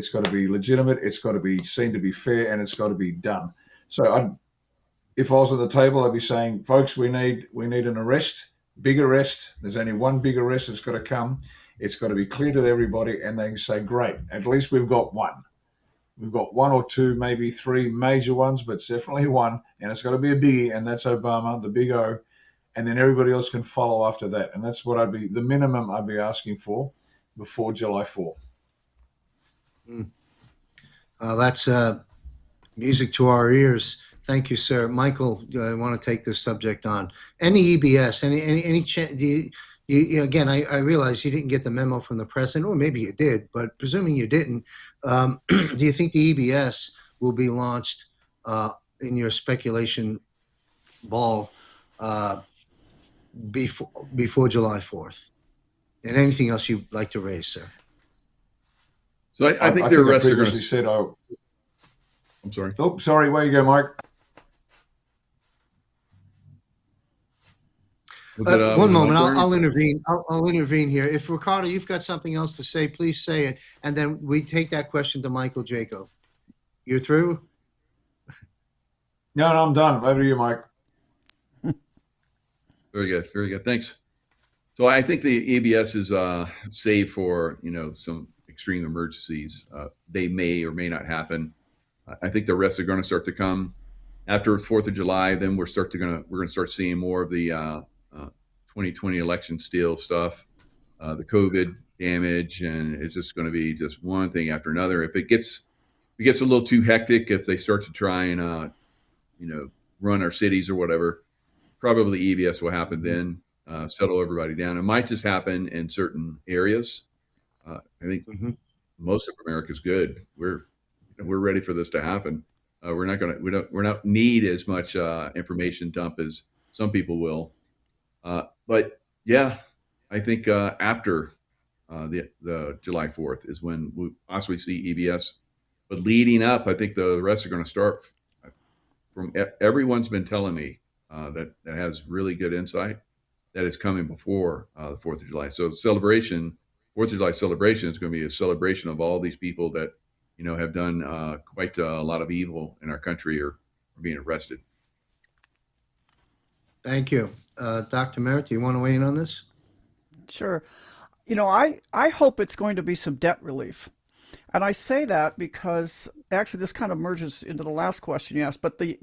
legitimate. It's got to be seen to be fair, and it's got to be done. So, if I was at the table, I'd be saying, folks, we need an arrest, big arrest. There's only one big arrest that's got to come. It's got to be clear to everybody, and they can say, great, at least we've got one. We've got one or two, maybe three major ones, but it's definitely one, and it's got to be a biggie, and that's Obama, the big O, and then everybody else can follow after that. And that's what the minimum I'd be asking for before July 4. That's music to our ears. Thank you, sir. Michael, I want to take this subject on. Any EBS, again, I realize you didn't get the memo from the president, or maybe you did, but presuming you didn't, do you think the EBS will be launched in your speculation ball before July 4th? And anything else you'd like to raise, sir? So I think the arrests are going to. Said, I'm sorry. Oh, sorry. Where you go, Mike? One moment. I'll intervene. I'll intervene here. If Riccardo, you've got something else to say, please say it, and then we take that question to Michael Jaco. You're through? No, I'm done. Over to you, Mike. Very good. Very good. Thanks. So I think the ABS is saved for some extreme emergencies. They may or may not happen. I think the rest are going to start to come after 4th of July. Then we're going to start seeing more of the 2020 election steal stuff, the COVID damage, and it's just going to be just one thing after another. If it gets a little too hectic, if they start to try and run our cities or whatever, probably EBS will happen then, settle everybody down. It might just happen in certain areas. I think most of America's good. We're ready for this to happen. We don't need as much information dump as some people will. But yeah, I think after the July 4th is when we possibly see EBS. But leading up, I think the rest are going to start. From everyone's been telling me that has really good insight that is coming before the 4th of July. So 4th of July celebration is going to be a celebration of all these people that have done quite a lot of evil in our country or being arrested. Thank you. Dr. Merritt, do you want to weigh in on this? Sure. I hope it's going to be some debt relief. And I say that because actually this kind of merges into the last question you asked, but the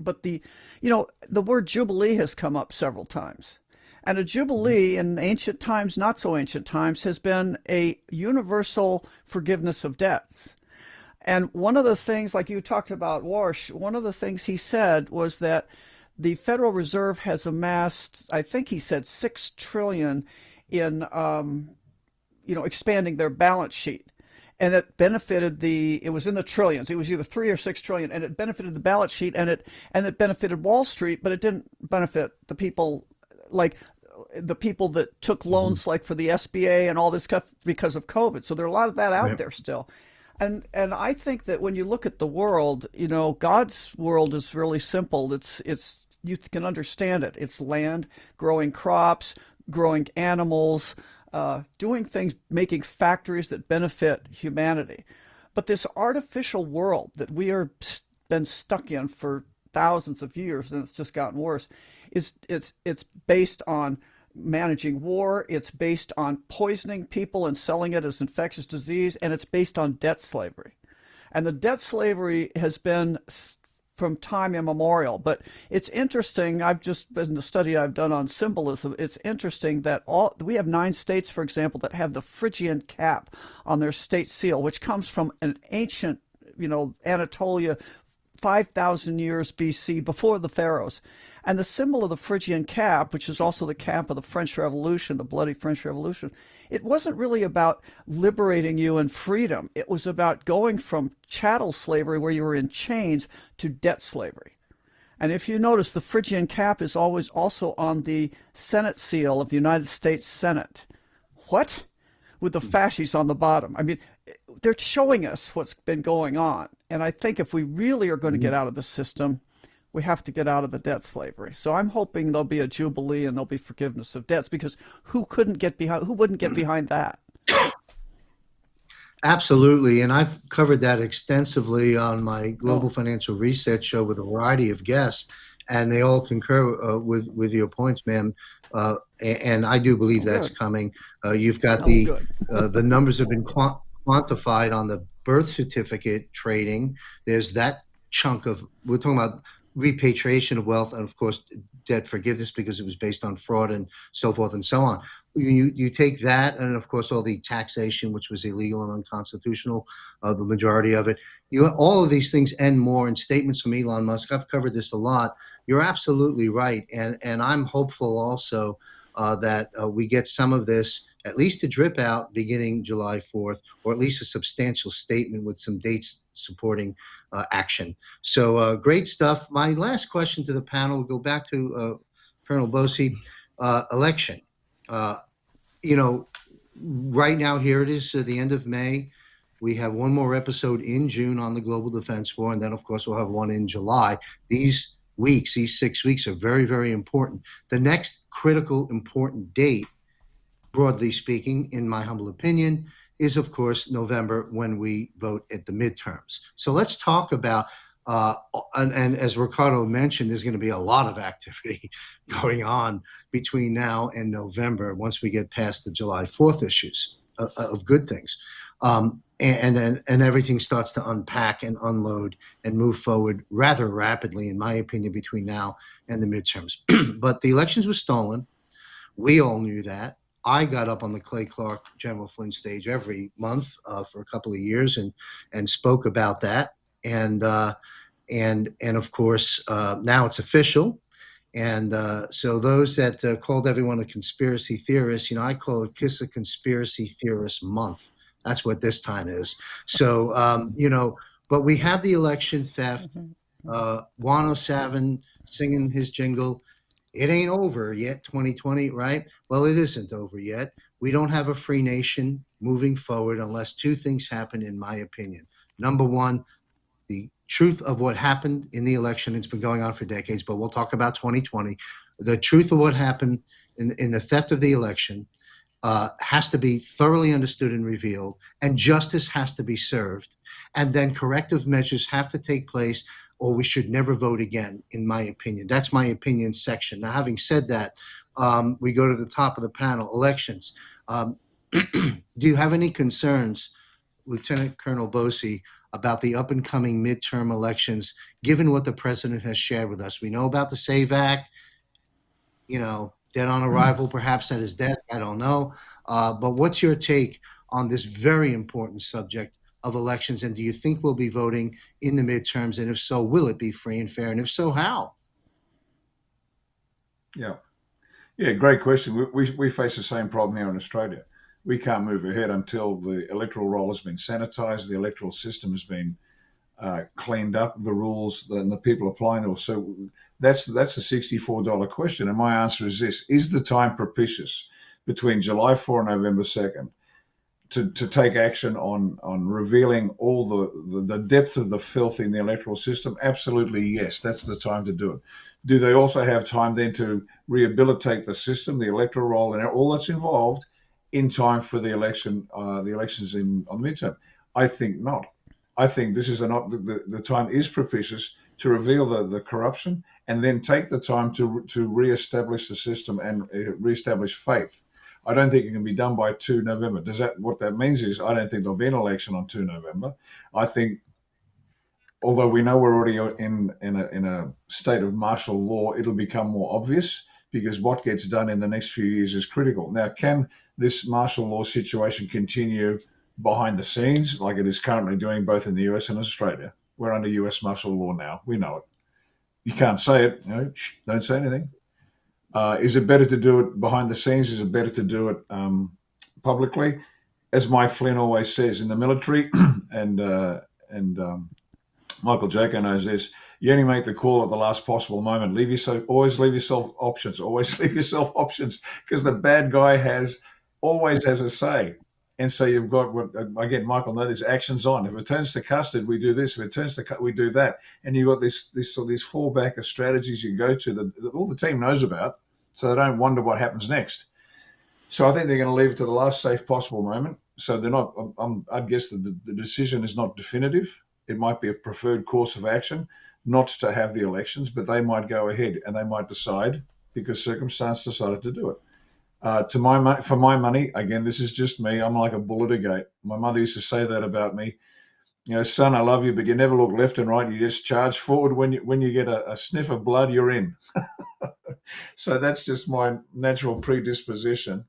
word jubilee has come up several times. And a jubilee in ancient times, not so ancient times, has been a universal forgiveness of debts. And one of the things, like you talked about Warsh, one of the things he said was that the Federal Reserve has amassed, I think he said, $6 trillion in expanding their balance sheet. And it benefited it was in the trillions. It was either 3 or 6 trillion, and it benefited the balance sheet, and it benefited Wall Street, but it didn't benefit the people, like the people that took loans, like for the SBA and all this stuff because of COVID. So there's a lot of that out there still. And I think that when you look at the world, God's world is really simple. It's you can understand it. It's land, growing crops, growing animals, doing things, making factories that benefit humanity. But this artificial world that we are been stuck in for thousands of years, and it's just gotten worse, it's based on managing war, it's based on poisoning people and selling it as infectious disease, and it's based on debt slavery. And the debt slavery has been from time immemorial. But it's interesting, I've just been the study I've done on symbolism, it's interesting that we have 9 states, for example, that have the Phrygian cap on their state seal, which comes from an ancient, Anatolia, 5,000 years BC, before the pharaohs. And the symbol of the Phrygian cap, which is also the cap of the French Revolution, the bloody French Revolution, it wasn't really about liberating you and freedom. It was about going from chattel slavery, where you were in chains, to debt slavery. And if you notice, the Phrygian cap is always also on the Senate seal of the United States Senate. What? With the fasces on the bottom. I mean, they're showing us what's been going on. And I think if we really are going to get out of the system, we have to get out of the debt slavery. So I'm hoping there'll be a jubilee and there'll be forgiveness of debts, because who wouldn't get behind that? Absolutely. And I've covered that extensively on my Global Financial Reset show with a variety of guests, and they all concur with your points, ma'am. And I do believe that's coming. You've got the numbers have been quantified on the birth certificate trading. There's that chunk of, we're talking about repatriation of wealth, and of course debt forgiveness, because it was based on fraud and so forth and so on. You take that, and of course all the taxation, which was illegal and unconstitutional, the majority of it. All of these things and more, and statements from Elon Musk. I've covered this a lot. You're absolutely right, and I'm hopeful also that we get some of this at least to drip out beginning July 4th, or at least a substantial statement with some dates supporting action. So great stuff. My last question to the panel, we'll go back to Colonel Bosi. Election. Right now, here it is, the end of May. We have one more episode in June on the global defense war, and then, of course, we'll have one in July. These 6 weeks are very, very important. The next critical, important date, broadly speaking, in my humble opinion, is, of course, November, when we vote at the midterms. So let's talk about, and as Riccardo mentioned, there's going to be a lot of activity going on between now and November once we get past the July 4th issues of good things. and everything starts to unpack and unload and move forward rather rapidly, in my opinion, between now and the midterms. But the elections were stolen. We all knew that. I got up on the Clay Clark General Flynn stage every month for a couple of years and spoke about that. And of course, now it's official. And so those that called everyone a conspiracy theorist, I call it Kiss a Conspiracy Theorist Month. That's what this time is. So, but we have the election theft. Wano Savin singing his jingle. It ain't over yet, 2020, right? Well, it isn't over yet. We don't have a free nation moving forward unless two things happen, in my opinion. Number one, the truth of what happened in the election. It's been going on for decades, but we'll talk about 2020. The truth of what happened in the theft of the election has to be thoroughly understood and revealed, and justice has to be served. And then corrective measures have to take place, or we should never vote again, in my opinion. That's my opinion section. Now, having said that, we go to the top of the panel, elections. Do you have any concerns, Lieutenant Colonel Bosi, about the up-and-coming midterm elections, given what the president has shared with us? We know about the SAVE Act, dead on arrival, perhaps at his desk, I don't know. But what's your take on this very important subject of elections? And do you think we'll be voting in the midterms? And if so, will it be free and fair? And if so, how? Yeah, great question. We face the same problem here in Australia. We can't move ahead until the electoral roll has been sanitized, the electoral system has been cleaned up, the rules and the people applying it. So that's a $64 question. And my answer is this: is the time propitious between July 4 and November 2nd to take action on revealing all the depth of the filth in the electoral system? Absolutely, yes. That's the time to do it. Do they also have time then to rehabilitate the system, the electoral roll, and all that's involved in time for the elections on midterm? I think not. I think this is the time is propitious to reveal the corruption, and then take the time to reestablish the system and reestablish faith. I don't think it can be done by 2 November. What that means is I don't think there'll be an election on 2 November. I think, although we know we're already in a state of martial law, it'll become more obvious, because what gets done in the next few years is critical. Now, can this martial law situation continue behind the scenes like it is currently doing both in the US and Australia? We're under US martial law now. We know it. You can't say it. Shh, don't say anything. Is it better to do it behind the scenes? Is it better to do it publicly? As Mike Flynn always says in the military, and Michael Jaco knows this, you only make the call at the last possible moment. Always leave yourself options. Always leave yourself options, because the bad guy always has a say. And so you've got what, again, Michael knows this: actions on. If it turns to custard, we do this. If it turns to we do that. And you've got these fallback of strategies you go to that all the team knows about, so they don't wonder what happens next. So I think they're going to leave it to the last safe possible moment. So they're not. I'd guess that the decision is not definitive. It might be a preferred course of action not to have the elections, but they might go ahead and they might decide, because circumstance decided to do it. For my money, again, this is just me. I'm like a bull at a gate. My mother used to say that about me. Son, I love you, but you never look left and right. You just charge forward. When you get a sniff of blood, you're in. So that's just my natural predisposition.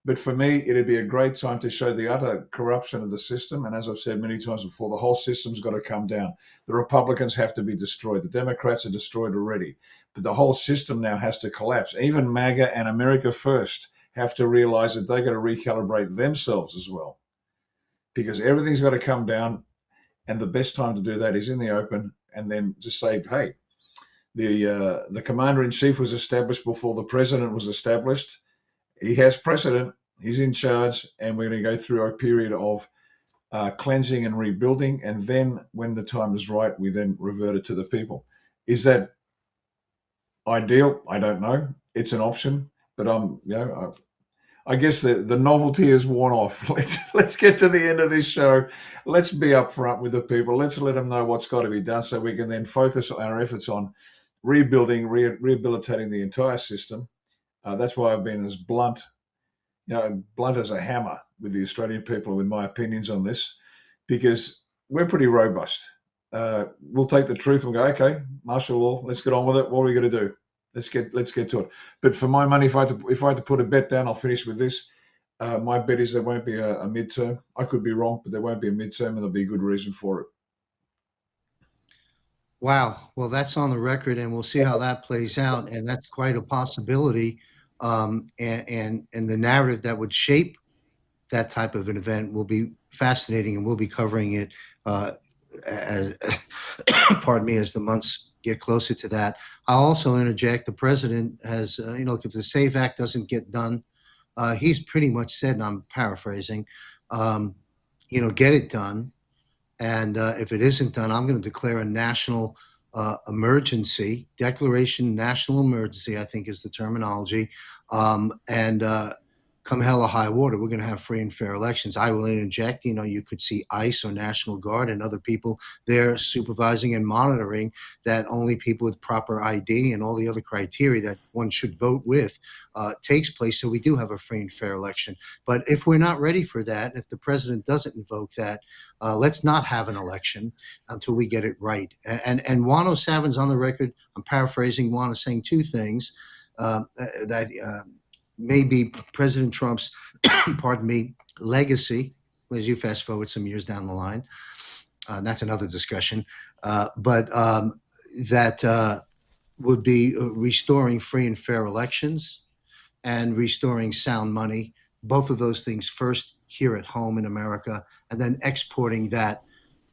But for me, it'd be a great time to show the utter corruption of the system. And as I've said many times before, the whole system's got to come down. The Republicans have to be destroyed. The Democrats are destroyed already. But the whole system now has to collapse. Even MAGA and America First have to realize that they've got to recalibrate themselves as well, because everything's got to come down. And the best time to do that is in the open, and then just say, hey, the commander-in-chief was established before the president was established. He has precedent, he's in charge, and we're going to go through a period of cleansing and rebuilding. And then when the time is right, we then revert it to the people. Is that ideal? I don't know. It's an option, but I guess the novelty is worn off. Let's get to the end of this show. Let's be upfront with the people. Let's let them know what's got to be done, so we can then focus our efforts on rebuilding, rehabilitating the entire system. That's why I've been as blunt as a hammer with the Australian people with my opinions on this. because we're pretty robust. We'll take the truth and go, okay, martial law, let's get on with it. What are we going to do? Let's get to it. But for my money, if I had to put a bet down, I'll finish with this. My bet is there won't be a midterm. I could be wrong, but there won't be a midterm, and there'll be a good reason for it. Wow. Well, that's on the record, and we'll see how that plays out. And that's quite a possibility. And the narrative that would shape that type of an event will be fascinating, and we'll be covering it, as, pardon me, as the months get closer to that. I'll also interject. The president has, look, if the SAVE Act doesn't get done, he's pretty much said, and I'm paraphrasing, get it done. And if it isn't done, I'm going to declare a national emergency, declaration, national emergency, I think is the terminology. And come hell or high water, we're going to have free and fair elections. I will interject, you could see ICE or National Guard and other people there supervising and monitoring that only people with proper ID and all the other criteria that one should vote with takes place. So we do have a free and fair election. But if we're not ready for that, if the president doesn't invoke that, let's not have an election until we get it right. And Juan O'Savin's on the record. I'm paraphrasing. Juan is saying two things that maybe President Trump's, pardon me, legacy, as you fast forward some years down the line, that's another discussion, but that would be restoring free and fair elections and restoring sound money, both of those things first here at home in America, and then exporting that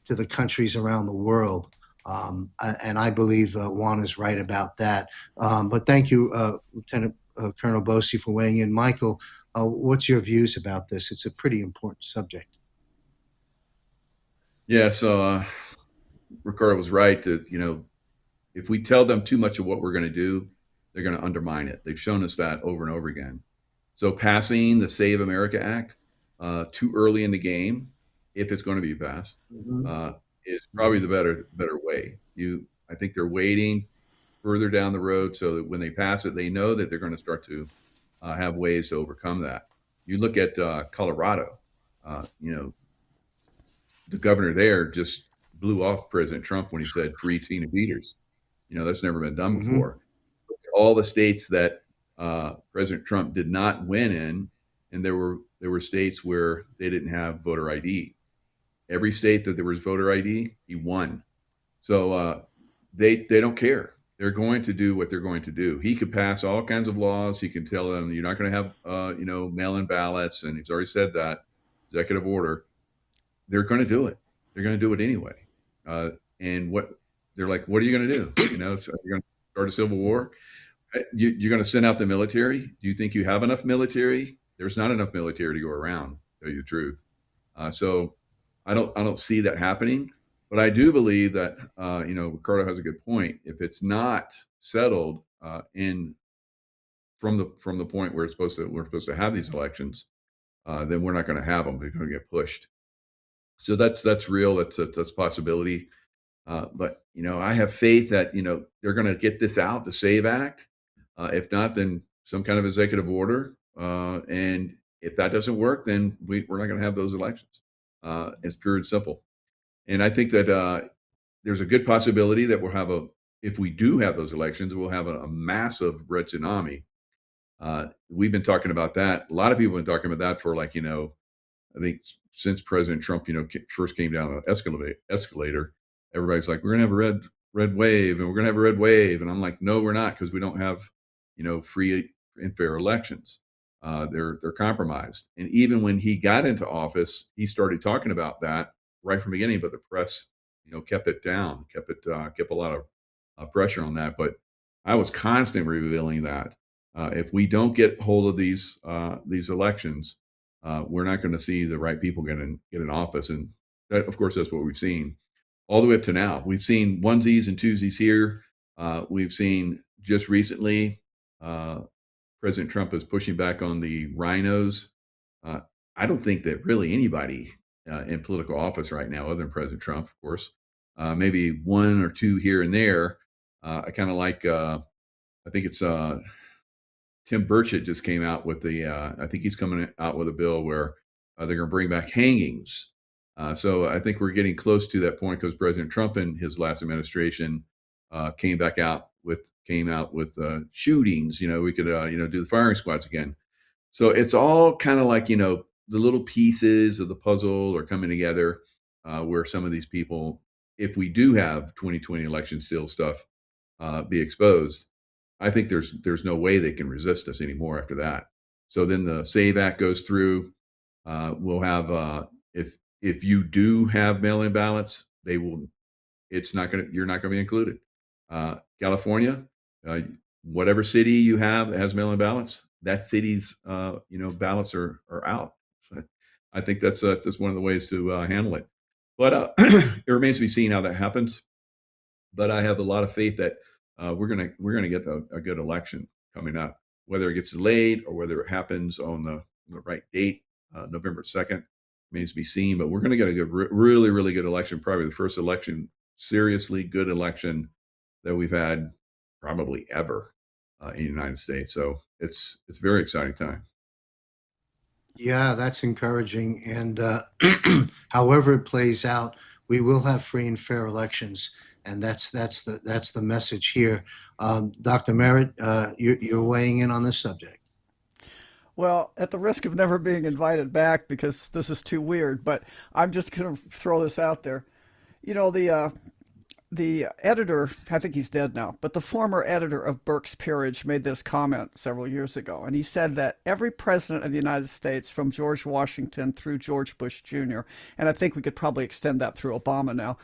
to the countries around the world. And I believe Juan is right about that. But thank you, Lieutenant Colonel Bosi, for weighing in. Michael, what's your views about this? It's a pretty important subject. Yeah, so Riccardo was right that, if we tell them too much of what we're going to do, they're going to undermine it. They've shown us that over and over again. So passing the Save America Act too early in the game, if it's going to be passed, is probably the better way. I think they're waiting further down the road so that when they pass it, they know that they're going to start to have ways to overcome that. You look at Colorado, the governor there just blew off President Trump when he said free Tina Peters. That's never been done before. All the states that President Trump did not win in, and there were states where they didn't have voter ID. Every state that there was voter ID, he won. So they don't care. They're going to do what they're going to do. He could pass all kinds of laws. He can tell them you're not going to have mail-in ballots, and he's already said that, executive order. They're going to do it. They're going to do it anyway. And what they're like, what are you going to do? So you're going to start a civil war? You're going to send out the military? Do you think you have enough military? There's not enough military to go around, to tell you the truth. So I don't see that happening. But I do believe that Riccardo has a good point. If it's not settled from the point where we're supposed to have these elections, then we're not going to have them. They're going to get pushed. So that's real. That's a possibility. But I have faith that they're going to get this out, the SAVE Act. If not, then some kind of executive order. And if that doesn't work, then we're not going to have those elections. It's pure and simple. And I think that there's a good possibility that if we do have those elections, we'll have a massive red tsunami. We've been talking about that. A lot of people have been talking about that for I think since President Trump, first came down the escalator, everybody's like, we're going to have a red wave and we're going to have a red wave. And I'm like, no, we're not, because we don't have, free and fair elections. They're compromised. And even when he got into office, he started talking about that right from the beginning, but the press, kept it down, kept a lot of pressure on that. But I was constantly revealing that if we don't get hold of these elections, we're not going to see the right people get in office. And that, of course, that's what we've seen all the way up to now. We've seen onesies and twosies here. We've seen just recently, President Trump is pushing back on the rhinos. I don't think that really anybody in political office right now, other than President Trump, of course, maybe one or two here and there. I kind of like, I think it's Tim Burchett just came out with I think he's coming out with a bill where they're going to bring back hangings So I think we're getting close to that point because President Trump in his last administration came out with shootings. We could do the firing squads again. So it's all kind of like the little pieces of the puzzle are coming together, where some of these people, if we do have 2020 election still stuff be exposed, I think there's no way they can resist us anymore after that. So then the SAVE Act goes through. We'll have if you do have mail-in ballots, they will. You're not going to be included. California, whatever city you have that has mail-in ballots, that city's ballots are out. So I think that's one of the ways to handle it. But it remains to be seen how that happens. But I have a lot of faith that we're gonna get a good election coming up, whether it gets delayed or whether it happens on the right date, November 2nd, remains to be seen. But we're gonna get a good, really, really good election. Probably the first election, seriously good election that we've had probably ever in the United States. So it's a very exciting time. Yeah, that's encouraging. And however it plays out, we will have free and fair elections, and that's the message here. Dr. Merritt, you're weighing in on this subject. Well, at the risk of never being invited back because this is too weird, but I'm just going to throw this out there. You know, the editor, I think he's dead now, but the former editor of Burke's Peerage made this comment several years ago, and he said that every president of the United States, from George Washington through George Bush Jr., and I think we could probably extend that through Obama now,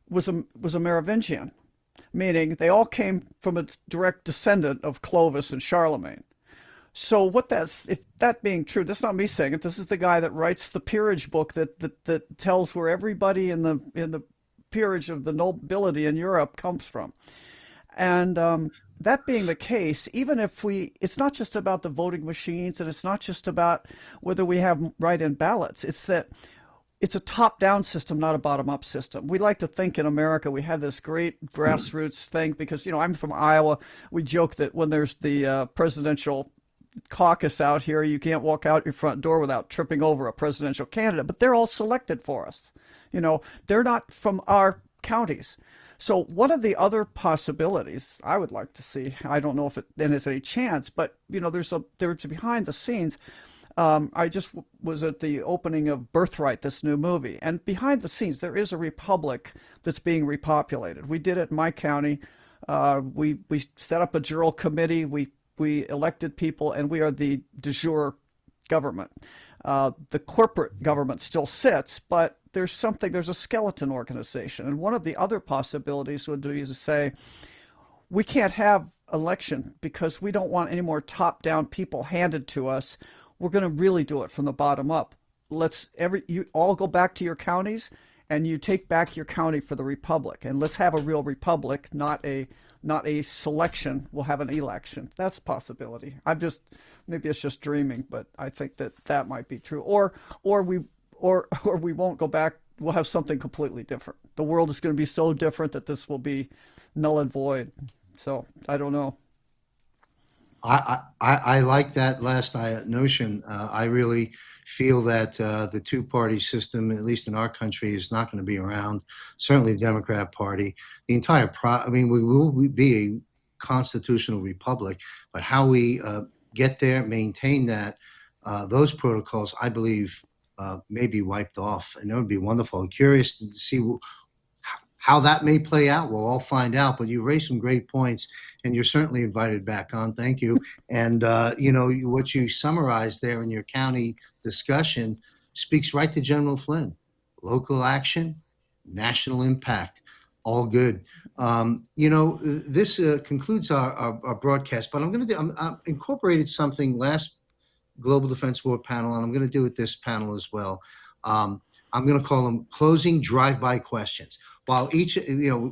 was a Merovingian, meaning they all came from a direct descendant of Clovis and Charlemagne. So if that being true, that's not me saying it. This is the guy that writes the peerage book that tells where everybody in the peerage of the nobility in Europe comes from. And that being the case, even if it's not just about the voting machines, and it's not just about whether we have write-in ballots. It's that it's a top-down system, not a bottom-up system. We like to think in America we have this great grassroots thing because, I'm from Iowa. We joke that when there's the presidential caucus out here, you can't walk out your front door without tripping over a presidential candidate, but they're all selected for us. They're not from our counties. So one of the other possibilities I would like to see, I don't know if it then has any chance, but there's behind the scenes. I just was at the opening of Birthright, this new movie, and behind the scenes there is a republic that's being repopulated. We did it in my county. We set up a jural committee. We elected people, and we are the de jure government. The corporate government still sits, but there's a skeleton organization. And one of the other possibilities would be to say, we can't have election because we don't want any more top-down people handed to us. We're going to really do it from the bottom up. You all go back to your counties, and you take back your county for the republic. And let's have a real republic, not a selection. We'll have an election. That's a possibility. Maybe it's just dreaming, but I think that might be true. Or we won't go back. We'll have something completely different. The world is going to be so different that this will be null and void. So I don't know. I like that last notion. I really feel that the two-party system, at least in our country, is not going to be around. Certainly the Democrat Party. The entire we will be a constitutional republic, but how we get there, maintain that, those protocols, I believe, may be wiped off. And it would be wonderful. I'm curious to see how that may play out. We'll all find out, but you raised some great points, and you're certainly invited back on. Thank you. And, what you summarized there in your county discussion speaks right to General Flynn. Local action, national impact, all good. This concludes our broadcast, but I'm incorporated something last Global Defense War panel, and I'm going to do it this panel as well. I'm going to call them closing drive-by questions. While each,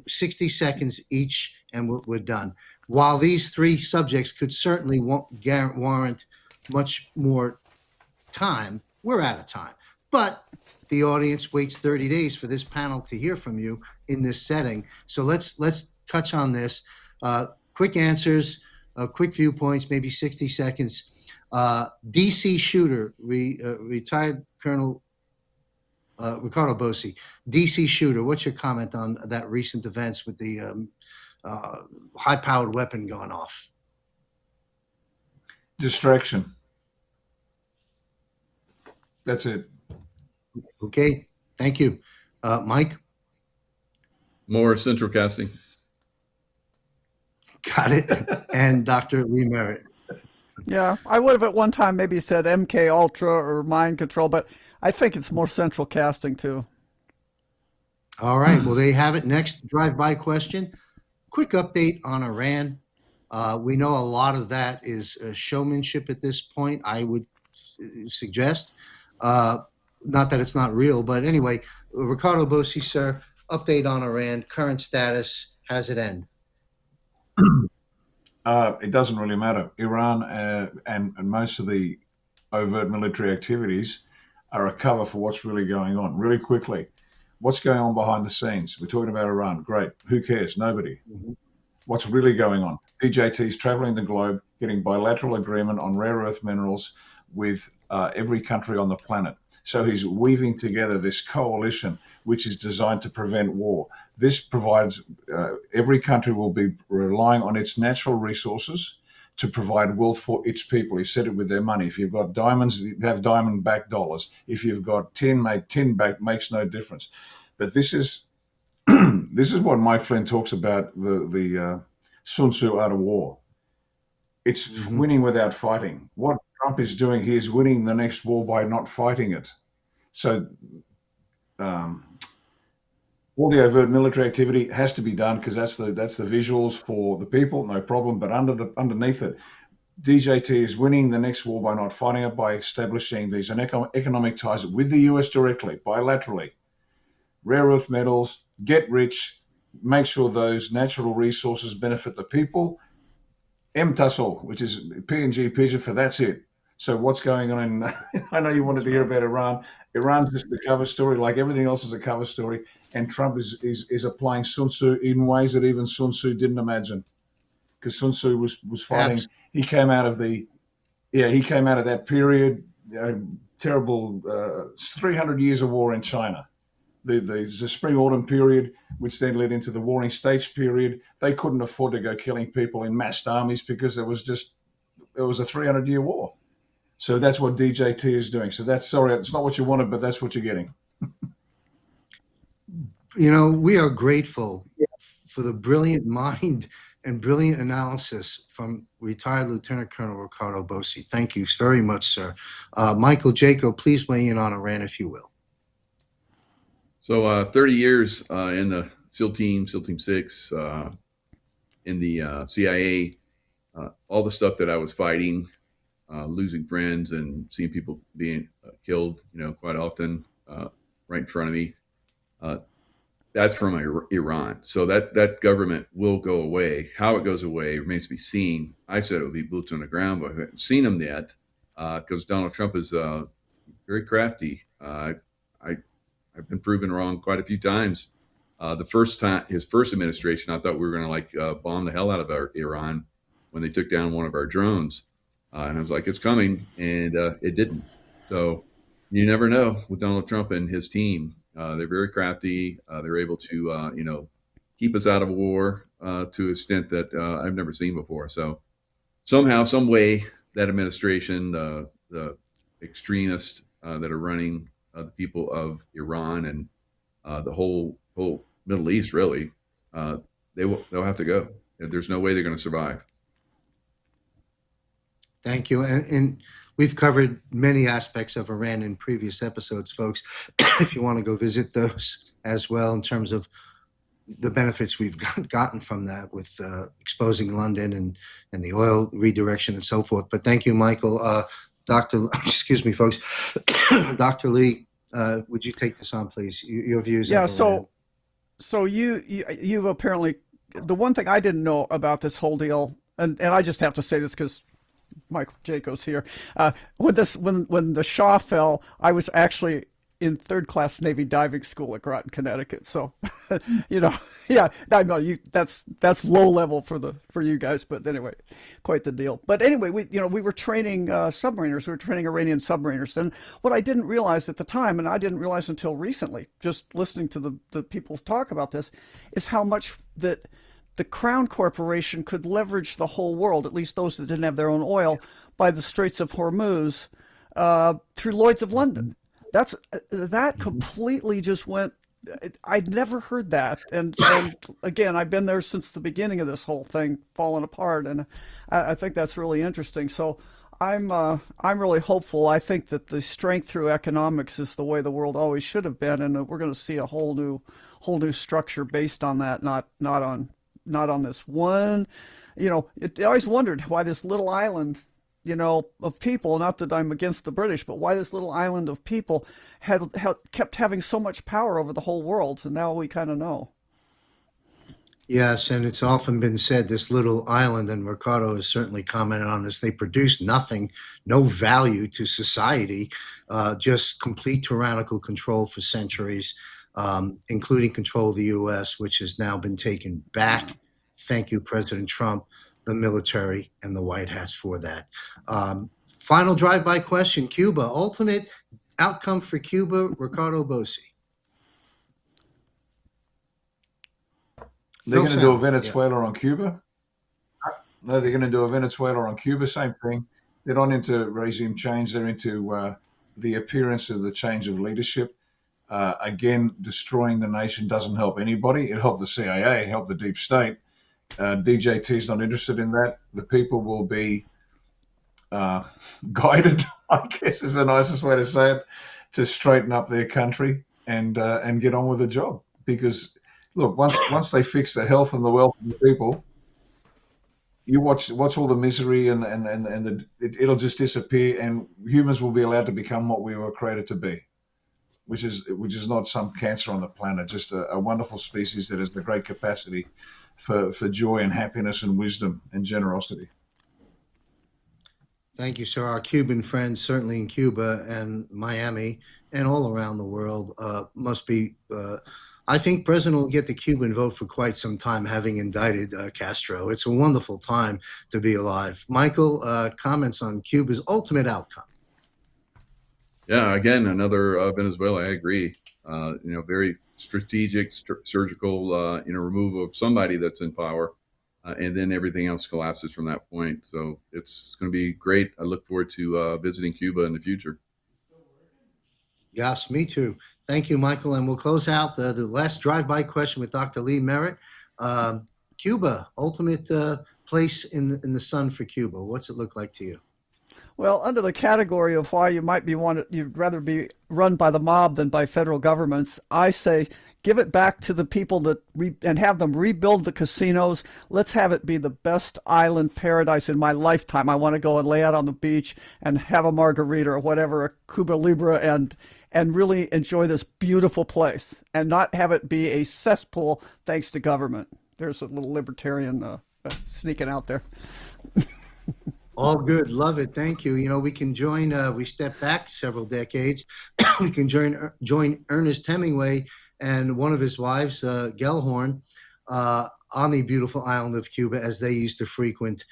60 seconds each, and we're done. While these three subjects could certainly warrant much more time, we're out of time. But the audience waits 30 days for this panel to hear from you in this setting. So let's touch on this. Quick answers, quick viewpoints, maybe 60 seconds. DC shooter, retired Colonel Riccardo Bosi, DC shooter. What's your comment on that recent events with the high-powered weapon going off? Distraction. That's it. Okay, thank you. Mike? More central casting. Got it. And Dr. Lee Merritt. Yeah, I would have at one time maybe said MK Ultra or mind control, but I think it's more central casting too. All right, well, they have it. Next drive-by question. Quick update on Iran. We know a lot of that is showmanship at this point, I would suggest. Not that it's not real, but anyway, Riccardo Bosi, sir, update on Iran, current status, has it end? It doesn't really matter. Iran and most of the overt military activities are a cover for what's really going on. Really quickly, what's going on behind the scenes? We're talking about Iran. Great. Who cares? Nobody. Mm-hmm. What's really going on? DJT's traveling the globe, getting bilateral agreement on rare earth minerals with every country on the planet. So he's weaving together this coalition which is designed to prevent war. This provides, every country will be relying on its natural resources to provide wealth for its people. He said it with their money. If you've got diamonds, you have diamond-backed dollars. If you've got tin, make tin back, makes no difference. But this is this is what Mike Flynn talks about, the Sun Tzu art of war. It's winning without fighting. What Trump is doing, he is winning the next war by not fighting it. So all the overt military activity has to be done because that's the visuals for the people, no problem. But underneath it, DJT is winning the next war by not fighting it, by establishing these economic ties with the US directly, bilaterally. Rare earth metals, get rich, make sure those natural resources benefit the people. MTUSL, which is PNG pigeon for that's it. So what's going on in, I know you wanted to hear about Iran. Iran's just the cover story, like everything else is a cover story. And Trump is applying Sun Tzu in ways that even Sun Tzu didn't imagine. Because Sun Tzu was fighting, he came out of that period, terrible 300 years of war in China. The spring autumn period, which then led into the warring states period. They couldn't afford to go killing people in massed armies because it was a 300-year war. So that's what DJT is doing. So it's not what you wanted, but that's what you're getting. You know, we are grateful for the brilliant mind and brilliant analysis from retired Lieutenant Colonel Riccardo Bosi. Thank you very much, sir. Michael Jaco, please weigh in on Iran, if you will. So 30 years in the SEAL Team 6, in the CIA, all the stuff that I was fighting, losing friends and seeing people being killed, quite often right in front of me. That's from Iran. So that government will go away. How it goes away remains to be seen. I said it would be boots on the ground, but I haven't seen them yet because Donald Trump is very crafty. I've been proven wrong quite a few times. The first time, his first administration, I thought we were going to bomb the hell out of Iran when they took down one of our drones. And I was like, it's coming, and it didn't. So you never know with Donald Trump and his team. They're very crafty. They're able to, keep us out of war to an extent that I've never seen before. So somehow, some way, that administration, the extremists that are running the people of Iran and the whole Middle East, really, they'll have to go. There's no way they're going to survive. Thank you. And we've covered many aspects of Iran in previous episodes, folks. If you want to go visit those as well, in terms of the benefits we've gotten from that with exposing London and the oil redirection and so forth. But thank you, Michael. Excuse me, folks. Dr. Lee, would you take this on, please? Your views. Yeah. So you've apparently, the one thing I didn't know about this whole deal, and I just have to say this because Michael Jaco's here. When the Shah fell, I was actually in third class Navy diving school at Groton, Connecticut. So, yeah, I know that's low level for you guys, but anyway, quite the deal. But anyway, we were training submariners. We were training Iranian submariners, and what I didn't realize at the time, and I didn't realize until recently, just listening to the people talk about this, is how much that the Crown Corporation could leverage the whole world, at least those that didn't have their own oil, by the Straits of Hormuz through Lloyd's of London. That completely just went. I'd never heard that, and again, I've been there since the beginning of this whole thing falling apart, and I think that's really interesting. So I'm really hopeful. I think that the strength through economics is the way the world always should have been, and we're going to see a whole new structure based on that, not on this one. I always wondered why this little island, of people, not that I'm against the British, but why this little island of people had kept having so much power over the whole world. And now we kind of know. Yes, and it's often been said this little island, and Riccardo has certainly commented on this, they produce nothing, no value to society, just complete tyrannical control for centuries, including control of the U.S., which has now been taken back. Thank you, President Trump, the military, and the White Hats for that. Final drive-by question, Cuba. Ultimate outcome for Cuba, Riccardo Bosi. They're No going to do a sound. Venezuela on Cuba? No, they're going to do a Venezuela on Cuba, same thing. They're not into regime change. They're into the appearance of the change of leadership. Again, destroying the nation doesn't help anybody. It helped the CIA, it helped the deep state. DJT is not interested in that. The people will be guided, I guess is the nicest way to say it, to straighten up their country and get on with the job. Because look, once they fix the health and the wealth of the people, you watch all the misery and it'll just disappear, and humans will be allowed to become what we were created to be, which is not some cancer on the planet, just a wonderful species that has the great capacity for joy and happiness and wisdom and generosity. Thank you, sir. Our Cuban friends, certainly in Cuba and Miami and all around the world, must be. I think President will get the Cuban vote for quite some time, having indicted Castro. It's a wonderful time to be alive. Michael, comments on Cuba's ultimate outcome? Yeah, again, another Venezuela. I agree. Very strategic, surgical, removal of somebody that's in power, and then everything else collapses from that point. So it's going to be great. I look forward to visiting Cuba in the future. Yes, me too. Thank you, Michael. And we'll close out the last drive-by question with Dr. Lee Merritt. Cuba, ultimate place in the sun for Cuba. What's it look like to you? Well, under the category of why you'd rather be run by the mob than by federal governments, I say give it back to the people and have them rebuild the casinos. Let's have it be the best island paradise in my lifetime. I want to go and lay out on the beach and have a margarita or whatever, a Cuba Libre, and really enjoy this beautiful place and not have it be a cesspool thanks to government. There's a little libertarian sneaking out there. All good. Love it. Thank you. We can join, we step back several decades. We can join Ernest Hemingway and one of his wives, Gellhorn, on the beautiful island of Cuba, as they used to frequent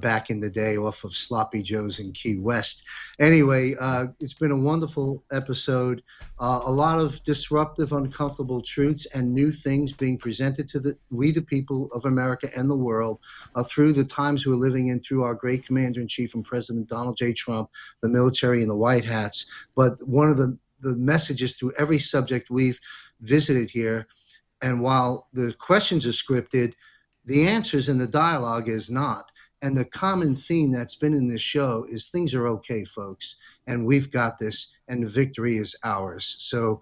back in the day off of Sloppy Joe's in Key West. Anyway, it's been a wonderful episode. A lot of disruptive, uncomfortable truths and new things being presented to we the people of America and the world through the times we're living in, through our great Commander-in-Chief and President Donald J. Trump, the military and the White Hats. But one of the messages through every subject we've visited here, and while the questions are scripted, the answers in the dialogue is not. And the common theme that's been in this show is things are okay, folks, and we've got this, and the victory is ours. So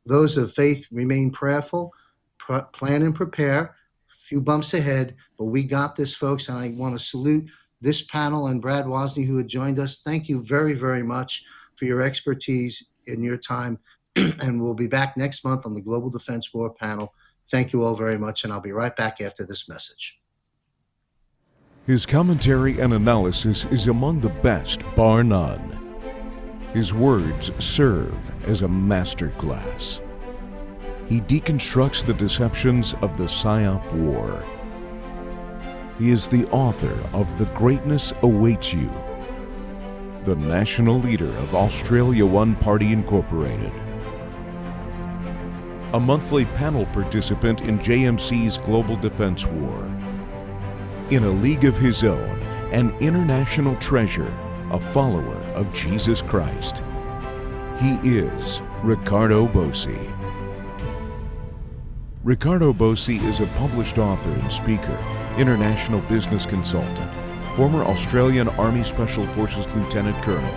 those of faith remain prayerful, plan and prepare. A few bumps ahead, but we got this, folks, and I want to salute this panel and Brad Wozny, who had joined us. Thank you very, very much for your expertise in your time. And we'll be back next month on the Global Defense War panel. Thank you all very much, and I'll be right back after this message. His commentary and analysis is among the best, bar none. His words serve as a masterclass. He deconstructs the deceptions of the PSYOP war. He is the author of The Greatness Awaits You, the national leader of Australia One Party Incorporated, a monthly panel participant in JMC's Global Defense War, in a league of his own, an international treasure, a follower of Jesus Christ. He is Riccardo Bosi. Riccardo Bosi is a published author and speaker, international business consultant, former Australian Army Special Forces Lieutenant Colonel,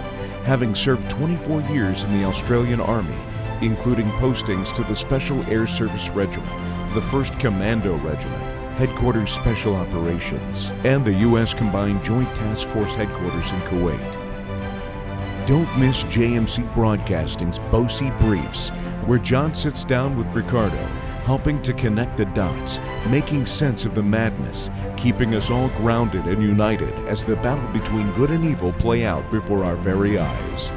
having served 24 years in the Australian Army, including postings to the Special Air Service Regiment, the 1st Commando Regiment, Headquarters Special Operations, and the U.S. Combined Joint Task Force Headquarters in Kuwait. Don't miss JMC Broadcasting's Bosi Briefs, where John sits down with Riccardo, helping to connect the dots, making sense of the madness, keeping us all grounded and united as the battle between good and evil play out before our very eyes.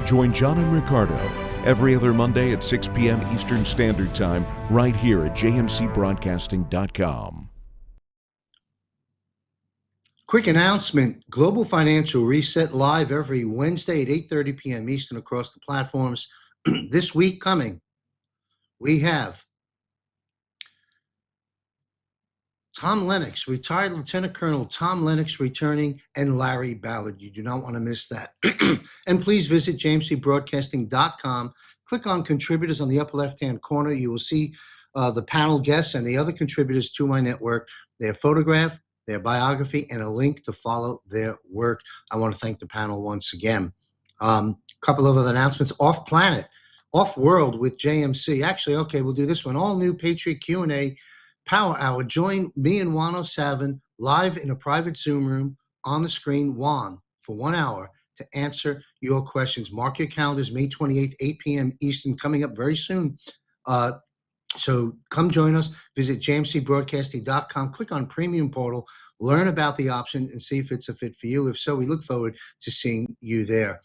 Join John and Riccardo every other Monday at 6 p.m. Eastern Standard Time right here at jmcbroadcasting.com. Quick announcement, Global Financial Reset live every Wednesday at 8:30 p.m. Eastern across the platforms. This week coming, we have Tom Lennox, retired Lieutenant Colonel Tom Lennox returning, and Larry Ballard. You do not want to miss that. And please visit jmcbroadcasting.com. Click on contributors on the upper left-hand corner. You will see the panel guests and the other contributors to my network, their photograph, their biography, and a link to follow their work. I want to thank the panel once again. Couple of other announcements. Off-planet, off-world with JMC. Actually, okay, we'll do this one. All new Patriot Q&A Power Hour. Join me and Juan O'Savin live in a private Zoom room on the screen, Juan, for 1 hour to answer your questions. Mark your calendars, May 28th, 8 p.m. Eastern, coming up very soon. So come join us. Visit jmcbroadcasting.com. Click on Premium Portal. Learn about the option and see if it's a fit for you. If so, we look forward to seeing you there.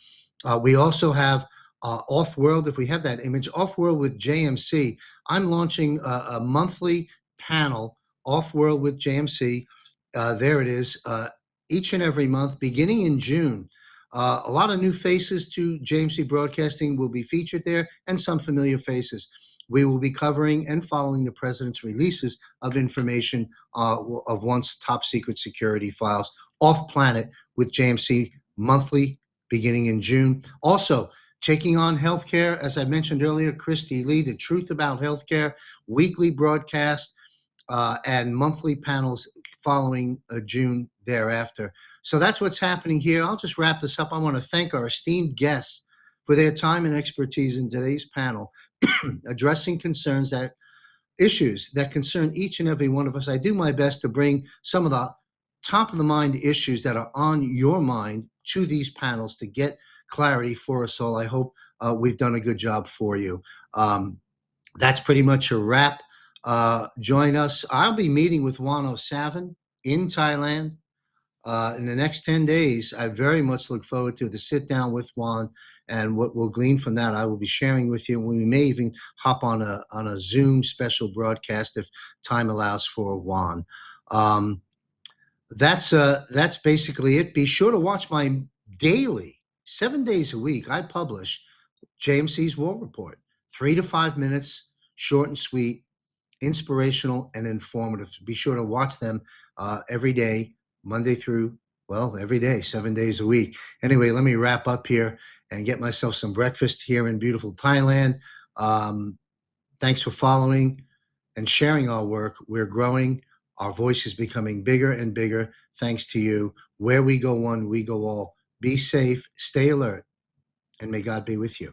We also have Off-World, if we have that image, Off-World with JMC. I'm launching a monthly panel, Off-World with JMC. There it is, each and every month, beginning in June. A lot of new faces to JMC Broadcasting will be featured there, and some familiar faces. We will be covering and following the president's releases of information of once top secret security files. Off-Planet with JMC monthly, beginning in June. Also, taking on healthcare, as I mentioned earlier, Christy Lee, The Truth About Healthcare, weekly broadcast, and monthly panels following June thereafter. So that's what's happening here. I'll just wrap this up. I want to thank our esteemed guests for their time and expertise in today's panel, addressing issues that concern each and every one of us. I do my best to bring some of the top of the mind issues that are on your mind to these panels to get clarity for us all. I hope we've done a good job for you. That's pretty much a wrap. Join us. I'll be meeting with Juan O'Savin in Thailand in the next 10 days. I very much look forward to the sit down with Juan, and what we'll glean from that I will be sharing with you. We may even hop on a Zoom special broadcast if time allows for Juan. That's basically it. Be sure to watch my daily, 7 days a week, I publish JMC's War Report, 3 to 5 minutes, short and sweet, inspirational and informative. Be sure to watch them every day, Monday through, every day, 7 days a week. Anyway, let me wrap up here and get myself some breakfast here in beautiful Thailand. Thanks for following and sharing our work. We're growing. Our voice is becoming bigger and bigger thanks to you. Where we go one, we go all. Be safe, stay alert, and may God be with you.